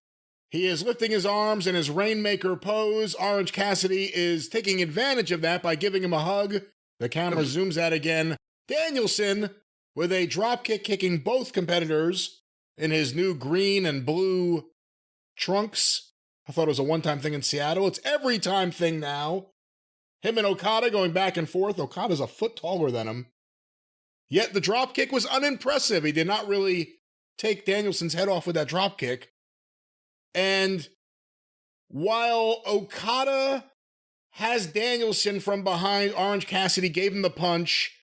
He is lifting his arms in his Rainmaker pose. Orange Cassidy is taking advantage of that by giving him a hug. The camera zooms out again. Danielson, with a dropkick, kicking both competitors in his new green and blue trunks. I thought it was a one-time thing in Seattle. It's every time thing now. Him and Okada going back and forth. Okada's a foot taller than him. Yet the dropkick was unimpressive. He did not really take Danielson's head off with that dropkick. And while Okada has Danielson from behind, Orange Cassidy gave him the punch.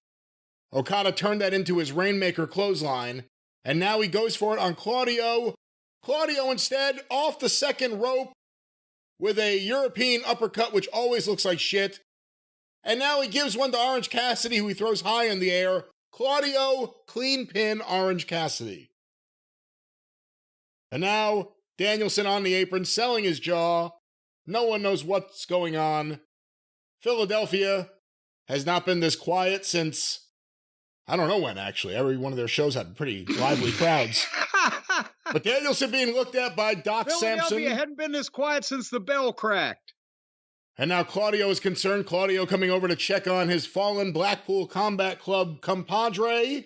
Okada turned that into his Rainmaker clothesline, and now he goes for it on Claudio. Claudio instead off the second rope with a European uppercut, which always looks like shit. And now he gives one to Orange Cassidy, who he throws high in the air. Claudio, clean pin Orange Cassidy. And now Danielson on the apron, selling his jaw. No one knows what's going on. Philadelphia has not been this quiet since, I don't know when, actually. Every one of their shows had pretty lively crowds. But Danielson being looked at by Doc Sampson. Philadelphia hadn't been this quiet since the bell cracked. And now Claudio is concerned. Claudio coming over to check on his fallen Blackpool Combat Club compadre.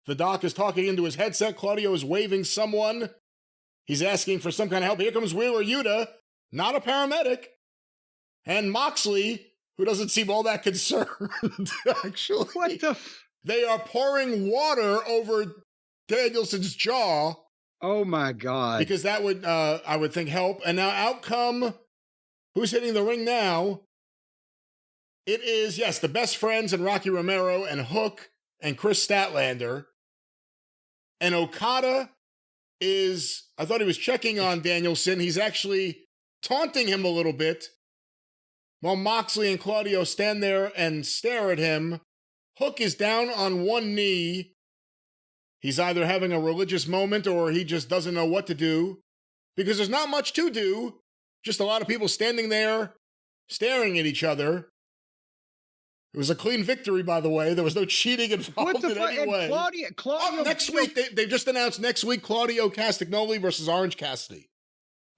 The Doc is talking into his headset. Claudio is waving someone. He's asking for some kind of help. Here comes Wheeler Yuta, not a paramedic. And Moxley, who doesn't seem all that concerned, actually. What the? They are pouring water over Danielson's jaw. Oh, my God. Because that would, I would think, help. And now out come, who's hitting the ring now? It is, yes, the Best Friends and Rocky Romero and Hook and Chris Statlander. And Okada is, I thought he was checking on Danielson. He's actually taunting him a little bit. While Moxley and Claudio stand there and stare at him. Hook is down on one knee. He's either having a religious moment or he just doesn't know what to do. Because there's not much to do. Just a lot of people standing there, staring at each other. It was a clean victory, by the way. There was no cheating involved in any way. Claudio, next week, they just announced next week, Claudio Castagnoli versus Orange Cassidy.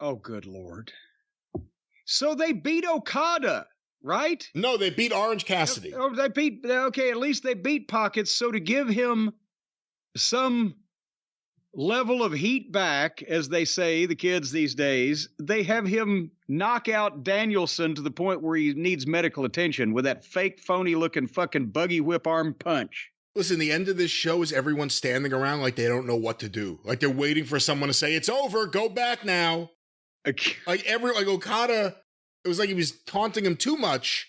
Oh, good Lord. So they beat Okada, right? No, they beat Orange Cassidy. Or they beat, okay, at least they beat Pockets. So to give him some level of heat back, as they say, the kids these days, they have him knock out Danielson to the point where he needs medical attention with that fake, phony-looking fucking buggy whip arm punch. Listen, the end of this show is everyone standing around like they don't know what to do. Like they're waiting for someone to say, it's over, go back now. Like Okada, it was like he was taunting him too much.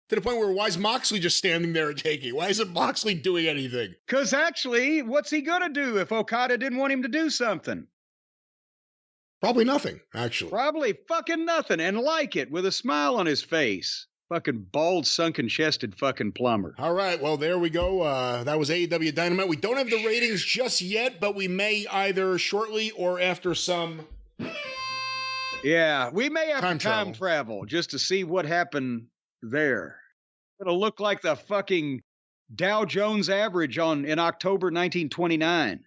To the point where, why is Moxley just standing there and taking? Why isn't Moxley doing anything? Because actually, what's he going to do if Okada didn't want him to do something? Probably nothing, actually. Probably fucking nothing, and like it, with a smile on his face. Fucking bald, sunken-chested fucking plumber. All right, well, there we go. That was AEW Dynamite. We don't have the ratings just yet, but we may either shortly or after some... Yeah, we may have time travel just to see what happened there. It'll look like the fucking Dow Jones average in October 1929.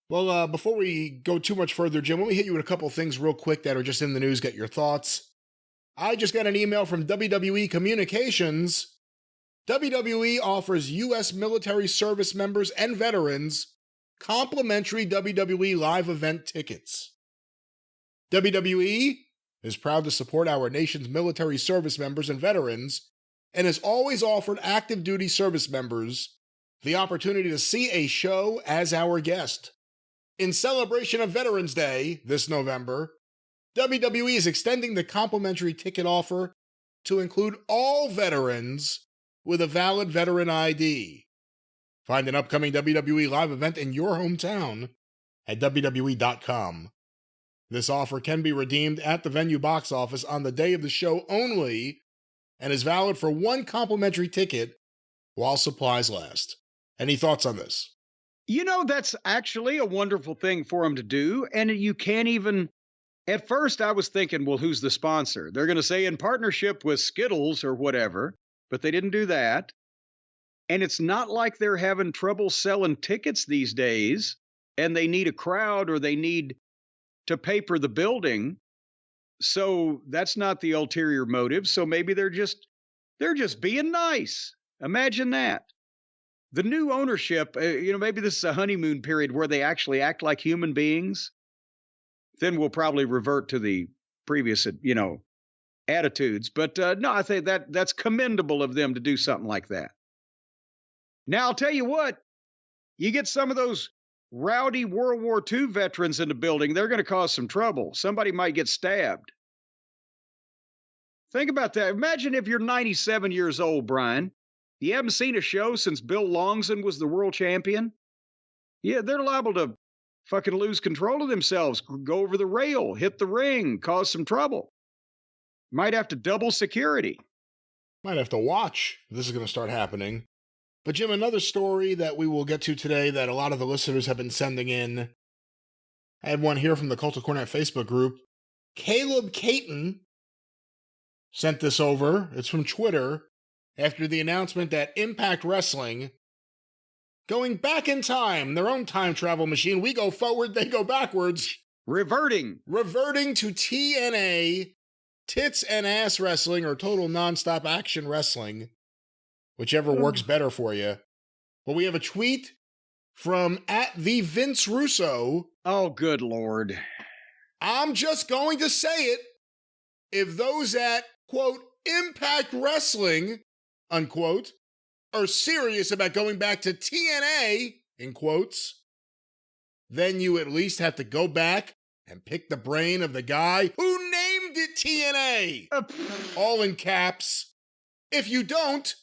Well, before we go too much further, Jim, let me hit you with a couple of things real quick that are just in the news, get your thoughts. I just got an email from WWE Communications. WWE offers U.S. military service members and veterans complimentary WWE live event tickets. WWE is proud to support our nation's military service members and veterans and has always offered active duty service members the opportunity to see a show as our guest. In celebration of Veterans Day this November, WWE is extending the complimentary ticket offer to include all veterans with a valid veteran ID. Find an upcoming WWE live event in your hometown at WWE.com. This offer can be redeemed at the venue box office on the day of the show only and is valid for one complimentary ticket while supplies last. Any thoughts on this? You know, that's actually a wonderful thing for them to do. And you can't even, at first I was thinking, well, who's the sponsor? They're going to say in partnership with Skittles or whatever, but they didn't do that. And it's not like they're having trouble selling tickets these days and they need a crowd or they need to paper the building. So that's not the ulterior motive. So maybe they're just being nice. Imagine that. The new ownership, maybe this is a honeymoon period where they actually act like human beings. Then we'll probably revert to the previous, attitudes. But no, I think that's commendable of them to do something like that. Now, I'll tell you what, you get some of those rowdy World War II veterans in the building, they're going to cause some trouble. Somebody might get stabbed. Think about that. Imagine if you're 97 years old, Brian. You haven't seen a show since Bill Longson was the world champion. Yeah, they're liable to fucking lose control of themselves, go over the rail, hit the ring, cause some trouble. Might have to double security. Might have to watch if this is going to start happening. But Jim, another story that we will get to today that a lot of the listeners have been sending in. I have one here from the Cult of Cornette Facebook group. Caleb Caton sent this over. It's from Twitter after the announcement that Impact Wrestling, going back in time, their own time travel machine, we go forward, they go backwards. Reverting to TNA, tits and ass wrestling, or total nonstop action wrestling, whichever works better for you. But we have a tweet from @the Vince Russo. Oh, good Lord. I'm just going to say it. If those at, quote, Impact Wrestling, unquote, are serious about going back to TNA, in quotes, then you at least have to go back and pick the brain of the guy who named it TNA. All in caps. If you don't, ...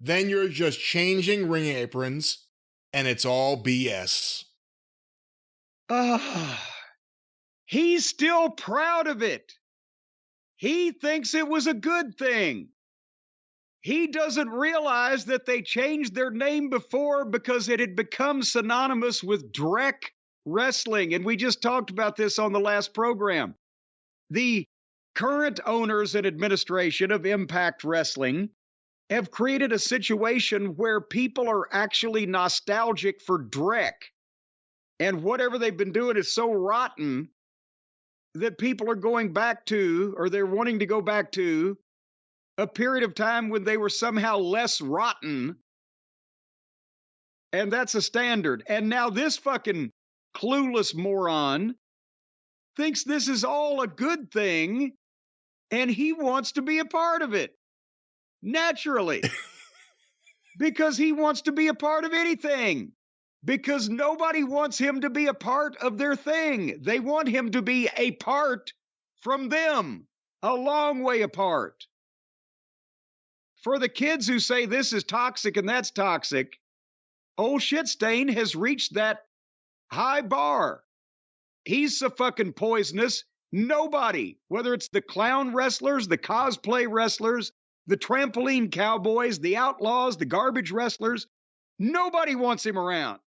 then you're just changing ring aprons, and it's all BS. He's still proud of it. He thinks it was a good thing. He doesn't realize that they changed their name before because it had become synonymous with Drek Wrestling. And we just talked about this on the last program. The current owners and administration of Impact Wrestling have created a situation where people are actually nostalgic for Drek. And whatever they've been doing is so rotten that people are going back to, or they're wanting to go back to, a period of time when they were somehow less rotten. And that's a standard. And now this fucking clueless moron thinks this is all a good thing, and he wants to be a part of it. Naturally. Because he wants to be a part of anything. Because nobody wants him to be a part of their thing. They want him to be a part from them, a long way apart. For the kids who say this is toxic and that's toxic, old Shitstain has reached that high bar. He's so fucking poisonous. Nobody, whether it's the clown wrestlers, the cosplay wrestlers, the trampoline cowboys, the outlaws, the garbage wrestlers, nobody wants him around.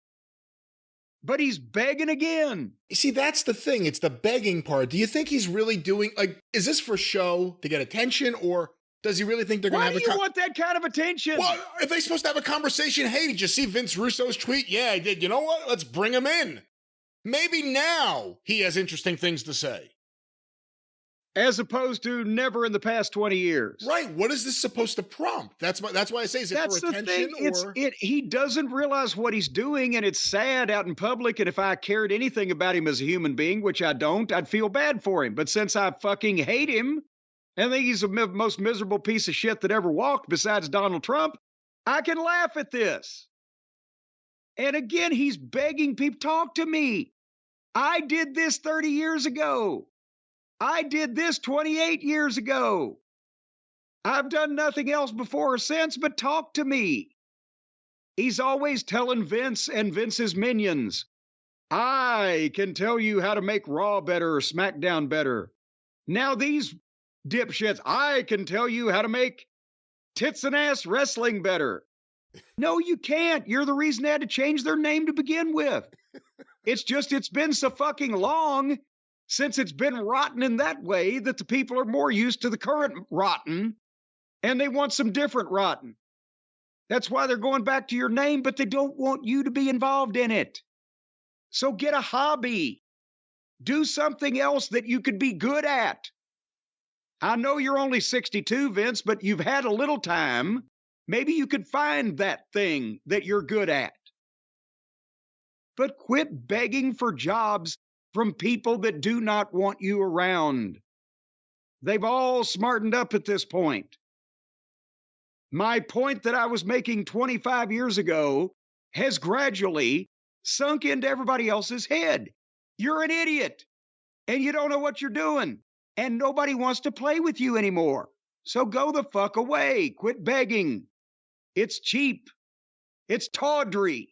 But he's begging again. You see, that's the thing. It's the begging part. Do you think he's really doing, like, is this for show to get attention, or does he really think they're going to have Why do you want that kind of attention? Well, are they supposed to have a conversation? Hey, did you see Vince Russo's tweet? Yeah, I did. You know what? Let's bring him in. Maybe now he has interesting things to say. As opposed to never in the past 20 years. Right. What is this supposed to prompt? That's why I say, is it That's for attention? He doesn't realize what he's doing, and it's sad out in public. And if I cared anything about him as a human being, which I don't, I'd feel bad for him. But since I fucking hate him and think he's the most miserable piece of shit that ever walked besides Donald Trump, I can laugh at this. And again, he's begging people, talk to me. I did this 30 years ago. I did this 28 years ago. I've done nothing else before or since, but talk to me. He's always telling Vince and Vince's minions, I can tell you how to make Raw better or SmackDown better. Now these dipshits, I can tell you how to make tits and ass wrestling better. No, you can't. You're the reason they had to change their name to begin with. It's been so fucking long since it's been rotten in that way that the people are more used to the current rotten, and they want some different rotten. That's why they're going back to your name, but they don't want you to be involved in it. So get a hobby. Do something else that you could be good at. I know you're only 62, Vince, but you've had a little time. Maybe you could find that thing that you're good at. But quit begging for jobs from people that do not want you around. They've all smartened up at this point. My point that I was making 25 years ago has gradually sunk into everybody else's head. You're an idiot, and you don't know what you're doing. and nobody wants to play with you anymore. So go the fuck away. Quit begging. It's cheap. It's tawdry.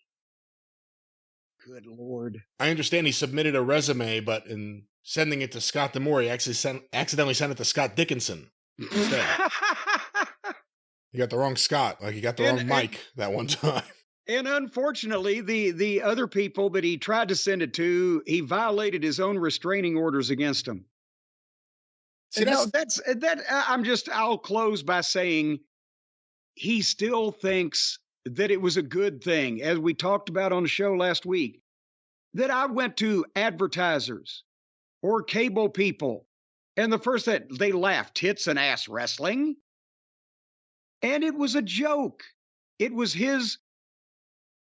Good Lord. I understand he submitted a resume, but in sending it to Scott D'Amore, he accidentally sent it to Scott Dickinson instead. You got the wrong Scott, like you got the wrong Mike that one time. And unfortunately, the other people that he tried to send it to, he violated his own restraining orders against them. See, I'll close by saying he still thinks that it was a good thing, as we talked about on the show last week, that I went to advertisers or cable people, and the first that they laughed, tits and ass wrestling. And it was a joke. It was his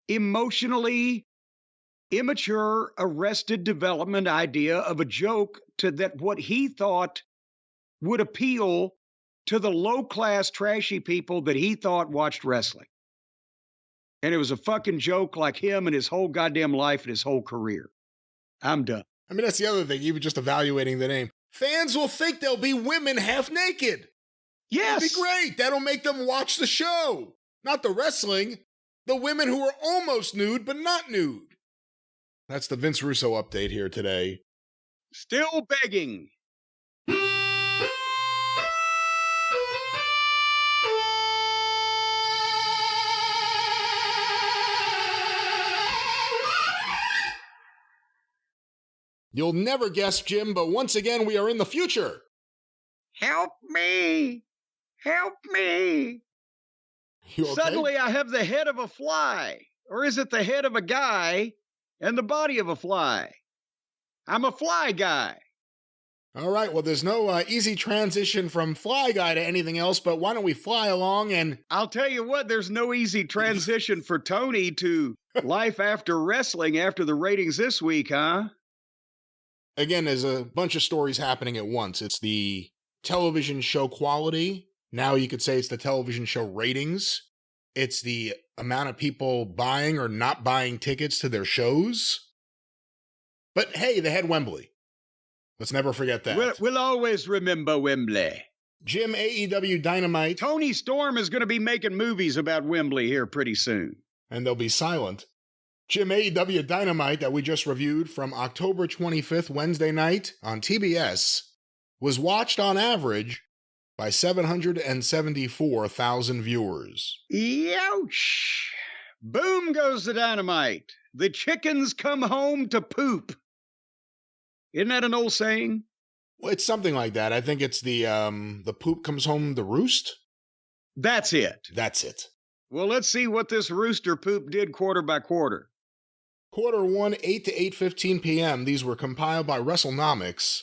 emotionally immature, arrested development idea of a joke to that what he thought would appeal to the low-class, trashy people that he thought watched wrestling. And it was a fucking joke like him and his whole goddamn life and his whole career. I'm done. I mean, that's the other thing, even just evaluating the name. Fans will think there'll be women half naked. Yes. That'd be great. That'll make them watch the show. Not the wrestling. The women who are almost nude, but not nude. That's the Vince Russo update here today. Still begging. You'll never guess, Jim, but once again, we are in the future. Help me. Help me. You okay? Suddenly I have the head of a fly. Or is it the head of a guy and the body of a fly? I'm a fly guy. All right, well, there's no easy transition from fly guy to anything else, but why don't we fly along and... I'll tell you what, there's no easy transition for Tony to life after wrestling after the ratings this week, huh? Again, there's a bunch of stories happening at once. It's the television show quality. Now you could say it's the television show ratings. It's the amount of people buying or not buying tickets to their shows. But hey, they had Wembley. Let's never forget that. We'll always remember Wembley. Jim, AEW Dynamite. Tony Storm is going to be making movies about Wembley here pretty soon. And they'll be silent. Jim, AEW Dynamite that we just reviewed from October 25th, Wednesday night on TBS, was watched on average by 774,000 viewers. Youch! Boom goes the Dynamite. The chickens come home to poop. Isn't that an old saying? Well, it's something like that. I think it's the poop comes home to roost. That's it. That's it. Well, let's see what this rooster poop did quarter by quarter. Quarter 1, 8 to 8:15 p.m. These were compiled by WrestleNomics.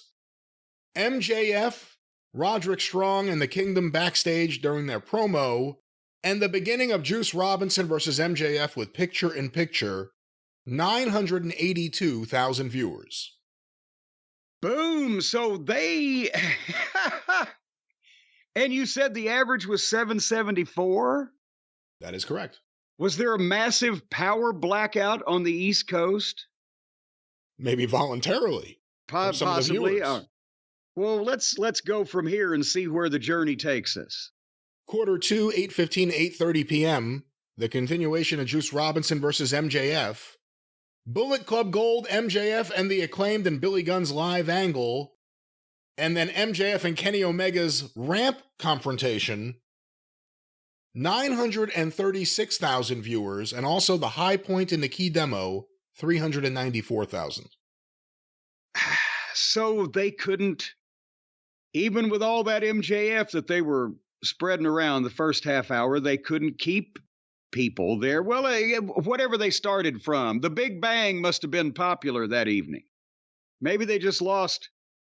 MJF, Roderick Strong, and the Kingdom backstage during their promo, and the beginning of Juice Robinson versus MJF with picture-in-picture, 982,000 viewers. Boom! So they... And you said the average was 774? That is correct. Was there a massive power blackout on the East Coast? Maybe voluntarily. Possibly. Well, let's go from here and see where the journey takes us. Quarter 2, 8:15, 8:30 p.m. The continuation of Juice Robinson versus MJF. Bullet Club Gold, MJF and the Acclaimed and Billy Gunn's live angle. And then MJF and Kenny Omega's ramp confrontation. 936,000 viewers, and also the high point in the key demo, 394,000. So they couldn't, even with all that MJF that they were spreading around the first half hour, they couldn't keep people there. Well, whatever they started from, the Big Bang must have been popular that evening. Maybe they just lost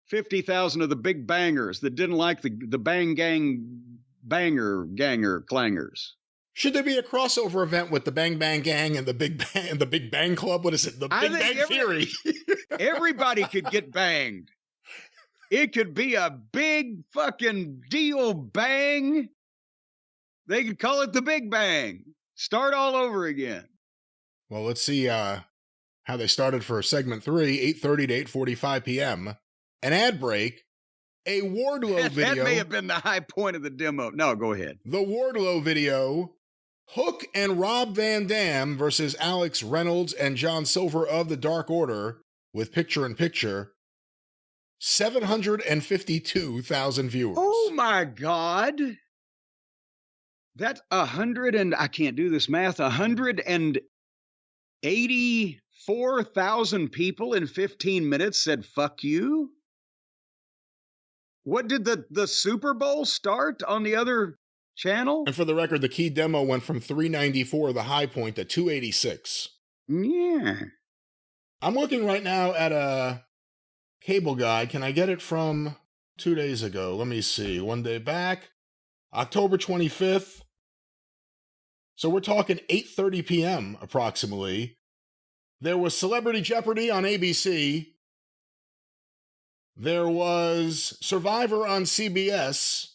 50,000 of the Big Bangers that didn't like the Bang Gang ganger clangers. Should there be a crossover event with the Bang Bang Gang and the Big Bang Club? What is it? The Big Bang Theory. Everybody could get banged. It could be a big fucking deal bang. They could call it the Big Bang. Start all over again. Well, let's see how they started for segment 3, 8:30 to 8:45 p.m. An ad break. A Wardlow video. That may have been the high point of the demo. No, go ahead. The Wardlow video. Hook and Rob Van Dam versus Alex Reynolds and John Silver of the Dark Order with picture-in-picture. 752,000 viewers. Oh, my God. That's 100 and, I can't do this math, 184,000 people in 15 minutes said, fuck you? What did the Super Bowl start on the other channel? And for the record, the key demo went from 394, the high point, to 286. Yeah. I'm looking right now at a cable guide. Can I get it from 2 days ago? Let me see. 1 day back. October 25th. So we're talking 8:30 p.m. approximately. There was Celebrity Jeopardy on ABC. There was Survivor on CBS.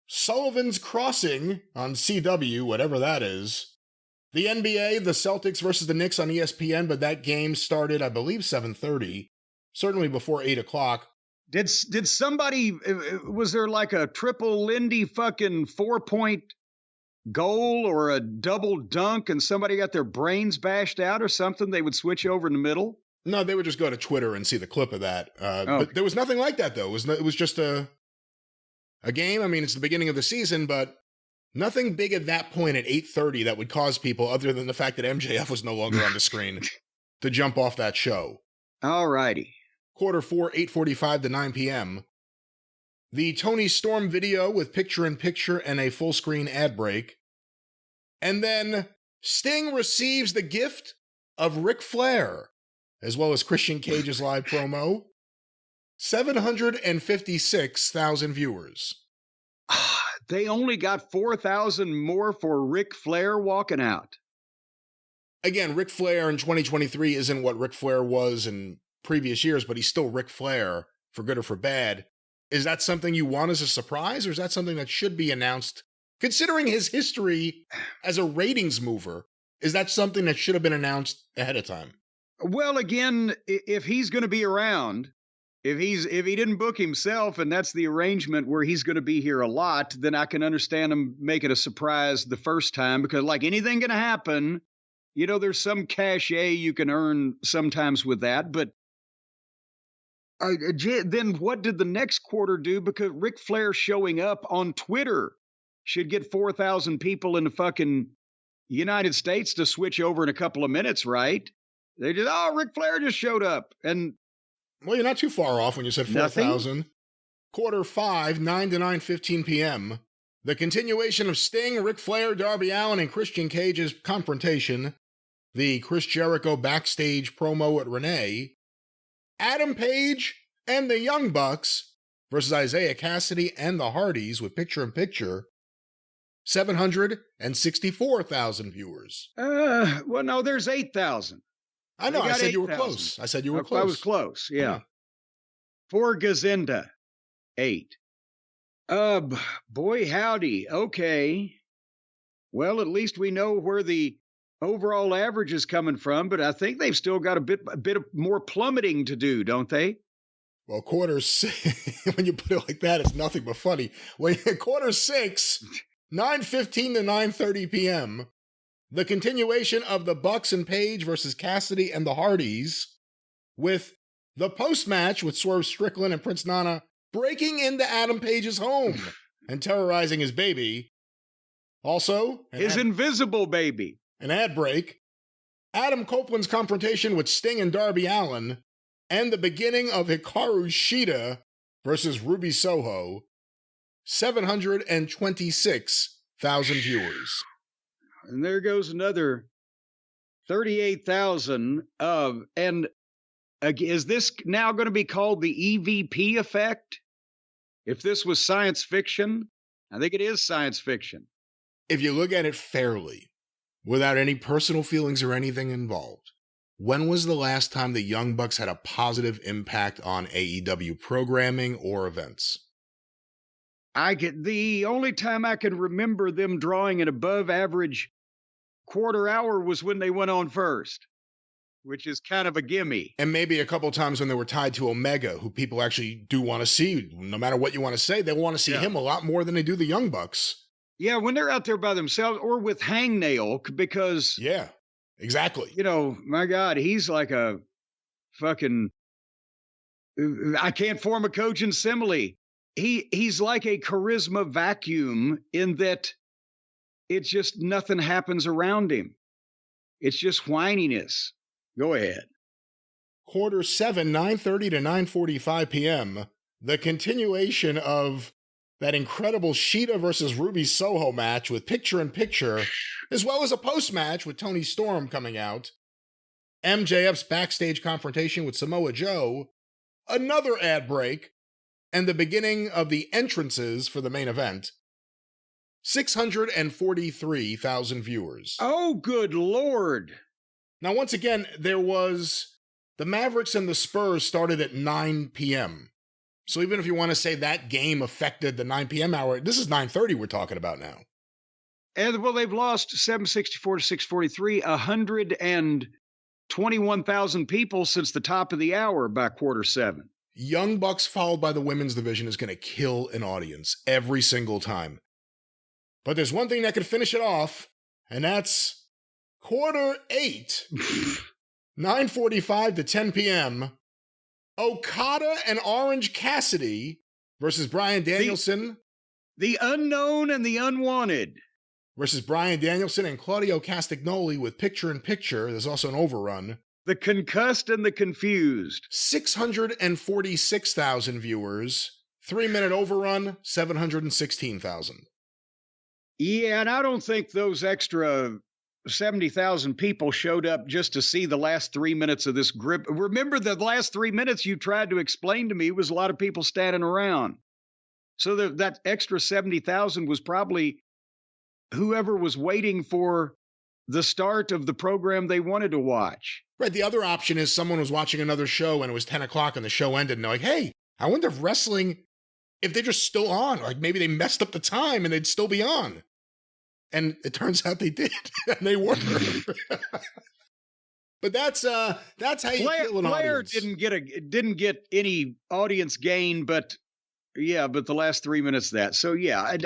Sullivan's Crossing on CW, whatever that is. The NBA, the Celtics versus the Knicks on ESPN, but that game started, I believe, 7:30. Certainly before 8 o'clock. Did somebody, was there like a triple Lindy fucking 4-point goal or a double dunk and somebody got their brains bashed out or something? They would switch over in the middle? No, they would just go to Twitter and see the clip of that. But there was nothing like that, though. It was just a game. I mean, it's the beginning of the season, but nothing big at that point at 8:30 that would cause people, other than the fact that MJF was no longer on the screen, to jump off that show. All righty. Q4, 8:45 to 9 p.m. The Tony Storm video with picture-in-picture and a full-screen ad break. And then Sting receives the gift of Ric Flair, as well as Christian Cage's live promo. 756,000 viewers. They only got 4,000 more for Ric Flair walking out. Again, Ric Flair in 2023 isn't what Ric Flair was in previous years, but he's still Ric Flair, for good or for bad. Is that something you want as a surprise, or is that something that should be announced? Considering his history as a ratings mover, is that something that should have been announced ahead of time? Well, again, if he's going to be around, if he didn't book himself and that's the arrangement where he's going to be here a lot, then I can understand him making a surprise the first time, because like anything going to happen, you know, there's some cachet you can earn sometimes with that. But then what did the next quarter do? Because Ric Flair showing up on Twitter should get 4,000 people in the fucking United States to switch over in a couple of minutes, right? They just, Ric Flair just showed up. And well, you're not too far off when you said 4,000. Q5, 9 to 9:15 p.m. The continuation of Sting, Ric Flair, Darby Allin, and Christian Cage's confrontation. The Chris Jericho backstage promo at Renee. Adam Page and the Young Bucks versus Isaiah Cassidy and the Hardys with picture-in-picture. 764,000 viewers. Well, no, there's 8,000. I know, I said 8, you were 000. Close. I said you were close. I was close, yeah. For Gazenda, 8. Boy, howdy. Okay. Well, at least we know where the overall average is coming from, but I think they've still got a bit of more plummeting to do, don't they? Well, Q6, when you put it like that, it's nothing but funny. When Q6, 9:15 to 9:30 p.m., the continuation of the Bucks and Page versus Cassidy and the Hardys, with the post-match with Swerve Strickland and Prince Nana breaking into Adam Page's home and terrorizing his baby. Also, his invisible baby. An ad break, Adam Copeland's confrontation with Sting and Darby Allin, and the beginning of Hikaru Shida versus Ruby Soho. 726,000 viewers. And there goes another 38,000 of, and is this now going to be called the EVP effect? If this was science fiction, I think it is science fiction. If you look at it fairly, without any personal feelings or anything involved, when was the last time the Young Bucks had a positive impact on AEW programming or events? The only time I can remember them drawing an above average quarter hour was when they went on first. which is kind of a gimme. And maybe a couple times when they were tied to Omega, who people actually do want to see. No matter what you want to say, they want to see him a lot more than they do the Young Bucks. Yeah, when they're out there by themselves or with Hangnail, because... Yeah, exactly. You know, my God, he's like a fucking... I can't form a cogent simile. He's like a charisma vacuum in that it's just nothing happens around him. It's just whininess. Go ahead. Quarter 7, 9:30 to 9:45 p.m. The continuation of that incredible Sheeta versus Ruby Soho match with picture-in-picture, as well as a post-match with Toni Storm coming out. MJF's backstage confrontation with Samoa Joe. Another ad break. And the beginning of the entrances for the main event. 643,000 viewers. Oh, good Lord. Now, once again, there was... The Mavericks and the Spurs started at 9 p.m. So even if you want to say that game affected the 9 p.m. hour, this is 9:30 we're talking about now. And, well, they've lost 764 to 643, 121,000 people since the top of the hour by quarter 7. Young Bucks followed by the women's division is going to kill an audience every single time. But there's one thing that could finish it off, and that's quarter 8, 9:45 to 10 p.m. Okada and Orange Cassidy versus Bryan Danielson. The unknown and the unwanted. Versus Bryan Danielson and Claudio Castagnoli with picture-in-picture. There's also an overrun. The concussed and the confused. 646,000 viewers. 3-minute overrun, 716,000. Yeah, and I don't think those extra 70,000 people showed up just to see the last 3 minutes of this grip. Remember, the last 3 minutes you tried to explain to me was a lot of people standing around. So that extra 70,000 was probably whoever was waiting for the start of the program they wanted to watch. Right. The other option is someone was watching another show and it was 10 o'clock and the show ended and they're like, hey, I wonder if wrestling, if they're just still on, like maybe they messed up the time and they'd still be on. And it turns out they did, and they were. But that's how you kill an audience. Flair didn't get any audience gain, but the last 3 minutes of that. So yeah,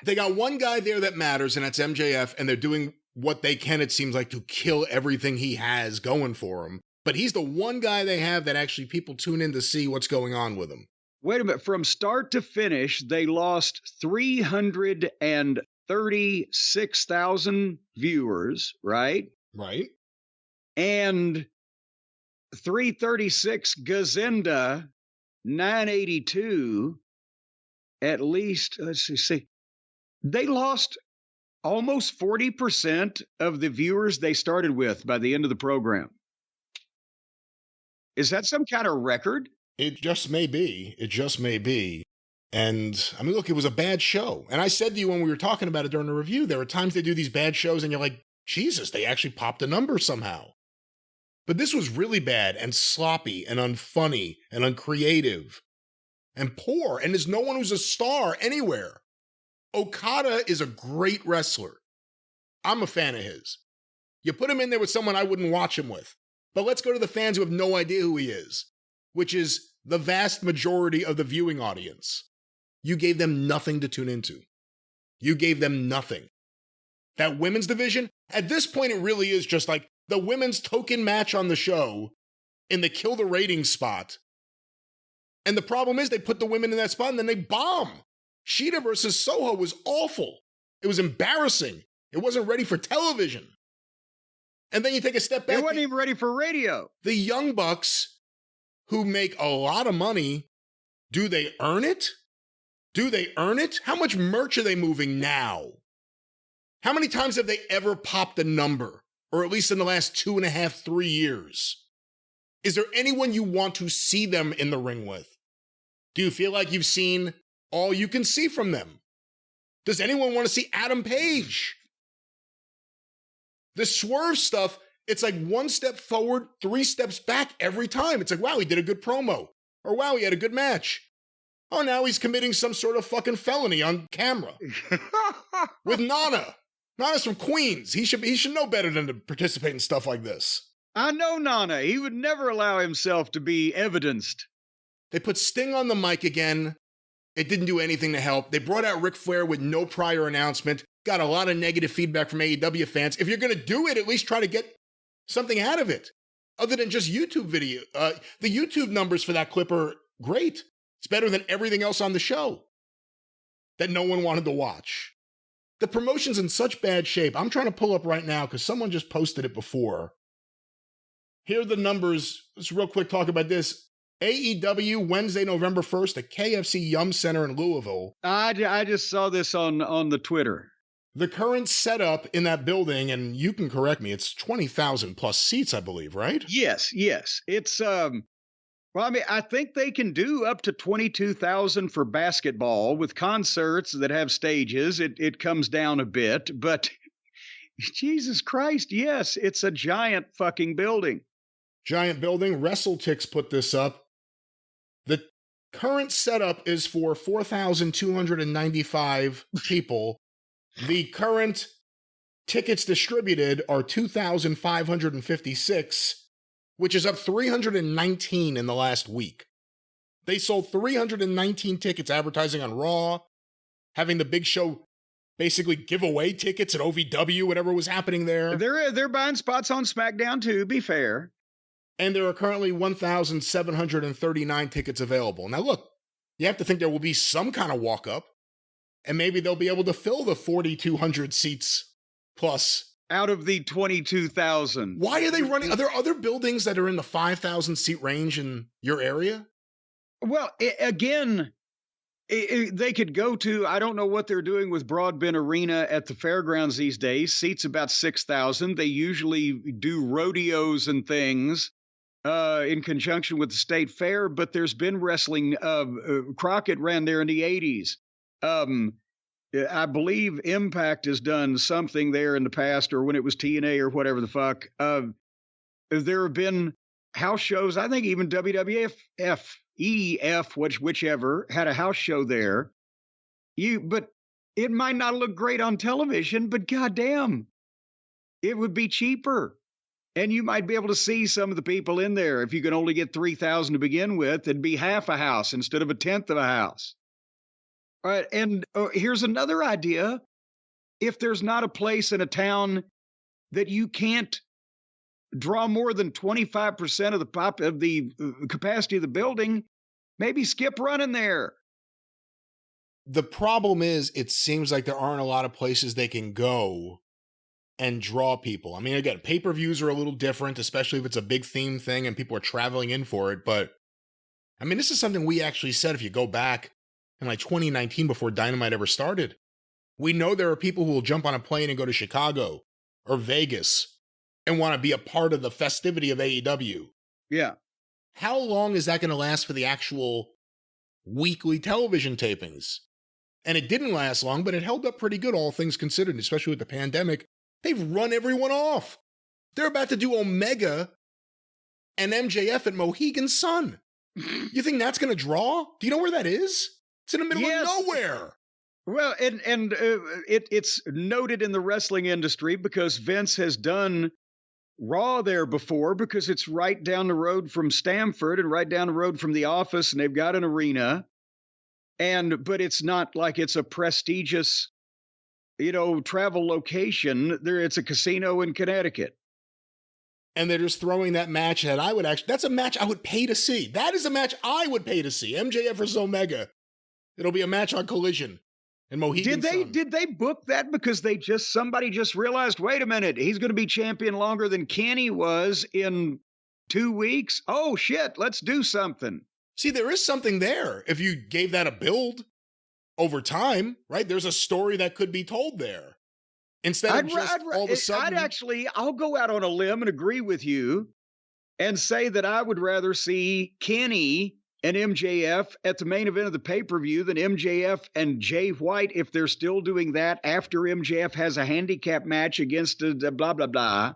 they got one guy there that matters, and that's MJF, and they're doing what they can, it seems like, to kill everything he has going for him. But he's the one guy they have that actually people tune in to see what's going on with him. Wait a minute. From start to finish, they lost 336,000 viewers, right? Right. And 336 Gazenda, 982, at least, let's see. They lost almost 40% of the viewers they started with by the end of the program. Is that some kind of record? It just may be. It just may be. And, I mean, look, it was a bad show. And I said to you when we were talking about it during the review, there are times they do these bad shows and you're like, Jesus, they actually popped a number somehow. But this was really bad and sloppy and unfunny and uncreative and poor. And there's no one who's a star anywhere. Okada is a great wrestler. I'm a fan of his. You put him in there with someone I wouldn't watch him with. But let's go to the fans who have no idea who he is, which is the vast majority of the viewing audience. You gave them nothing to tune into. You gave them nothing. That women's division, at this point, it really is just like the women's token match on the show in the kill the ratings spot. And the problem is they put the women in that spot and then they bomb. Sheeta versus Soho was awful. It was embarrassing. It wasn't ready for television. And then you take a step back. It wasn't even ready for radio. The Young Bucks, who make a lot of money, do they earn it? Do they earn it? How much merch are they moving now? How many times have they ever popped a number? Or at least in the last 2.5, 3 years? Is there anyone you want to see them in the ring with? Do you feel like you've seen all you can see from them? Does anyone want to see Adam Page? The Swerve stuff, it's like 1 step forward, 3 steps back every time. It's like, wow, he did a good promo. Or wow, he had a good match. Oh, now he's committing some sort of fucking felony on camera. With Nana. Nana's from Queens. He should know better than to participate in stuff like this. I know Nana. He would never allow himself to be evidenced. They put Sting on the mic again. It didn't do anything to help. They brought out Ric Flair with no prior announcement. Got a lot of negative feedback from AEW fans. If you're going to do it, at least try to get something out of it. Other than just YouTube video. The YouTube numbers for that clip are great. It's better than everything else on the show that no one wanted to watch. The promotion's in such bad shape. I'm trying to pull up right now because someone just posted it before. Here are the numbers. Let's real quick talk about this. AEW Wednesday, November 1st at KFC Yum Center in Louisville. I just saw this on the Twitter. The current setup in that building, and you can correct me, it's 20,000 plus seats, I believe, right? Yes. It's, well, I mean, I think they can do up to 22,000 for basketball with concerts that have stages. It comes down a bit, but Jesus Christ, yes, it's a giant fucking building. Giant building. WrestleTix put this up. The current setup is for 4,295 people. The current tickets distributed are 2,556, which is up 319 in the last week. They sold 319 tickets advertising on Raw, having the Big Show basically give away tickets at OVW, whatever was happening there. They're buying spots on SmackDown too, be fair. And there are currently 1,739 tickets available. Now look, you have to think there will be some kind of walk-up, and maybe they'll be able to fill the 4,200 seats plus. Out of the 22,000. Why are they running? Are there other buildings that are in the 5,000 seat range in your area? Well, again, they could go to, I don't know what they're doing with Broadbent Arena at the fairgrounds these days. Seats about 6,000. They usually do rodeos and things in conjunction with the state fair, but there's been wrestling. Crockett ran there in the 80s. I believe Impact has done something there in the past, or when it was TNA or whatever the fuck. There have been house shows. I think even WWF, whichever, had a house show there. But it might not look great on television, but goddamn, it would be cheaper. And you might be able to see some of the people in there. If you can only get 3,000 to begin with, it'd be half a house instead of a tenth of a house. All right, and here's another idea. If there's not a place in a town that you can't draw more than 25% of the capacity of the building, maybe skip running there. The problem is, it seems like there aren't a lot of places they can go and draw people. I mean, again, pay-per-views are a little different, especially if it's a big theme thing and people are traveling in for it. But, I mean, this is something we actually said if you go back in like 2019 before Dynamite ever started. We know there are people who will jump on a plane and go to Chicago or Vegas and want to be a part of the festivity of AEW. Yeah. How long is that going to last for the actual weekly television tapings? And it didn't last long, but it held up pretty good, all things considered, especially with the pandemic. They've run everyone off. They're about to do Omega and MJF at Mohegan Sun. You think that's going to draw? Do you know where that is? It's in the middle of nowhere. Well, and it's noted in the wrestling industry because Vince has done Raw there before, because it's right down the road from Stamford and right down the road from the office, and they've got an arena. But it's not like it's a prestigious, travel location. It's a casino in Connecticut. And they're just throwing that match that that's a match I would pay to see. That is a match I would pay to see. MJF versus Omega. It'll be a match on Collision in Mohegan Sun. Did they book that because somebody just realized, wait a minute, he's going to be champion longer than Kenny was in 2 weeks? Oh shit, let's do something. See, there is something there. If you gave that a build over time, right? There's a story that could be told there. Instead of all of a sudden. I'll go out on a limb and agree with you and say that I would rather see Kenny and MJF at the main event of the pay-per-view than MJF and Jay White, if they're still doing that after MJF has a handicap match against blah, blah, blah.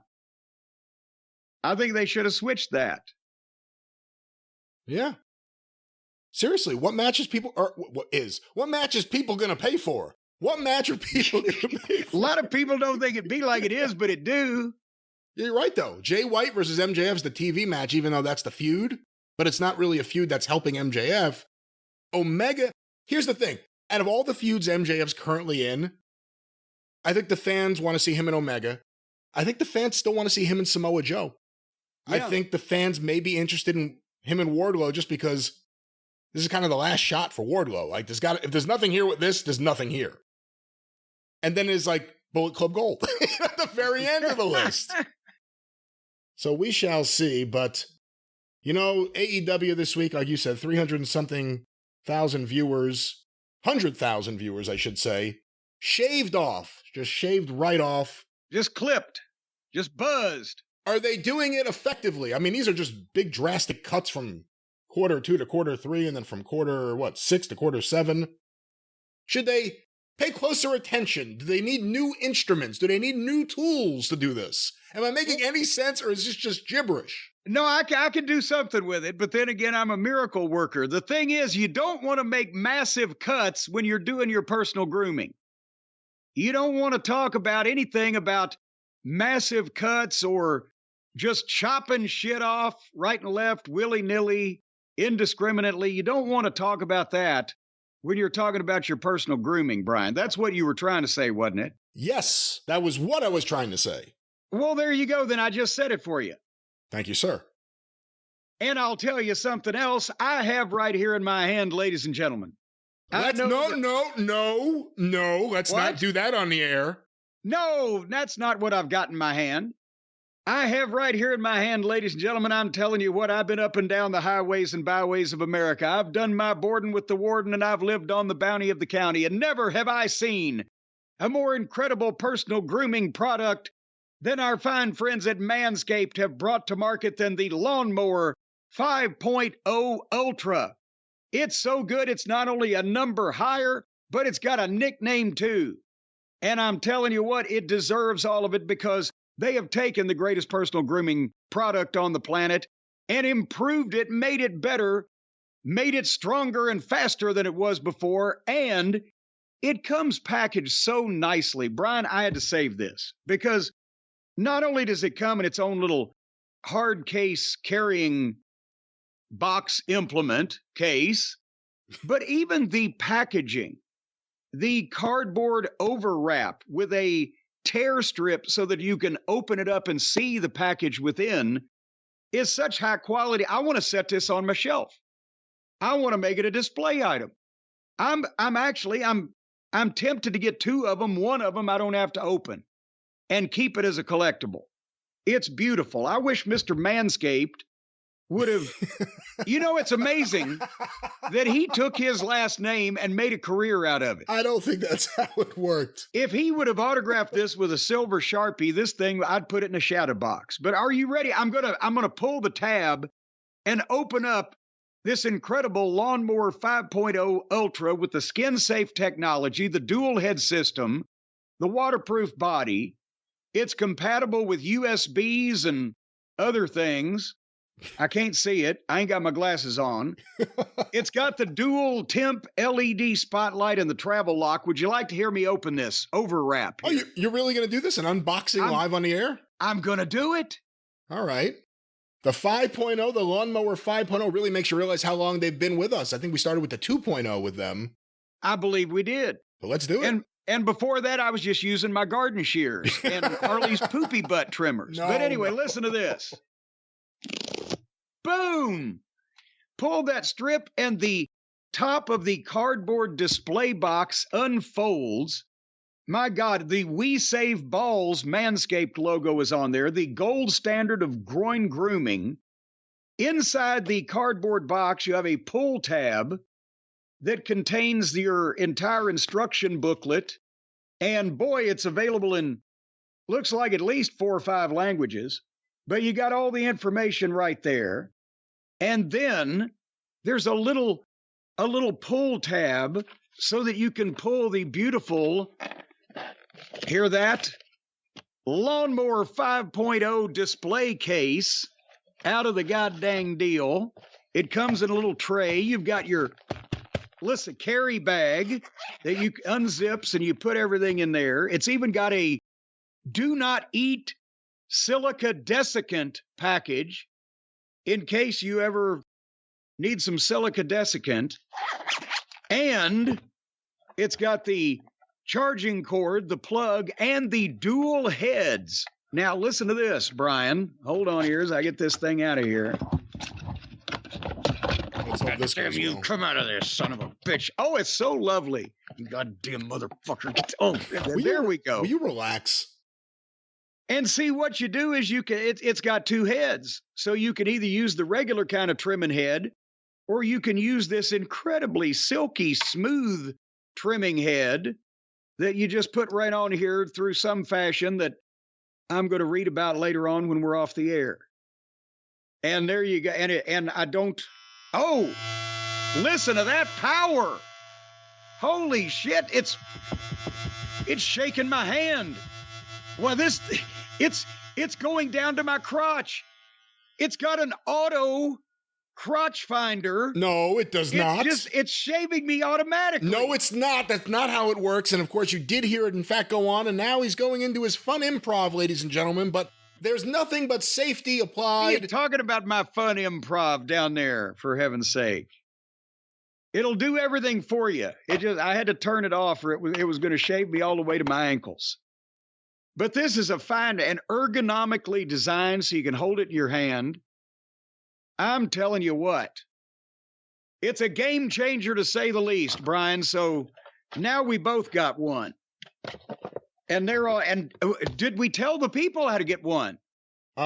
I think they should have switched that. Yeah. Seriously, what match is people going to pay for? What match are people going to pay for? A lot of people don't think it'd be like it is, but it do. You're right, though. Jay White versus MJF is the TV match, even though that's the feud, but it's not really a feud that's helping MJF. Omega, here's the thing. Out of all the feuds MJF's currently in, I think the fans want to see him in Omega. I think the fans still want to see him in Samoa Joe. Yeah. I think the fans may be interested in him and Wardlow just because this is kind of the last shot for Wardlow. Like, if there's nothing here with this, there's nothing here. And then there's like Bullet Club Gold at the very end of the list. So we shall see. But, you know, AEW this week, like you said, 300 and something thousand viewers, 100,000 viewers, I should say, shaved off, just shaved right off. Just clipped, just buzzed. Are they doing it effectively? I mean, these are just big drastic cuts from quarter 2 to quarter 3, and then from quarter, 6 to quarter 7. Should they pay closer attention? Do they need new instruments? Do they need new tools to do this? Am I making any sense, or is this just gibberish? No, I can do something with it, but then again, I'm a miracle worker. The thing is, you don't want to make massive cuts when you're doing your personal grooming. You don't want to talk about anything about massive cuts or just chopping shit off right and left, willy-nilly, indiscriminately. You don't want to talk about that when you're talking about your personal grooming, Brian. That's what you were trying to say, wasn't it? Yes, that was what I was trying to say. Well, there you go. Then I just said it for you. Thank you, sir. And I'll tell you something else I have right here in my hand, ladies and gentlemen. Let's not do that on the air. No, that's not what I've got in my hand. I have right here in my hand, ladies and gentlemen, I'm telling you what, I've been up and down the highways and byways of America. I've done my boarding with the warden, and I've lived on the bounty of the county, and never have I seen a more incredible personal grooming product than our fine friends at Manscaped have brought to market than the Lawnmower 5.0 Ultra. It's so good, it's not only a number higher, but it's got a nickname too. And I'm telling you what, it deserves all of it because they have taken the greatest personal grooming product on the planet and improved it, made it better, made it stronger and faster than it was before, and it comes packaged so nicely. Brian, I had to save this because not only does it come in its own little hard case carrying box implement case, but even the packaging, the cardboard overwrap with a tear strip so that you can open it up and see the package within is such high quality. I want to set this on my shelf. I want to make it a display item. I'm tempted to get 2 of them. 1 of them I don't have to open and keep it as a collectible. It's beautiful. I wish Mr. Manscaped would have, it's amazing that he took his last name and made a career out of it. I don't think that's how it worked. If he would have autographed this with a silver Sharpie, this thing, I'd put it in a shadow box. But are you ready? I'm gonna pull the tab and open up this incredible Lawnmower 5.0 Ultra with the skin-safe technology, the dual head system, the waterproof body. It's compatible with USBs and other things. I can't see it. I ain't got my glasses on. It's got the dual temp LED spotlight and the travel lock. Would you like to hear me open this overwrap? Oh, you're really going to do this? An unboxing live on the air? I'm going to do it. All right. The 5.0, the Lawnmower 5.0 really makes you realize how long they've been with us. I think we started with the 2.0 with them. I believe we did. But let's do it. And before that, I was just using my garden shears and Harley's poopy butt trimmers. But anyway, listen to this. Boom! Pull that strip and the top of the cardboard display box unfolds. My God, the We Save Balls Manscaped logo is on there, the gold standard of groin grooming. Inside the cardboard box, you have a pull tab that contains your entire instruction booklet. And boy, it's available in, looks like at least 4 or 5 languages. But you got all the information right there. And then there's a little pull tab so that you can pull the beautiful, hear that? Lawnmower 5.0 display case out of the goddamn deal. It comes in a little tray. You've got your, carry bag that you unzips and you put everything in there. It's even got a do not eat silica desiccant package in case you ever need some silica desiccant. And it's got the charging cord, the plug, and the dual heads. Now, listen to this, Brian. Hold on here as I get this thing out of here. Damn you, come out of there, son of a bitch. Oh, it's so lovely. You goddamn motherfucker. Oh, there we go. Will you relax? And see, what you do is it's got two heads. So you can either use the regular kind of trimming head, or you can use this incredibly silky, smooth trimming head that you just put right on here through some fashion that I'm going to read about later on when we're off the air. And there you go. And I don't... Oh, listen to that power. Holy shit. It's shaking my hand. Well, it's going down to my crotch. It's got an auto crotch finder. No, it does not. It's shaving me automatically. No, it's not. That's not how it works. And of course, you did hear it, in fact, go on. And now he's going into his fun improv, ladies and gentlemen. But there's nothing but safety applied. You're talking about my fun improv down there, for heaven's sake. It'll do everything for you. I had to turn it off, or it was going to shave me all the way to my ankles. But this is a fine and ergonomically designed so you can hold it in your hand. I'm telling you what, it's a game changer to say the least, Brian. So now we both got one. And did we tell the people how to get one?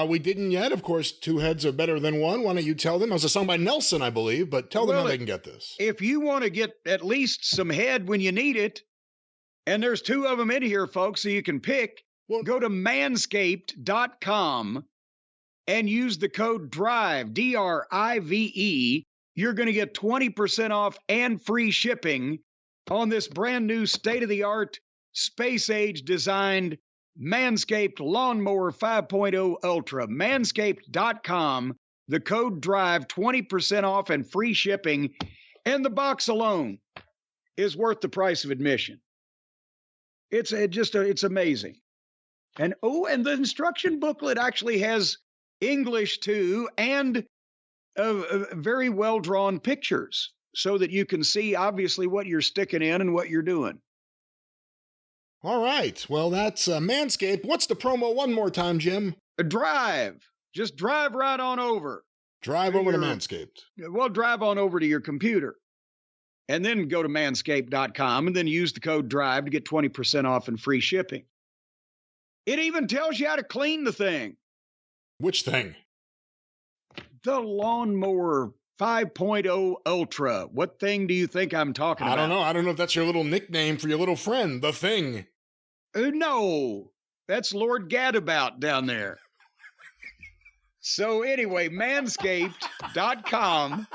We didn't yet. Of course, two heads are better than one. Why don't you tell them? It was a song by Nelson, I believe, but tell them how they can get this. If you want to get at least some head when you need it, and there's two of them in here, folks, so you can pick, go to Manscaped.com and use the code DRIVE, DRIVE. You're going to get 20% off and free shipping on this brand new state-of-the-art, space-age designed Manscaped Lawnmower 5.0 Ultra. Manscaped.com, the code DRIVE, 20% off and free shipping. And the box alone is worth the price of admission. It's amazing. And the instruction booklet actually has English too, and very well-drawn pictures so that you can see obviously what you're sticking in and what you're doing. All right. Well, that's Manscaped. What's the promo one more time, Jim? Drive. Just drive right on over. Drive over to Manscaped. Well, drive on over to your computer. And then go to manscaped.com and then use the code DRIVE to get 20% off and free shipping. It even tells you how to clean the thing. Which thing? The Lawnmower 5.0 Ultra. What thing do you think I'm talking about? I don't know. I don't know if that's your little nickname for your little friend, the Thing. No, that's Lord Gadabout down there. So anyway, manscaped.com.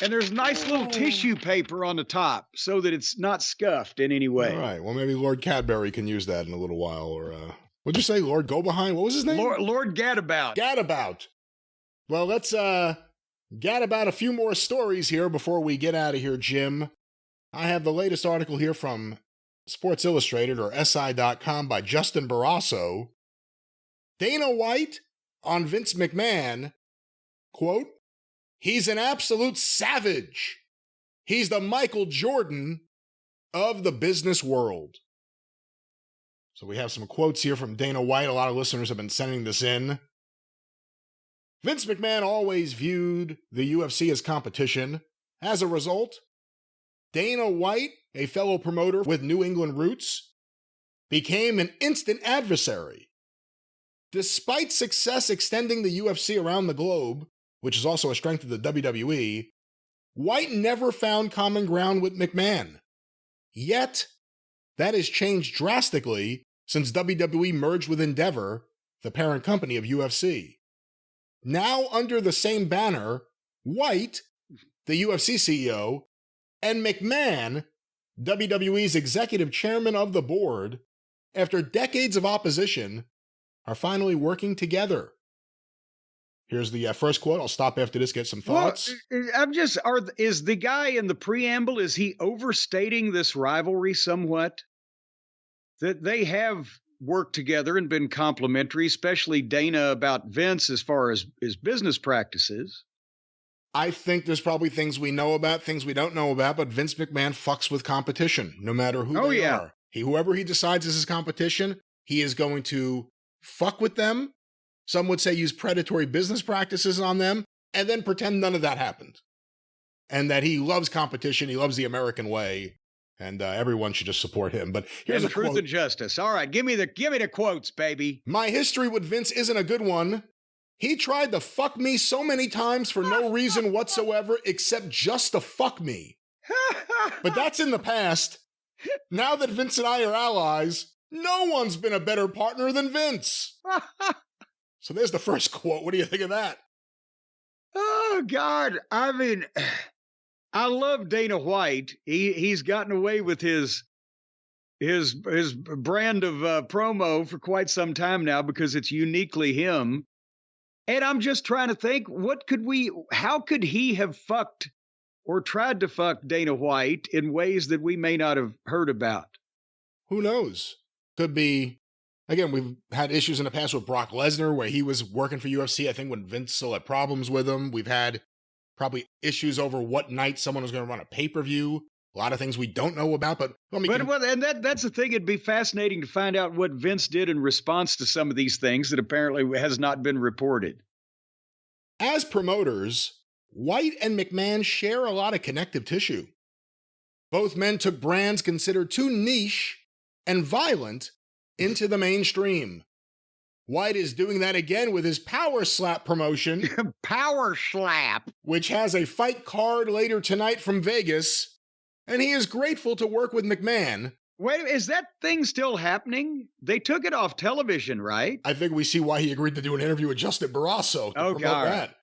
And there's nice little tissue paper on the top so that it's not scuffed in any way. All right. Well, maybe Lord Cadbury can use that in a little while. Or what'd you say? Lord Go Behind? What was his name? Lord Gadabout. Gadabout. Well, let's gadabout a few more stories here before we get out of here, Jim. I have the latest article here from Sports Illustrated, or SI.com, by Justin Barrasso. Dana White on Vince McMahon, quote, "He's an absolute savage. He's the Michael Jordan of the business world." So we have some quotes here from Dana White. A lot of listeners have been sending this in. Vince McMahon always viewed the UFC as competition. As a result, Dana White, a fellow promoter with New England roots, became an instant adversary. Despite success extending the UFC around the globe, which is also a strength of the WWE, White never found common ground with McMahon. Yet, that has changed drastically since WWE merged with Endeavor, the parent company of UFC. Now, under the same banner, White, the UFC CEO, and McMahon, WWE's executive chairman of the board, after decades of opposition, are finally working together. Here's the first quote. I'll stop after this, get some thoughts. Well, is the guy in the preamble, is he overstating this rivalry somewhat? That they have worked together and been complimentary, especially Dana about Vince as far as his business practices. I think there's probably things we know about, things we don't know about, but Vince McMahon fucks with competition, no matter who they are. Whoever he decides is his competition, he is going to fuck with them. Some would say use predatory business practices on them, and then pretend none of that happened. And that he loves competition, he loves the American way, and everyone should just support him. But here's a truth quote. And justice. All right, give me the quotes, baby. My history with Vince isn't a good one. He tried to fuck me so many times for no reason whatsoever except just to fuck me. But that's in the past. Now that Vince and I are allies, no one's been a better partner than Vince. So there's the first quote. What do you think of that? Oh, God. I mean, I love Dana White. He's gotten away with his brand of promo for quite some time now because it's uniquely him. And I'm just trying to think, how could he have fucked or tried to fuck Dana White in ways that we may not have heard about? Who knows? Could be, again, we've had issues in the past with Brock Lesnar where he was working for UFC, I think when Vince still had problems with him. We've had probably issues over what night someone was going to run a pay-per-view. A lot of things we don't know about, but... that's the thing. It'd be fascinating to find out what Vince did in response to some of these things that apparently has not been reported. As promoters, White and McMahon share a lot of connective tissue. Both men took brands considered too niche and violent into the mainstream. White is doing that again with his Power Slap promotion. Power Slap! Which has a fight card later tonight from Vegas. And he is grateful to work with McMahon. Wait, is that thing still happening? They took it off television, right? I think we see why he agreed to do an interview with Justin Barrasso to promote that.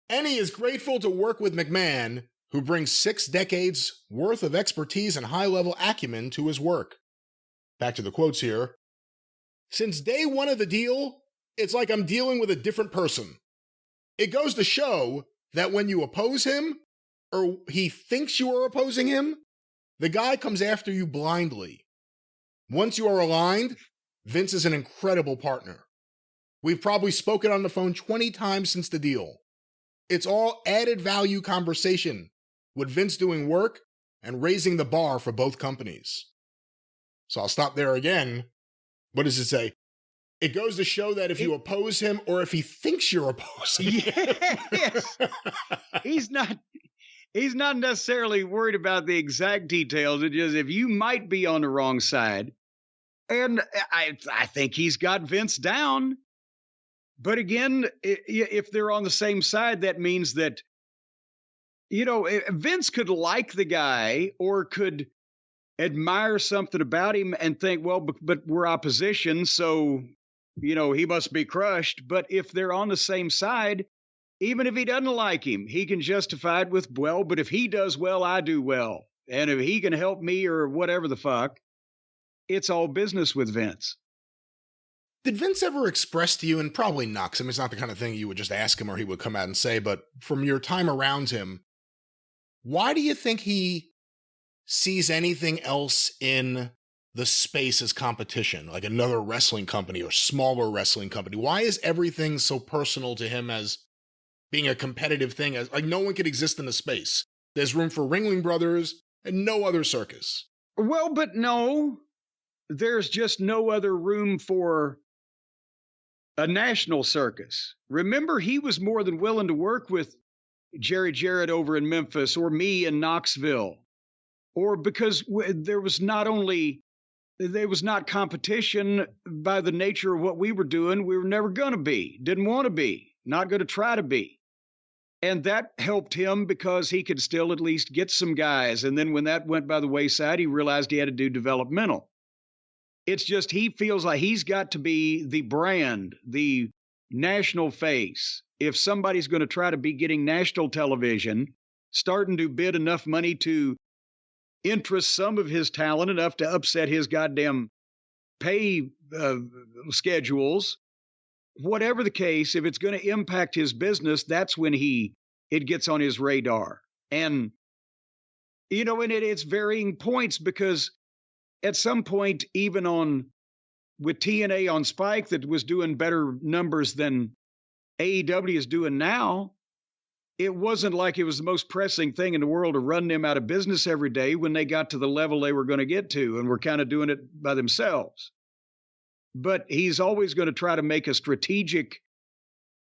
And he is grateful to work with McMahon, who brings 6 decades worth of expertise and high-level acumen to his work. Back to the quotes here. Since day one of the deal, it's like I'm dealing with a different person. It goes to show that when you oppose him, or he thinks you are opposing him, the guy comes after you blindly. Once you are aligned, Vince is an incredible partner. We've probably spoken on the phone 20 times since the deal. It's all added value conversation, with Vince doing work and raising the bar for both companies. So I'll stop there again. What does it say? It goes to show that if you oppose him or if he thinks you're opposing him. Yes. He's not necessarily worried about the exact details. It's just if you might be on the wrong side. And I think he's got Vince down. But again, if they're on the same side, that means that, Vince could like the guy or could admire something about him and think, well, but we're opposition, so, he must be crushed. But if they're on the same side, even if he doesn't like him, he can justify it with, well, but if he does well, I do well. And if he can help me or whatever the fuck, it's all business with Vince. Did Vince ever express to you, and probably not, because it's not the kind of thing you would just ask him or he would come out and say, but from your time around him, why do you think he sees anything else in the space as competition, like another wrestling company or smaller wrestling company? Why is everything so personal to him as being a competitive thing? As like no one could exist in the space. There's room for Ringling Brothers and no other circus. Well, but no, there's just no other room for a national circus. Remember, he was more than willing to work with Jerry Jarrett over in Memphis or me in Knoxville. Or because there was not competition by the nature of what we were doing. We were never going to be, didn't want to be, not going to try to be. And that helped him because he could still at least get some guys. And then when that went by the wayside, he realized he had to do developmental. It's just he feels like he's got to be the brand, the national face. If somebody's going to try to be getting national television, starting to bid enough money to interest some of his talent enough to upset his goddamn pay schedules, whatever the case, if it's going to impact his business, that's when it gets on his radar. And, and it's varying points because at some point, even on with TNA on Spike that was doing better numbers than AEW is doing now, it wasn't like it was the most pressing thing in the world to run them out of business every day when they got to the level they were going to get to and were kind of doing it by themselves. But he's always going to try to make a strategic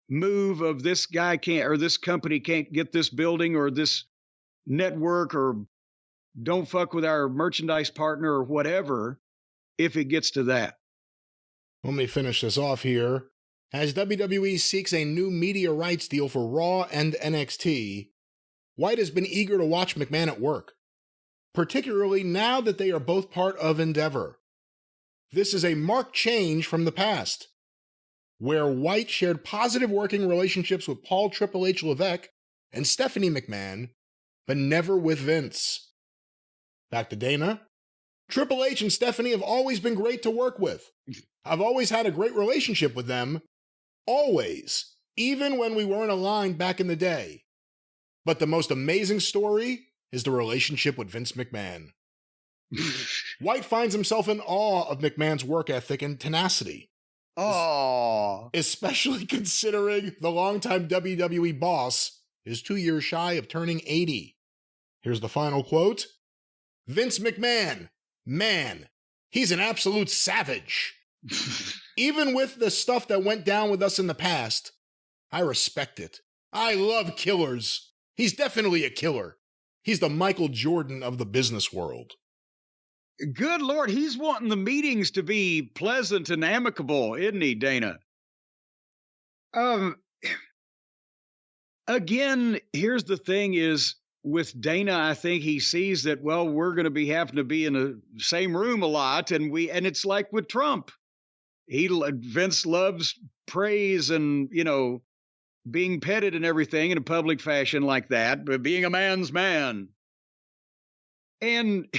move of this guy can't, or this company can't get this building or this network, or don't fuck with our merchandise partner or whatever, if it gets to that. Let me finish this off here. As WWE seeks a new media rights deal for Raw and NXT, White has been eager to watch McMahon at work, particularly now that they are both part of Endeavor. This is a marked change from the past, where White shared positive working relationships with Paul Triple H Levesque and Stephanie McMahon, but never with Vince. Back to Dana. Triple H and Stephanie have always been great to work with. I've always had a great relationship with them. Always. Even when we weren't aligned back in the day. But the most amazing story is the relationship with Vince McMahon. White finds himself in awe of McMahon's work ethic and tenacity. Oh, Especially considering the longtime WWE boss is 2 years shy of turning 80. Here's the final quote. Vince McMahon, man, he's an absolute savage. Even with the stuff that went down with us in the past, I respect it. I love killers. He's definitely a killer. He's the Michael Jordan of the business world. good Lord. He's wanting the meetings to be pleasant and amicable, isn't he, Dana? Again, here's the thing is, with Dana, I think he sees that, well, we're going to be having to be in the same room a lot. And it's like with Trump. Vince loves praise and, being petted and everything in a public fashion like that, but being a man's man. And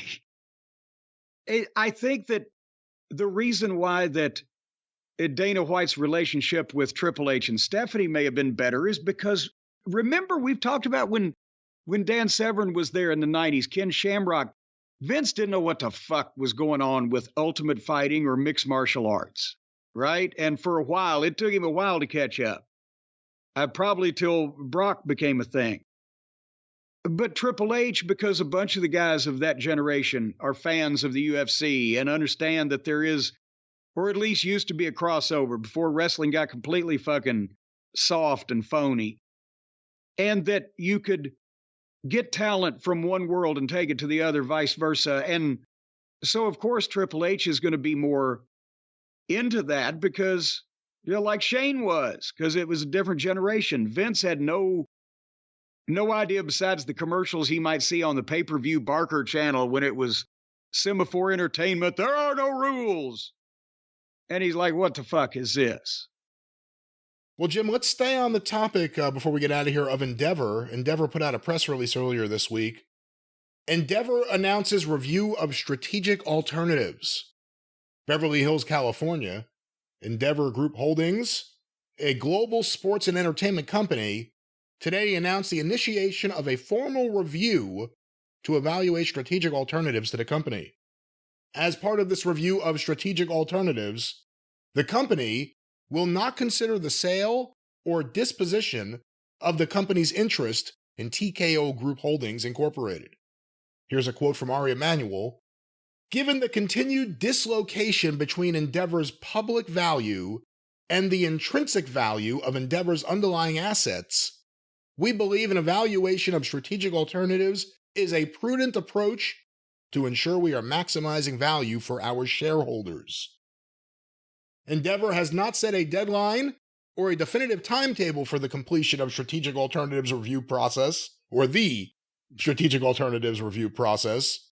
I think that the reason why that Dana White's relationship with Triple H and Stephanie may have been better is because, remember, we've talked about when Dan Severn was there in the 90s, Ken Shamrock, Vince didn't know what the fuck was going on with Ultimate Fighting or mixed martial arts, right? And for a while, it took him a while to catch up. Probably till Brock became a thing. But Triple H, because a bunch of the guys of that generation are fans of the UFC and understand that there is, or at least used to be, a crossover before wrestling got completely fucking soft and phony, and that you could get talent from one world and take it to the other, vice versa. And so, of course, Triple H is going to be more into that because, like Shane was, because it was a different generation. Vince had no idea, besides the commercials he might see on the pay-per-view Barker channel when it was Semaphore Entertainment, there are no rules. And he's like, what the fuck is this? Well, Jim, let's stay on the topic before we get out of here of Endeavor. Endeavor put out a press release earlier this week. Endeavor announces review of strategic alternatives. Beverly Hills, California, Endeavor Group Holdings, a global sports and entertainment company, today announced the initiation of a formal review to evaluate strategic alternatives to the company. As part of this review of strategic alternatives, the company will not consider the sale or disposition of the company's interest in TKO Group Holdings Incorporated. Here's a quote from Ari Emanuel. Given the continued dislocation between Endeavor's public value and the intrinsic value of Endeavor's underlying assets, we believe an evaluation of strategic alternatives is a prudent approach to ensure we are maximizing value for our shareholders. Endeavor has not set a deadline or a definitive timetable for the completion of strategic alternatives review process, or the strategic alternatives review process,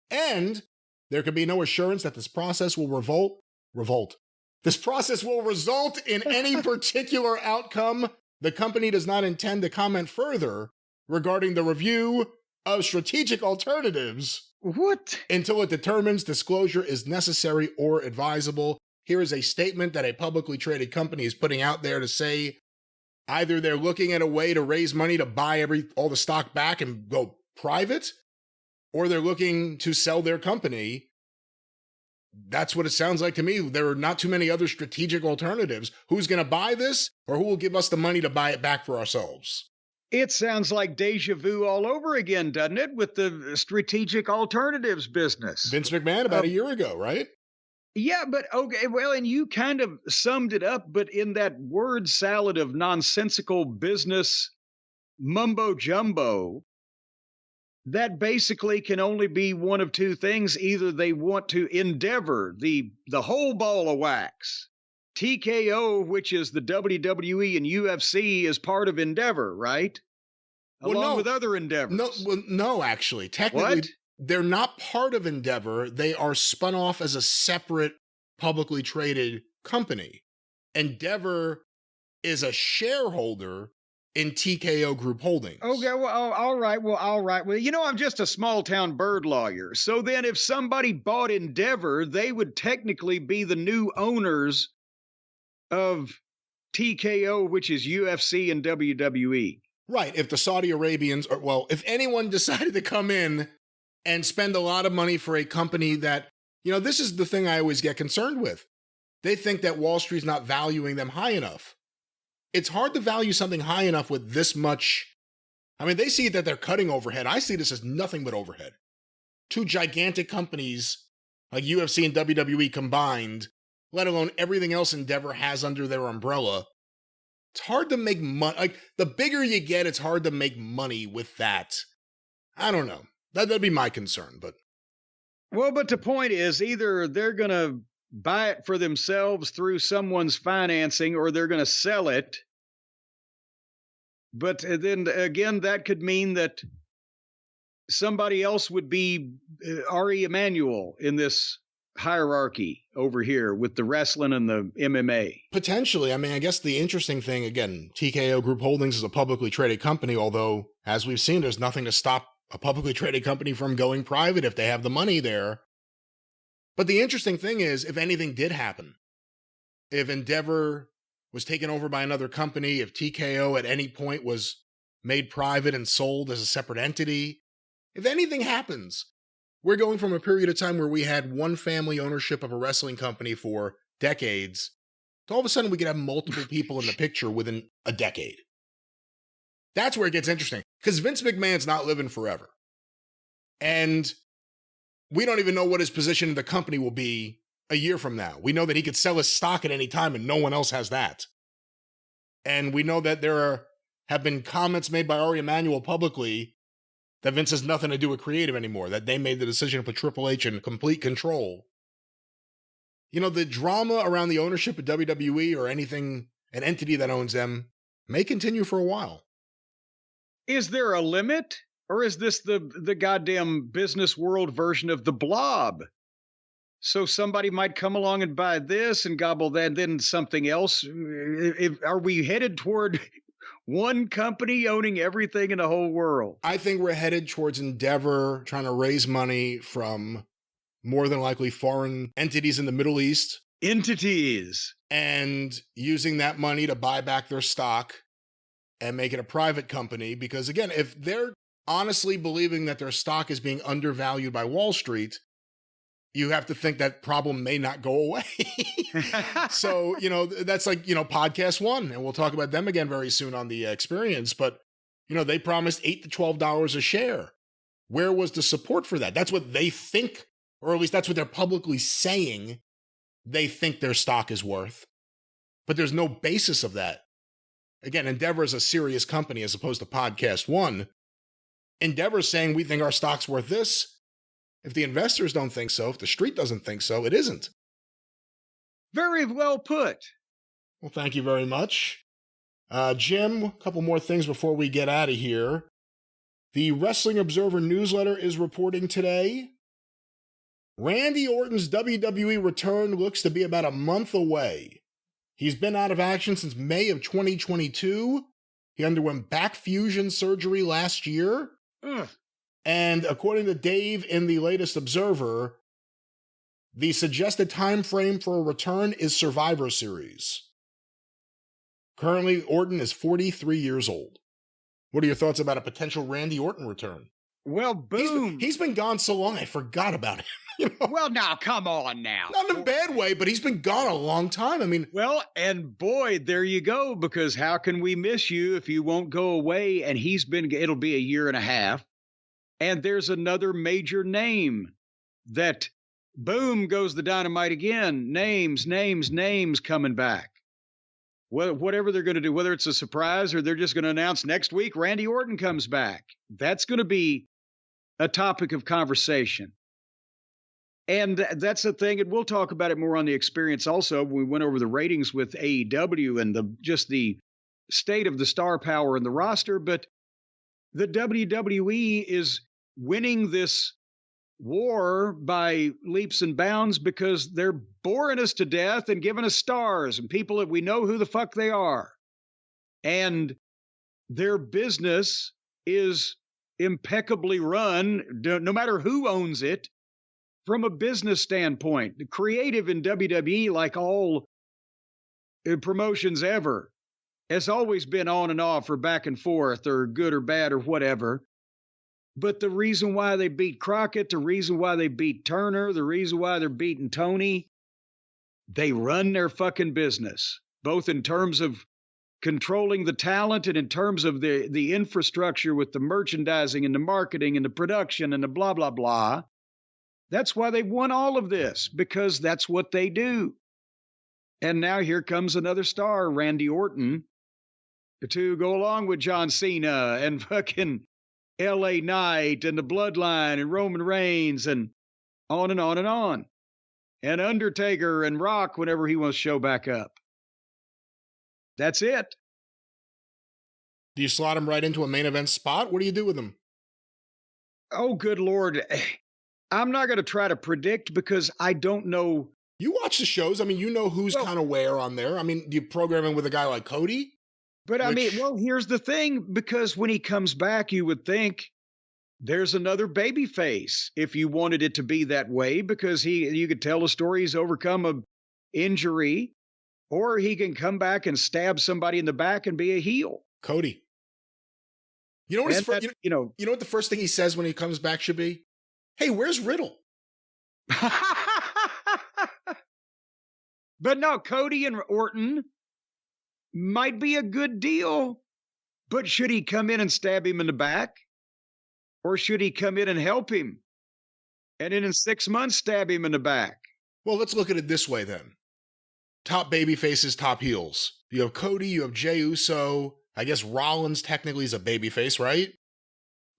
and there can be no assurance that this process will This process will result in any particular outcome. The company does not intend to comment further regarding the review of strategic alternatives until it determines disclosure is necessary or advisable. Here is a statement that a publicly traded company is putting out there to say either they're looking at a way to raise money to buy all the stock back and go private, or they're looking to sell their company. that's what it sounds like to me. There are not too many other strategic alternatives. Who's going to buy this, or who will give us the money to buy it back for ourselves? It sounds like deja vu all over again, doesn't it, with the strategic alternatives business? Vince McMahon about a year ago, right? Yeah, but okay, well, and you kind of summed it up, but in that word salad of nonsensical business mumbo jumbo, that basically can only be one of two things. Either they want to endeavor the whole ball of wax. TKO, which is the WWE and UFC, is part of Endeavor, right? Along with other endeavors. No, actually. Technically, they're not part of Endeavor. They are spun off as a separate publicly traded company. Endeavor is a shareholder in TKO Group Holdings. Okay, well, all right. Well, you know, I'm just a small town bird lawyer. So then if somebody bought Endeavor, they would technically be the new owners of TKO, which is UFC and WWE. Right. If the Saudi Arabians, or well, if anyone decided to come in and spend a lot of money for a company that, you know, this is the thing I always get concerned with. They think that Wall Street's not valuing them high enough. It's hard to value something high enough with this much. I mean, they see that they're cutting overhead. I see this as nothing but overhead. Two gigantic companies like UFC and WWE combined, let alone everything else Endeavor has under their umbrella. It's hard to make money. Like, the bigger you get, it's hard to make money with that. I don't know. That'd be my concern, but. Well, but the point is, either they're going to buy it for themselves through someone's financing, or they're going to sell it. But then again, that could mean that somebody else would be Ari Emanuel in this hierarchy over here with the wrestling and the MMA. Potentially. I mean, I guess the interesting thing, again, TKO Group Holdings is a publicly traded company, although, as we've seen, there's nothing to stop a publicly traded company from going private if they have the money there. But the interesting thing is, if anything did happen, if Endeavor was taken over by another company, if TKO at any point was made private and sold as a separate entity, if anything happens, we're going from a period of time where we had one family ownership of a wrestling company for decades to all of a sudden we could have multiple people in the picture within a decade. That's where it gets interesting, because Vince McMahon's not living forever. And we don't even know what his position in the company will be a year from now. We know that he could sell his stock at any time and no one else has that. And we know that have been comments made by Ari Emanuel publicly that Vince has nothing to do with creative anymore, that they made the decision to put Triple H in complete control. You know, the drama around the ownership of WWE or anything, an entity that owns them, may continue for a while. Is there a limit? Or is this the goddamn business world version of the Blob? So somebody might come along and buy this and gobble that, then something else. Are we headed toward one company owning everything in the whole world? I think we're headed towards Endeavor trying to raise money from more than likely foreign entities in the Middle East. Entities. And using that money to buy back their stock and make it a private company. Because again, if they're honestly believing that their stock is being undervalued by Wall Street, you have to think that problem may not go away. So, you know, that's like, you know, podcast one, and we'll talk about them again very soon on the experience. But, you know, they promised $8 to $12 a share. Where was the support for that? That's what they think, or at least that's what they're publicly saying they think their stock is worth. But there's no basis of that. Again, Endeavor is a serious company as opposed to podcast one. Endeavor's saying we think our stock's worth this. If the investors don't think so, if the street doesn't think so, it isn't. Very well put. Well, thank you very much. Jim, a couple more things before we get out of here. The Wrestling Observer newsletter is reporting today. Randy Orton's WWE return looks to be about a month away. He's been out of action since May of 2022. He underwent back fusion surgery last year. And according to Dave in the latest Observer, the suggested time frame for a return is Survivor Series. Currently, Orton is 43 years old. What are your thoughts about a potential Randy Orton return? Well, boom. He's been gone so long, I forgot about him. You know? Well, now, come on now. Not in a bad way, but he's been gone a long time. I mean, well, and boy, there you go, because how can we miss you if you won't go away? And it'll be a year and a half. And there's another major name that, boom, goes the Dynamite again. Names coming back. Well, whatever they're going to do, whether it's a surprise or they're just going to announce next week, Randy Orton comes back. That's going to be a topic of conversation. And that's the thing, and we'll talk about it more on the experience also. We went over the ratings with AEW and just the state of the star power in the roster, but the WWE is winning this war by leaps and bounds because they're boring us to death and giving us stars and people that we know who the fuck they are. And their business is impeccably run, no matter who owns it. From a business standpoint, the creative in WWE, like all promotions ever, has always been on and off or back and forth or good or bad or whatever. But the reason why they beat Crockett, the reason why they beat Turner, the reason why they're beating Tony, they run their fucking business, both in terms of controlling the talent and in terms of the infrastructure with the merchandising and the marketing and the production and the blah, blah, blah. That's why they've won all of this, because that's what they do. And now here comes another star, Randy Orton, to go along with John Cena and fucking LA Knight and the Bloodline and Roman Reigns and on and on and on. And Undertaker and Rock whenever he wants to show back up. That's it. Do you slot him right into a main event spot? What do you do with him? Oh, good Lord. I'm not going to try to predict because I don't know. You watch the shows. I mean, you know who's kind of where on there. I mean, do you program him with a guy like Cody? But I mean, well, here's the thing, because when he comes back, you would think there's another baby face if you wanted it to be that way, because you could tell a story he's overcome an injury, or he can come back and stab somebody in the back and be a heel. Cody. You know what you know what the first thing he says when he comes back should be? Hey, where's Riddle? But no, Cody and Orton might be a good deal. But should he come in and stab him in the back? Or should he come in and help him? And then in 6 months, stab him in the back? Well, let's look at it this way then. Top baby faces, top heels. You have Cody, you have Jey Uso. I guess Rollins technically is a baby face, right?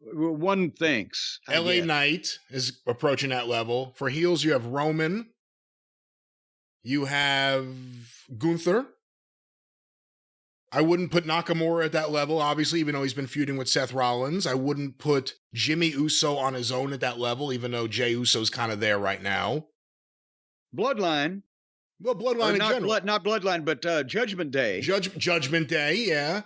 One thinks. LA Knight is approaching that level. For heels, you have Roman. You have Gunther. I wouldn't put Nakamura at that level, obviously, even though he's been feuding with Seth Rollins. I wouldn't put Jimmy Uso on his own at that level, even though Jey Uso's kind of there right now. Bloodline. Well, Bloodline in general. Not Bloodline, but Judgment Day. Judgment Day, yeah.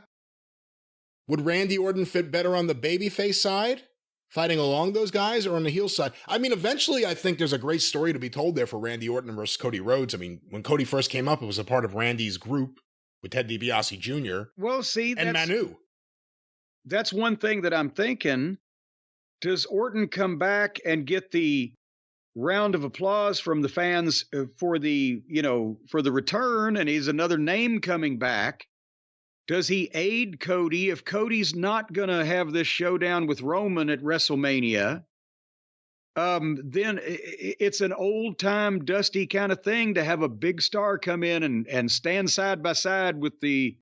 Would Randy Orton fit better on the babyface side, fighting along those guys, or on the heel side? I mean, eventually, I think there's a great story to be told there for Randy Orton versus Cody Rhodes. I mean, when Cody first came up, it was a part of Randy's group with Ted DiBiase Jr. Well, see, and Manu. That's one thing that I'm thinking. Does Orton come back and get the round of applause from the fans for the return, and he's another name coming back? Does he aid Cody if Cody's not going to have this showdown with Roman at WrestleMania? Then it's an old-time, dusty kind of thing to have a big star come in and stand side by side with the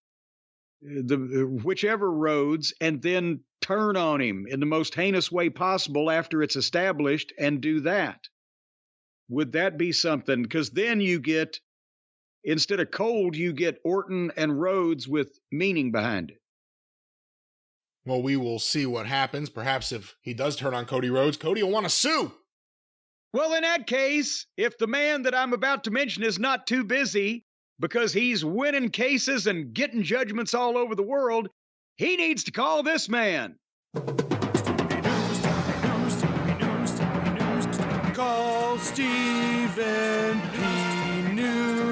whichever Rhodes and then turn on him in the most heinous way possible after it's established and do that. Would that be something? Because then you get, instead of cold, you get Orton and Rhodes with meaning behind it. Well, we will see what happens. Perhaps if he does turn on Cody Rhodes, Cody will want to sue. Well, in that case, if the man that I'm about to mention is not too busy because he's winning cases and getting judgments all over the world, he needs to call this man. Call Stephen P. News.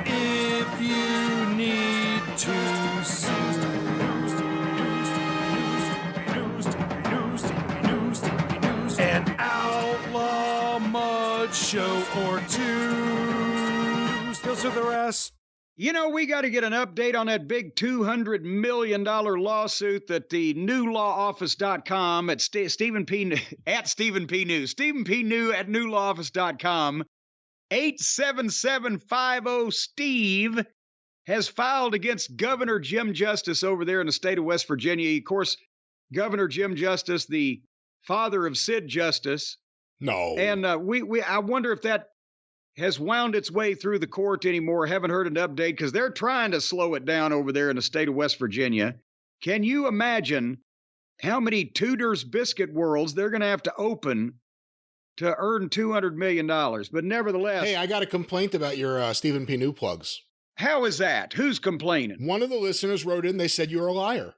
If you need to mud show or two. Skills to the rest. You know, we got to get an update on that big $200 million lawsuit that the newlawoffice.com at Stephen P. New at newlawoffice.com 87750 has filed against Governor Jim Justice over there in the state of West Virginia. Of course, Governor Jim Justice, the father of Sid Justice. No. And I wonder if that has wound its way through the court anymore. Haven't heard an update because they're trying to slow it down over there in the state of West Virginia. Can you imagine how many Tudor's biscuit worlds they're going to have to open to earn $200 million? But nevertheless... Hey, I got a complaint about your Stephen P. New plugs. How is that? Who's complaining? One of the listeners wrote in, they said you're a liar.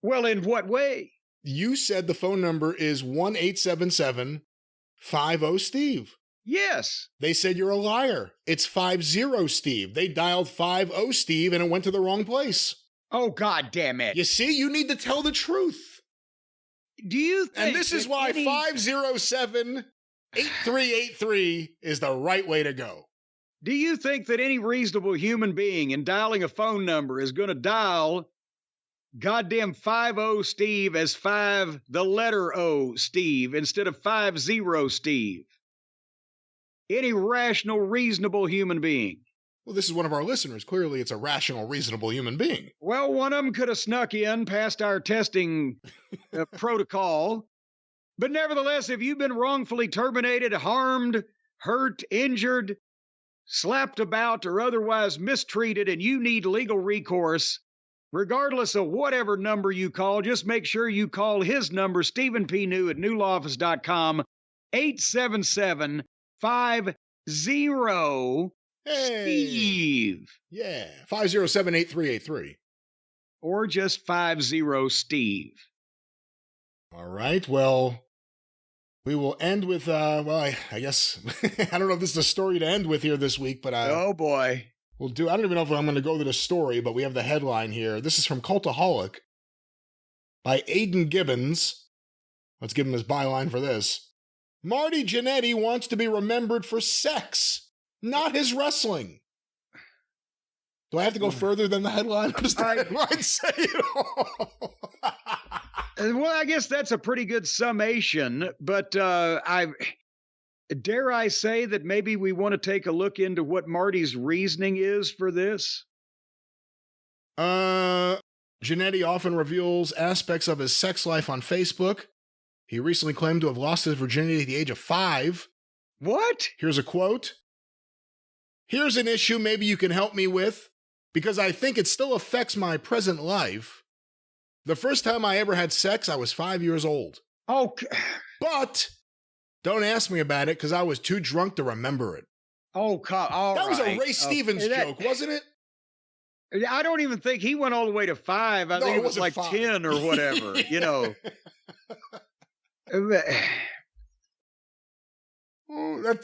Well, in what way? You said the phone number is 1-877-50-STEVE. Yes. They said you're a liar. It's 50-STEVE. They dialed 50-STEVE and it went to the wrong place. Oh, God damn it. You see, you need to tell the truth. Do you think... And this is why 507-8383 is the right way to go. Do you think that any reasonable human being in dialing a phone number is going to dial goddamn 50-STEVE as 5, the letter O, Steve, instead of 50-STEVE? Any rational, reasonable human being. Well, this is one of our listeners. Clearly, it's a rational, reasonable human being. Well, one of them could have snuck in past our testing protocol. But nevertheless, if you've been wrongfully terminated, harmed, hurt, injured, slapped about, or otherwise mistreated, and you need legal recourse, regardless of whatever number you call, just make sure you call his number, Stephen P. New at newlawoffice.com, 877-50 Steve. Yeah, 507-8383. Or just 50-Steve. All right, well, we will end with, I guess, I don't know if this is a story to end with here this week, but oh boy. We'll do, I don't even know if I'm going to go to the story, but we have the headline here. This is from Cultaholic by Aiden Gibbons. Let's give him his byline for this. Marty Jannetty wants to be remembered for sex, not his wrestling. Do I have to go further than the headline? Or does the headline say it all? Well, I guess that's a pretty good summation, but dare I say that maybe we want to take a look into what Marty's reasoning is for this? Jannetty often reveals aspects of his sex life on Facebook. He recently claimed to have lost his virginity at the age of 5. What? Here's a quote. Here's an issue maybe you can help me with, because I think it still affects my present life. The first time I ever had sex, I was 5 years old. Okay. But don't ask me about it because I was too drunk to remember it. Oh, all that was right. a Ray Stevens joke, wasn't it? I don't even think he went all the way to 5. I think it was like 5. 10 or whatever, you know.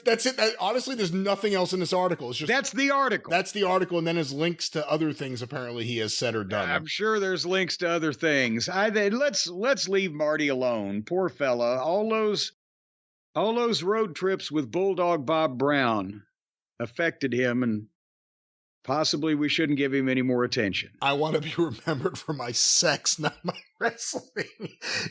That's it. Honestly, there's nothing else in this article. It's just that's the article. That's the article, and then his links to other things apparently he has said or done. I'm sure there's links to other things. Let's leave Marty alone. Poor fella. All those road trips with Bulldog Bob Brown affected him, and possibly we shouldn't give him any more attention. I want to be remembered for my sex, not my wrestling.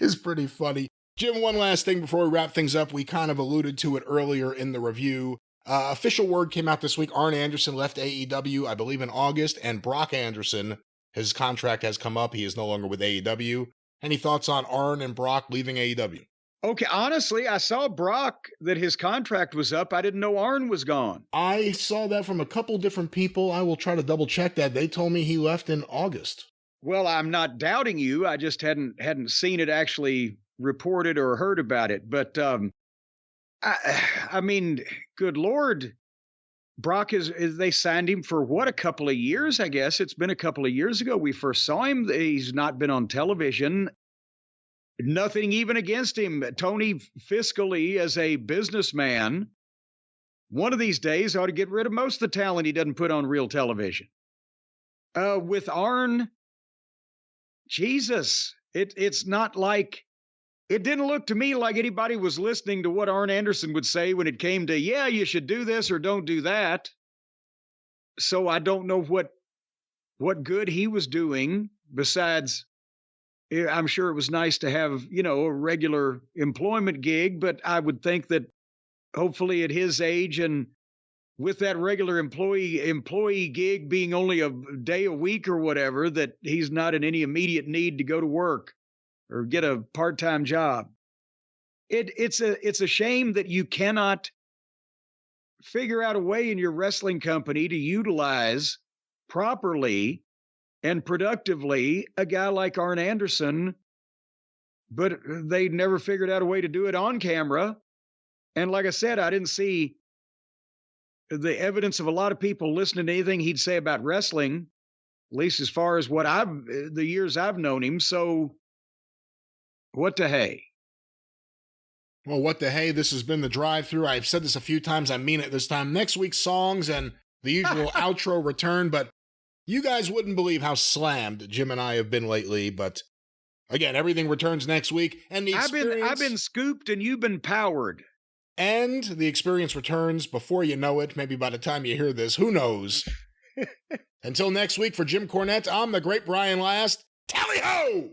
Is pretty funny. Jim, one last thing before we wrap things up. We kind of alluded to it earlier in the review. Official word came out this week. Arn Anderson left AEW, I believe, in August, and Brock Anderson, his contract has come up. He is no longer with AEW. Any thoughts on Arn and Brock leaving AEW? Okay, honestly, I saw Brock that his contract was up. I didn't know Arn was gone. I saw that from a couple different people. I will try to double check that. They told me he left in August. Well, I'm not doubting you. I just hadn't seen it actually reported or heard about it. But I mean, good Lord, Brock is they signed him for what, a couple of years, I guess. It's been a couple of years ago we first saw him. He's not been on television. Nothing even against him. Tony, fiscally, as a businessman, one of these days ought to get rid of most of the talent he doesn't put on real television. With Arn, Jesus, it's not like it didn't look to me like anybody was listening to what Arn Anderson would say when it came to, yeah, you should do this or don't do that. So I don't know what good he was doing besides, I'm sure it was nice to have, a regular employment gig, but I would think that hopefully at his age and with that regular employee gig being only a day a week or whatever, that he's not in any immediate need to go to work or get a part-time job. It's a shame that you cannot figure out a way in your wrestling company to utilize properly and productively a guy like Arn Anderson, but they never figured out a way to do it on camera. And like I said, I didn't see the evidence of a lot of people listening to anything he'd say about wrestling, at least as far as the years I've known him. So what the hey? Well, what the hey? This has been the drive-thru. I've said this a few times. I mean it this time. Next week's songs and the usual outro return, but you guys wouldn't believe how slammed Jim and I have been lately. But again, everything returns next week, and the experience... I've been scooped and you've been powered. And the experience returns before you know it. Maybe by the time you hear this, who knows? Until next week, for Jim Cornette, I'm the great Brian Last. Tally-ho!